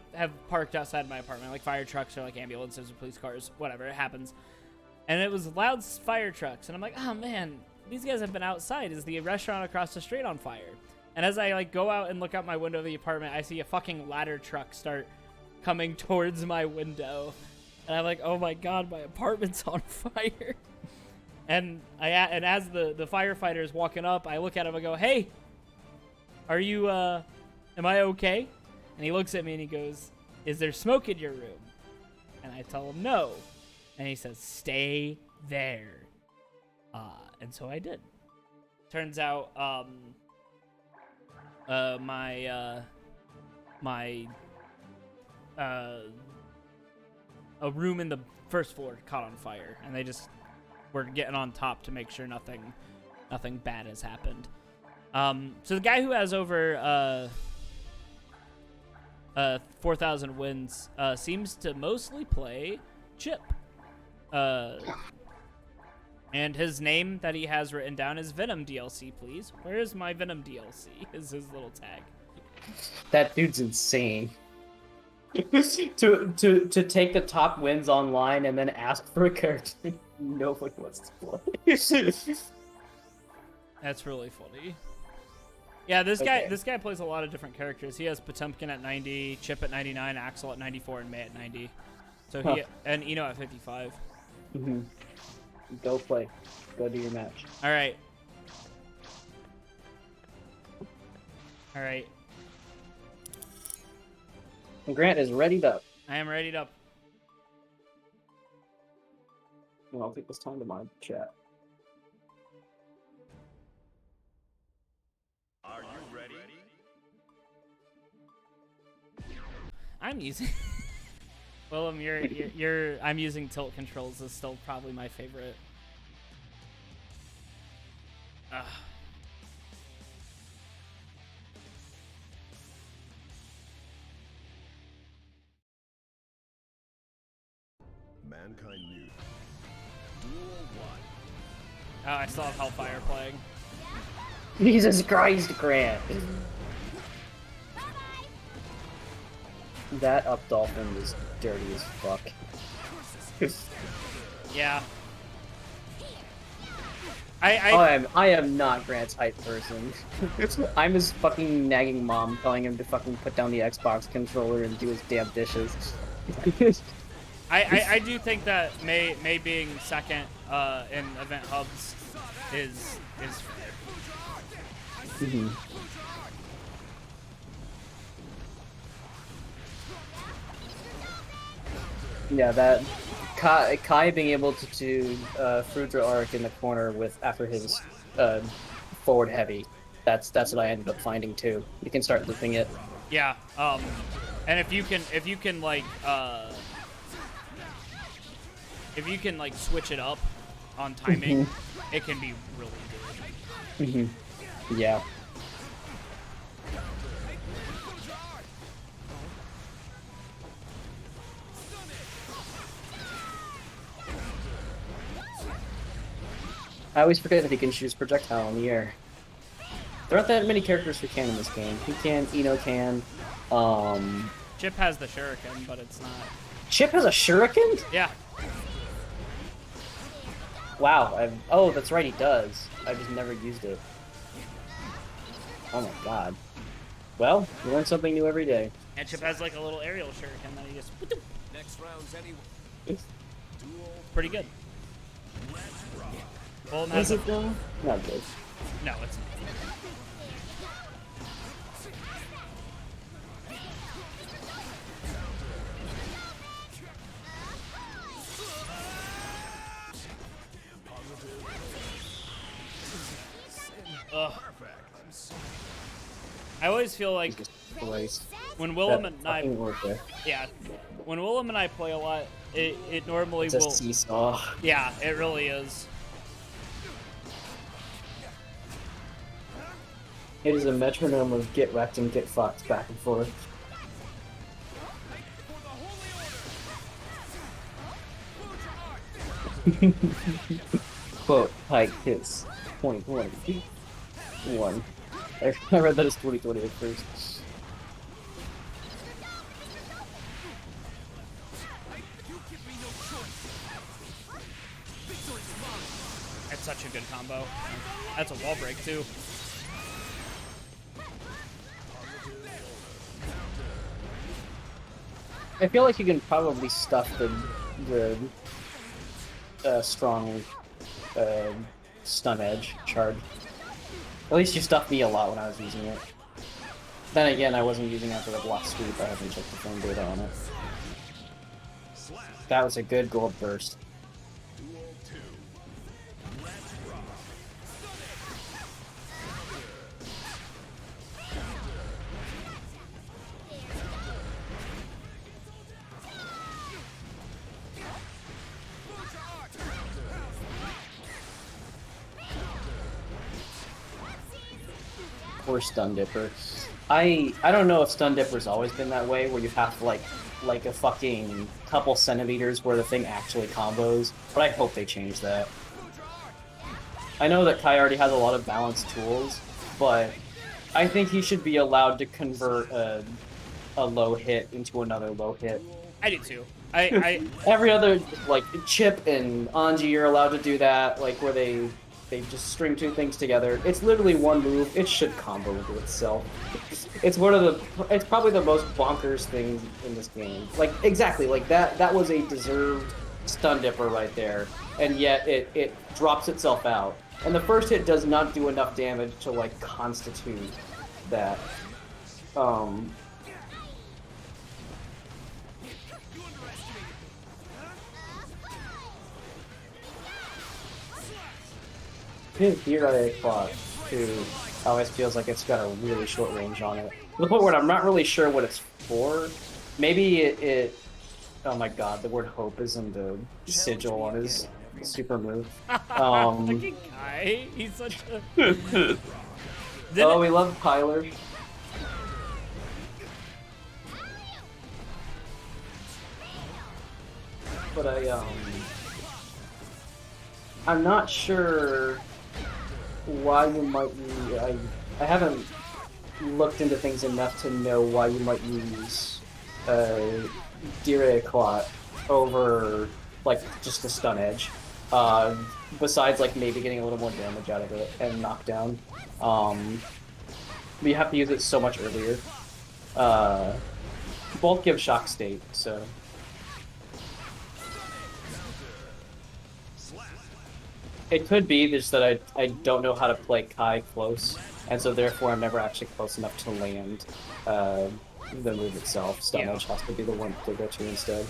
parked outside my apartment, like fire trucks or like ambulances or police cars, whatever, it happens. And it was loud fire trucks, and I'm like, oh man, these guys have been outside. Is the restaurant across the street on fire? And as I like go out and look out my window of the apartment, I see a fucking ladder truck start coming towards my window. And I'm like, oh my god, my apartment's on fire. And as the firefighter is walking up, I look at him and go, "Hey, are you am I okay?" And he looks at me and he goes, "Is there smoke in your room?" And I tell him no. And he says, "Stay there." And so I did. Turns out a room in the first floor caught on fire, and they just were getting on top to make sure nothing bad has happened. So the guy who has over 4,000 wins seems to mostly play Chip. And his name that he has written down is Venom DLC, please. Where is my Venom DLC? Is his little tag. That dude's insane. to take the top wins online and then ask for a character nobody wants to play. That's really funny. Yeah, this guy plays a lot of different characters. He has Potemkin at 90, Chip at 99, Axel at 94, and May at 90. So he and Eno at 55. Mm-hmm. Go play. Go do your match. All right. All right. And Grant is readied up. I am readied up. And I'll take this time to mod chat. Are you ready? I'm using. Willem, I'm using tilt controls. Is still probably my favorite. Mankind new. Duel 1. Oh, I still have Hellfire playing. Jesus Christ, Grant! That up dolphin is dirty as fuck. Yeah. I am not Grant's hype person. I'm his fucking nagging mom telling him to fucking put down the Xbox controller and do his damn dishes. I do think that May being second in event hubs is Mm-hmm. Yeah, that Kai being able to do Frudra arc in the corner with after his forward heavy. That's what I ended up finding too. You can start looping it. yeah. And if you can switch it up on timing, it can be really good. Mm-hmm. Yeah. I always forget that he can choose projectile in the air. There aren't that many characters who can in this game. He can, Eno can. Chip has the shuriken, but it's not. Chip has a shuriken? Yeah. Wow. Oh, that's right, he does. I've just never used it. Oh my god. Well, you learn something new every day. And Chip has like a little aerial shuriken that he just. Next round's anyway. Duel. Pretty good. Well, Is it though? Not good. No, it's not. Ugh. I always feel like when Willem and I, when Willem and I play a lot, it normally It's will. a seesaw. Yeah, it really is. It is a metronome of get wrecked and get fucked back and forth. Quote, hike hits 2021. I read that as 2020 at first. That's such a good combo. That's a wall break too. I feel like you can probably stuff the strong stun edge charge. At least you stuffed me a lot when I was using it. Then again, I wasn't using it for the block sweep. I haven't checked the phone data on it. That was a good gold burst. Or Stun Dipper. I don't know if Stun Dipper's always been that way, where you have to like a fucking couple centimeters where the thing actually combos, but I hope they change that. I know that Kai already has a lot of balanced tools, but I think he should be allowed to convert a low hit into another low hit. I do too. I Every other, like, Chip and Anji are allowed to do that, like, where they just string two things together. It's literally one move. It should combo into itself. It's probably the most bonkers thing in this game. Like, exactly, like, that was a deserved Stun Dipper right there, and yet it drops itself out. And the first hit does not do enough damage to, like, constitute that. Here I thought, too, always feels like it's got a really short range on it. To the point where I'm not really sure what it's for. Maybe it oh my god, the word hope is in the sigil on his super move. Fucking Kai, he's such a... Oh, we love Tyler. But I'm not sure why you might use... I haven't looked into things enough to know why you might use Dire Clot over, like, just the stun edge. Besides, like, maybe getting a little more damage out of it and knockdown. But you have to use it so much earlier. Both give shock state, so... It could be just that I don't know how to play Kai close, and so therefore I'm never actually close enough to land the move itself. Stun edge has to be the one to go to instead.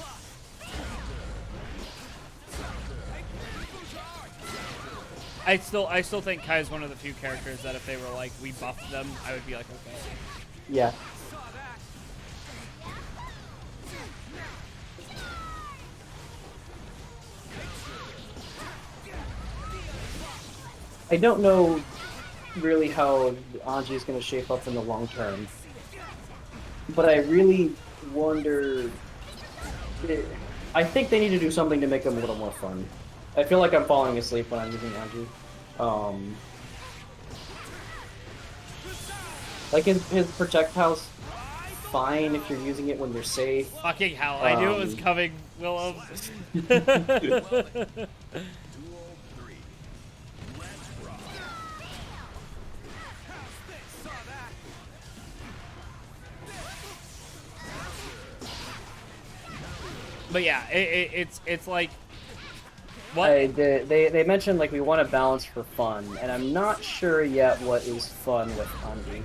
I still think Kai is one of the few characters that if they were like, we buffed them, I would be like, okay. Yeah. I don't know really how Anji is going to shape up in the long term, but I really wonder... I think they need to do something to make them a little more fun. I feel like I'm falling asleep when I'm using Anji. Like, his projectile's fine if you're using it when you're safe. Fucking hell, I knew it was coming, Willem. But yeah, it's like what they mentioned, like, we want to balance for fun, and I'm not sure yet what is fun with Anji.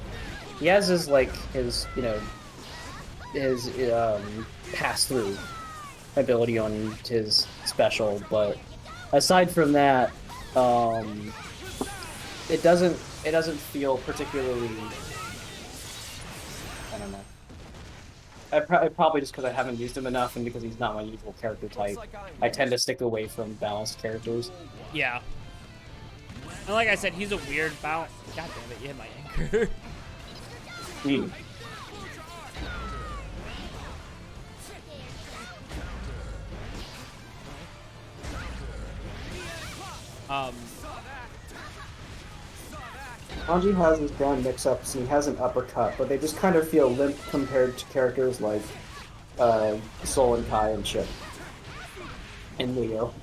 He has his you know, his pass through ability on his special, but aside from that, it doesn't feel particularly, I don't know. Probably just because I haven't used him enough, and because he's not my usual character type. I tend to stick away from balanced characters. Yeah. And like I said, he's a weird balance. God damn it, you hit my anchor. Anji has his down mix-ups and he has an uppercut, but they just kind of feel limp compared to characters like Sol and Kai and Chip. And Leo.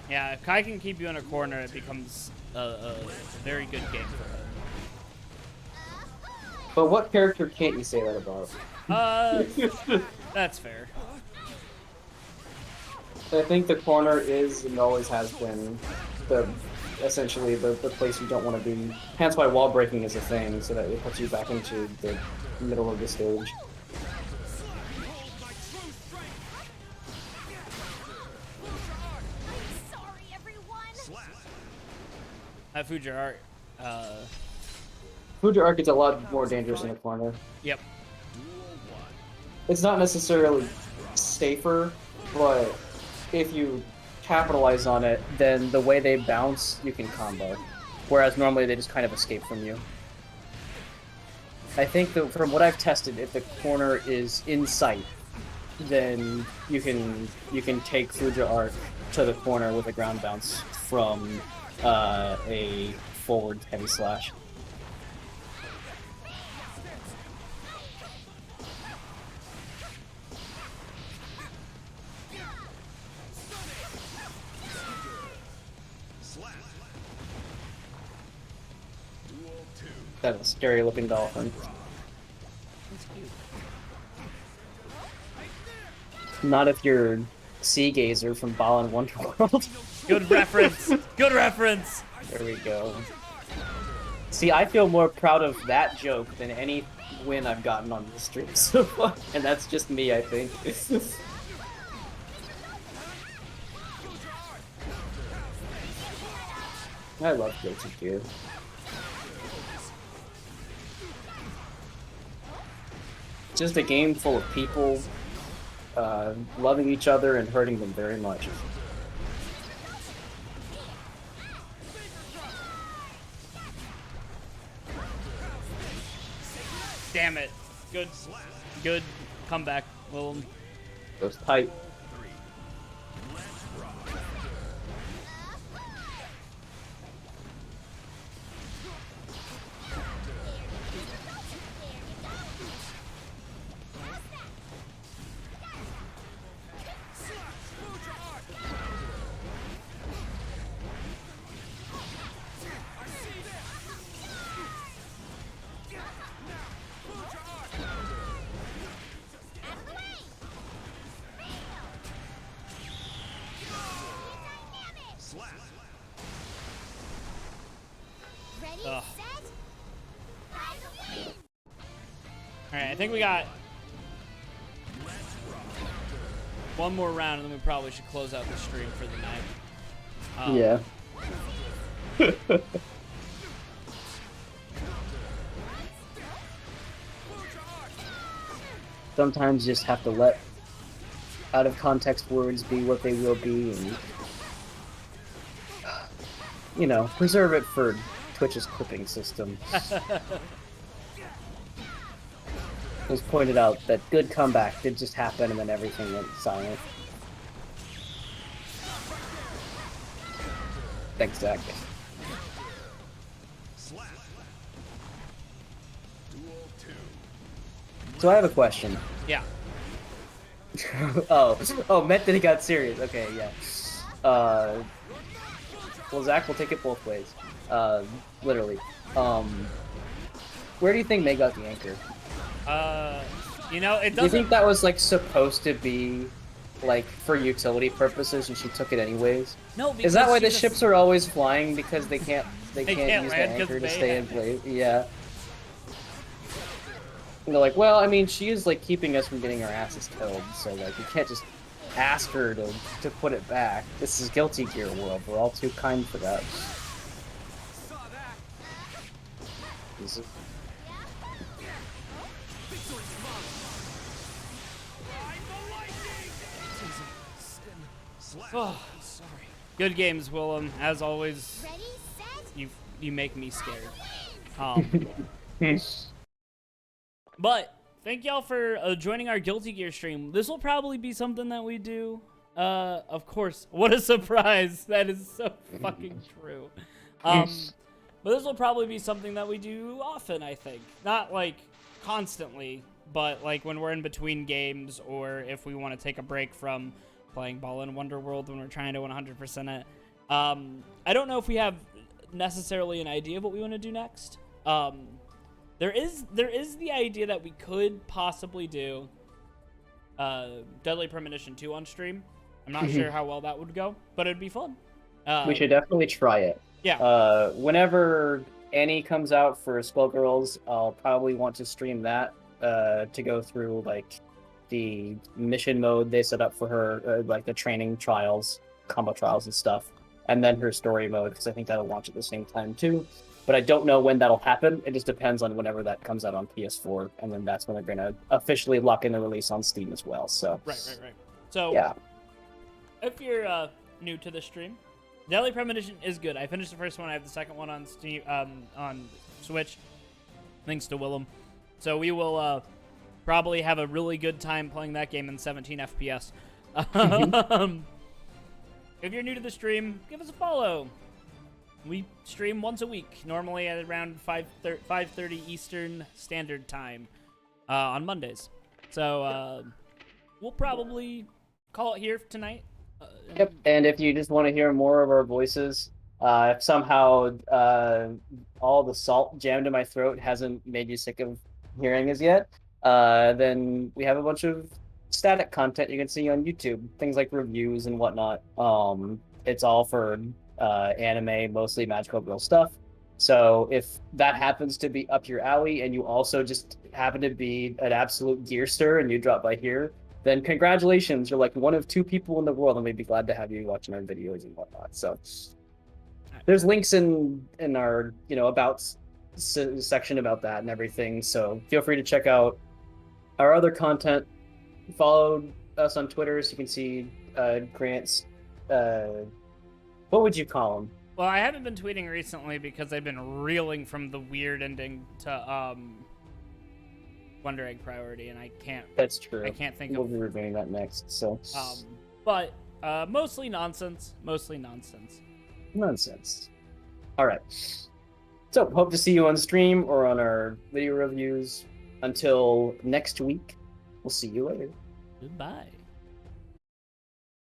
Yeah, if Kai can keep you in a corner, it becomes a very good game for him. But what character can't you say that about? That's fair. I think the corner is and always has been essentially the place you don't want to be. Hence why wall breaking is a thing, so that it puts you back into the middle of the stage. Sorry, everyone. That Fuji art. Fuji Arc is a lot more dangerous in the corner. Yep. It's not necessarily safer, but if you capitalize on it, then the way they bounce, you can combo. Whereas normally they just kind of escape from you. I think that from what I've tested, if the corner is in sight, then you can take Fuji Arc to the corner with a ground bounce from a forward heavy slash. That scary looking dolphin. Not if you're Sea Gazer from Balan Wonderworld. Good reference. Good reference. There we go. See, I feel more proud of that joke than any win I've gotten on this stream so far. And that's just me, I think. I love Guilty Gear. Just a game full of people loving each other and hurting them very much. Damn it. Good. Good comeback, Willem. It was tight. Ready, Ugh. set, ride away. Alright, I think we got one more round, and then we probably should close out the stream for the night. Yeah. Sometimes you just have to let out of context words be what they will be, and you know, preserve it for Twitch's clipping system. It was pointed out that good comeback did just happen, and then everything went silent. Thanks, Zach. So I have a question. Yeah. Oh, meant that he got serious. Okay, yeah. Well, Zach will take it both ways. Literally. Where do you think May got the anchor? You know, it Do you doesn't. think that was like supposed to be like for utility purposes, and she took it anyways? No, because Is that why the she's a- ships are always flying, because they can't can't use the land 'cause anchor to May stay in had- place? Yeah. And they're like, well, I mean, she is like keeping us from getting our asses killed, so like you can't just ask her to put it back. This is Guilty Gear world. We're all too kind for that. This is- Oh, sorry. Good games, Willem. As always, Ready, set, you make me scared. But thank y'all for joining our Guilty Gear stream. This will probably be something that we do. Of course. What a surprise! That is so fucking true. But this will probably be something that we do often. I think not like constantly, but like when we're in between games, or if we want to take a break from playing Balan Wonderworld when we're trying to 100% it. I don't know if we have necessarily an idea of what we want to do next. There is the idea that we could possibly do Deadly Premonition 2 on stream. I'm not sure how well that would go, but it'd be fun. We should definitely try it. Yeah. Whenever Annie comes out for Skullgirls, I'll probably want to stream that to go through like the mission mode they set up for her, like the training trials, combo trials and stuff, and then her story mode, because I think that'll launch at the same time too. But I don't know when that'll happen. It just depends on whenever that comes out on PS4, and then that's when they're going to officially lock in the release on Steam as well. So Right. So yeah, if you're new to the stream, Deadly Premonition is good. I finished the first one. I have the second one on Steam, on Switch, thanks to Willem. So we will probably have a really good time playing that game in 17 FPS. If you're new to the stream, give us a follow. We stream once a week, normally at around 5:30 Eastern Standard Time on Mondays. So we'll probably call it here tonight. Yep. And if you just want to hear more of our voices, if somehow all the salt jammed in my throat hasn't made you sick of hearing us yet, then we have a bunch of static content you can see on YouTube, things like reviews and whatnot. It's all for anime, mostly magical girl stuff. So if that happens to be up your alley and you also just happen to be an absolute gearster and you drop by here, then congratulations, you're like one of 2 people in the world, and we'd be glad to have you watching our videos and whatnot. So there's links in our about section about that and everything. So feel free to check out our other content. Follow us on Twitter so you can see Grant's what would you call him? Well, I haven't been tweeting recently because I've been reeling from the weird ending to Wonder Egg Priority, and I can't. That's true. I can't think we'll of. be reviewing that next. So. But mostly nonsense. Mostly nonsense. Nonsense. All right. So hope to see you on stream or on our video reviews. Until next week, we'll see you later. Goodbye.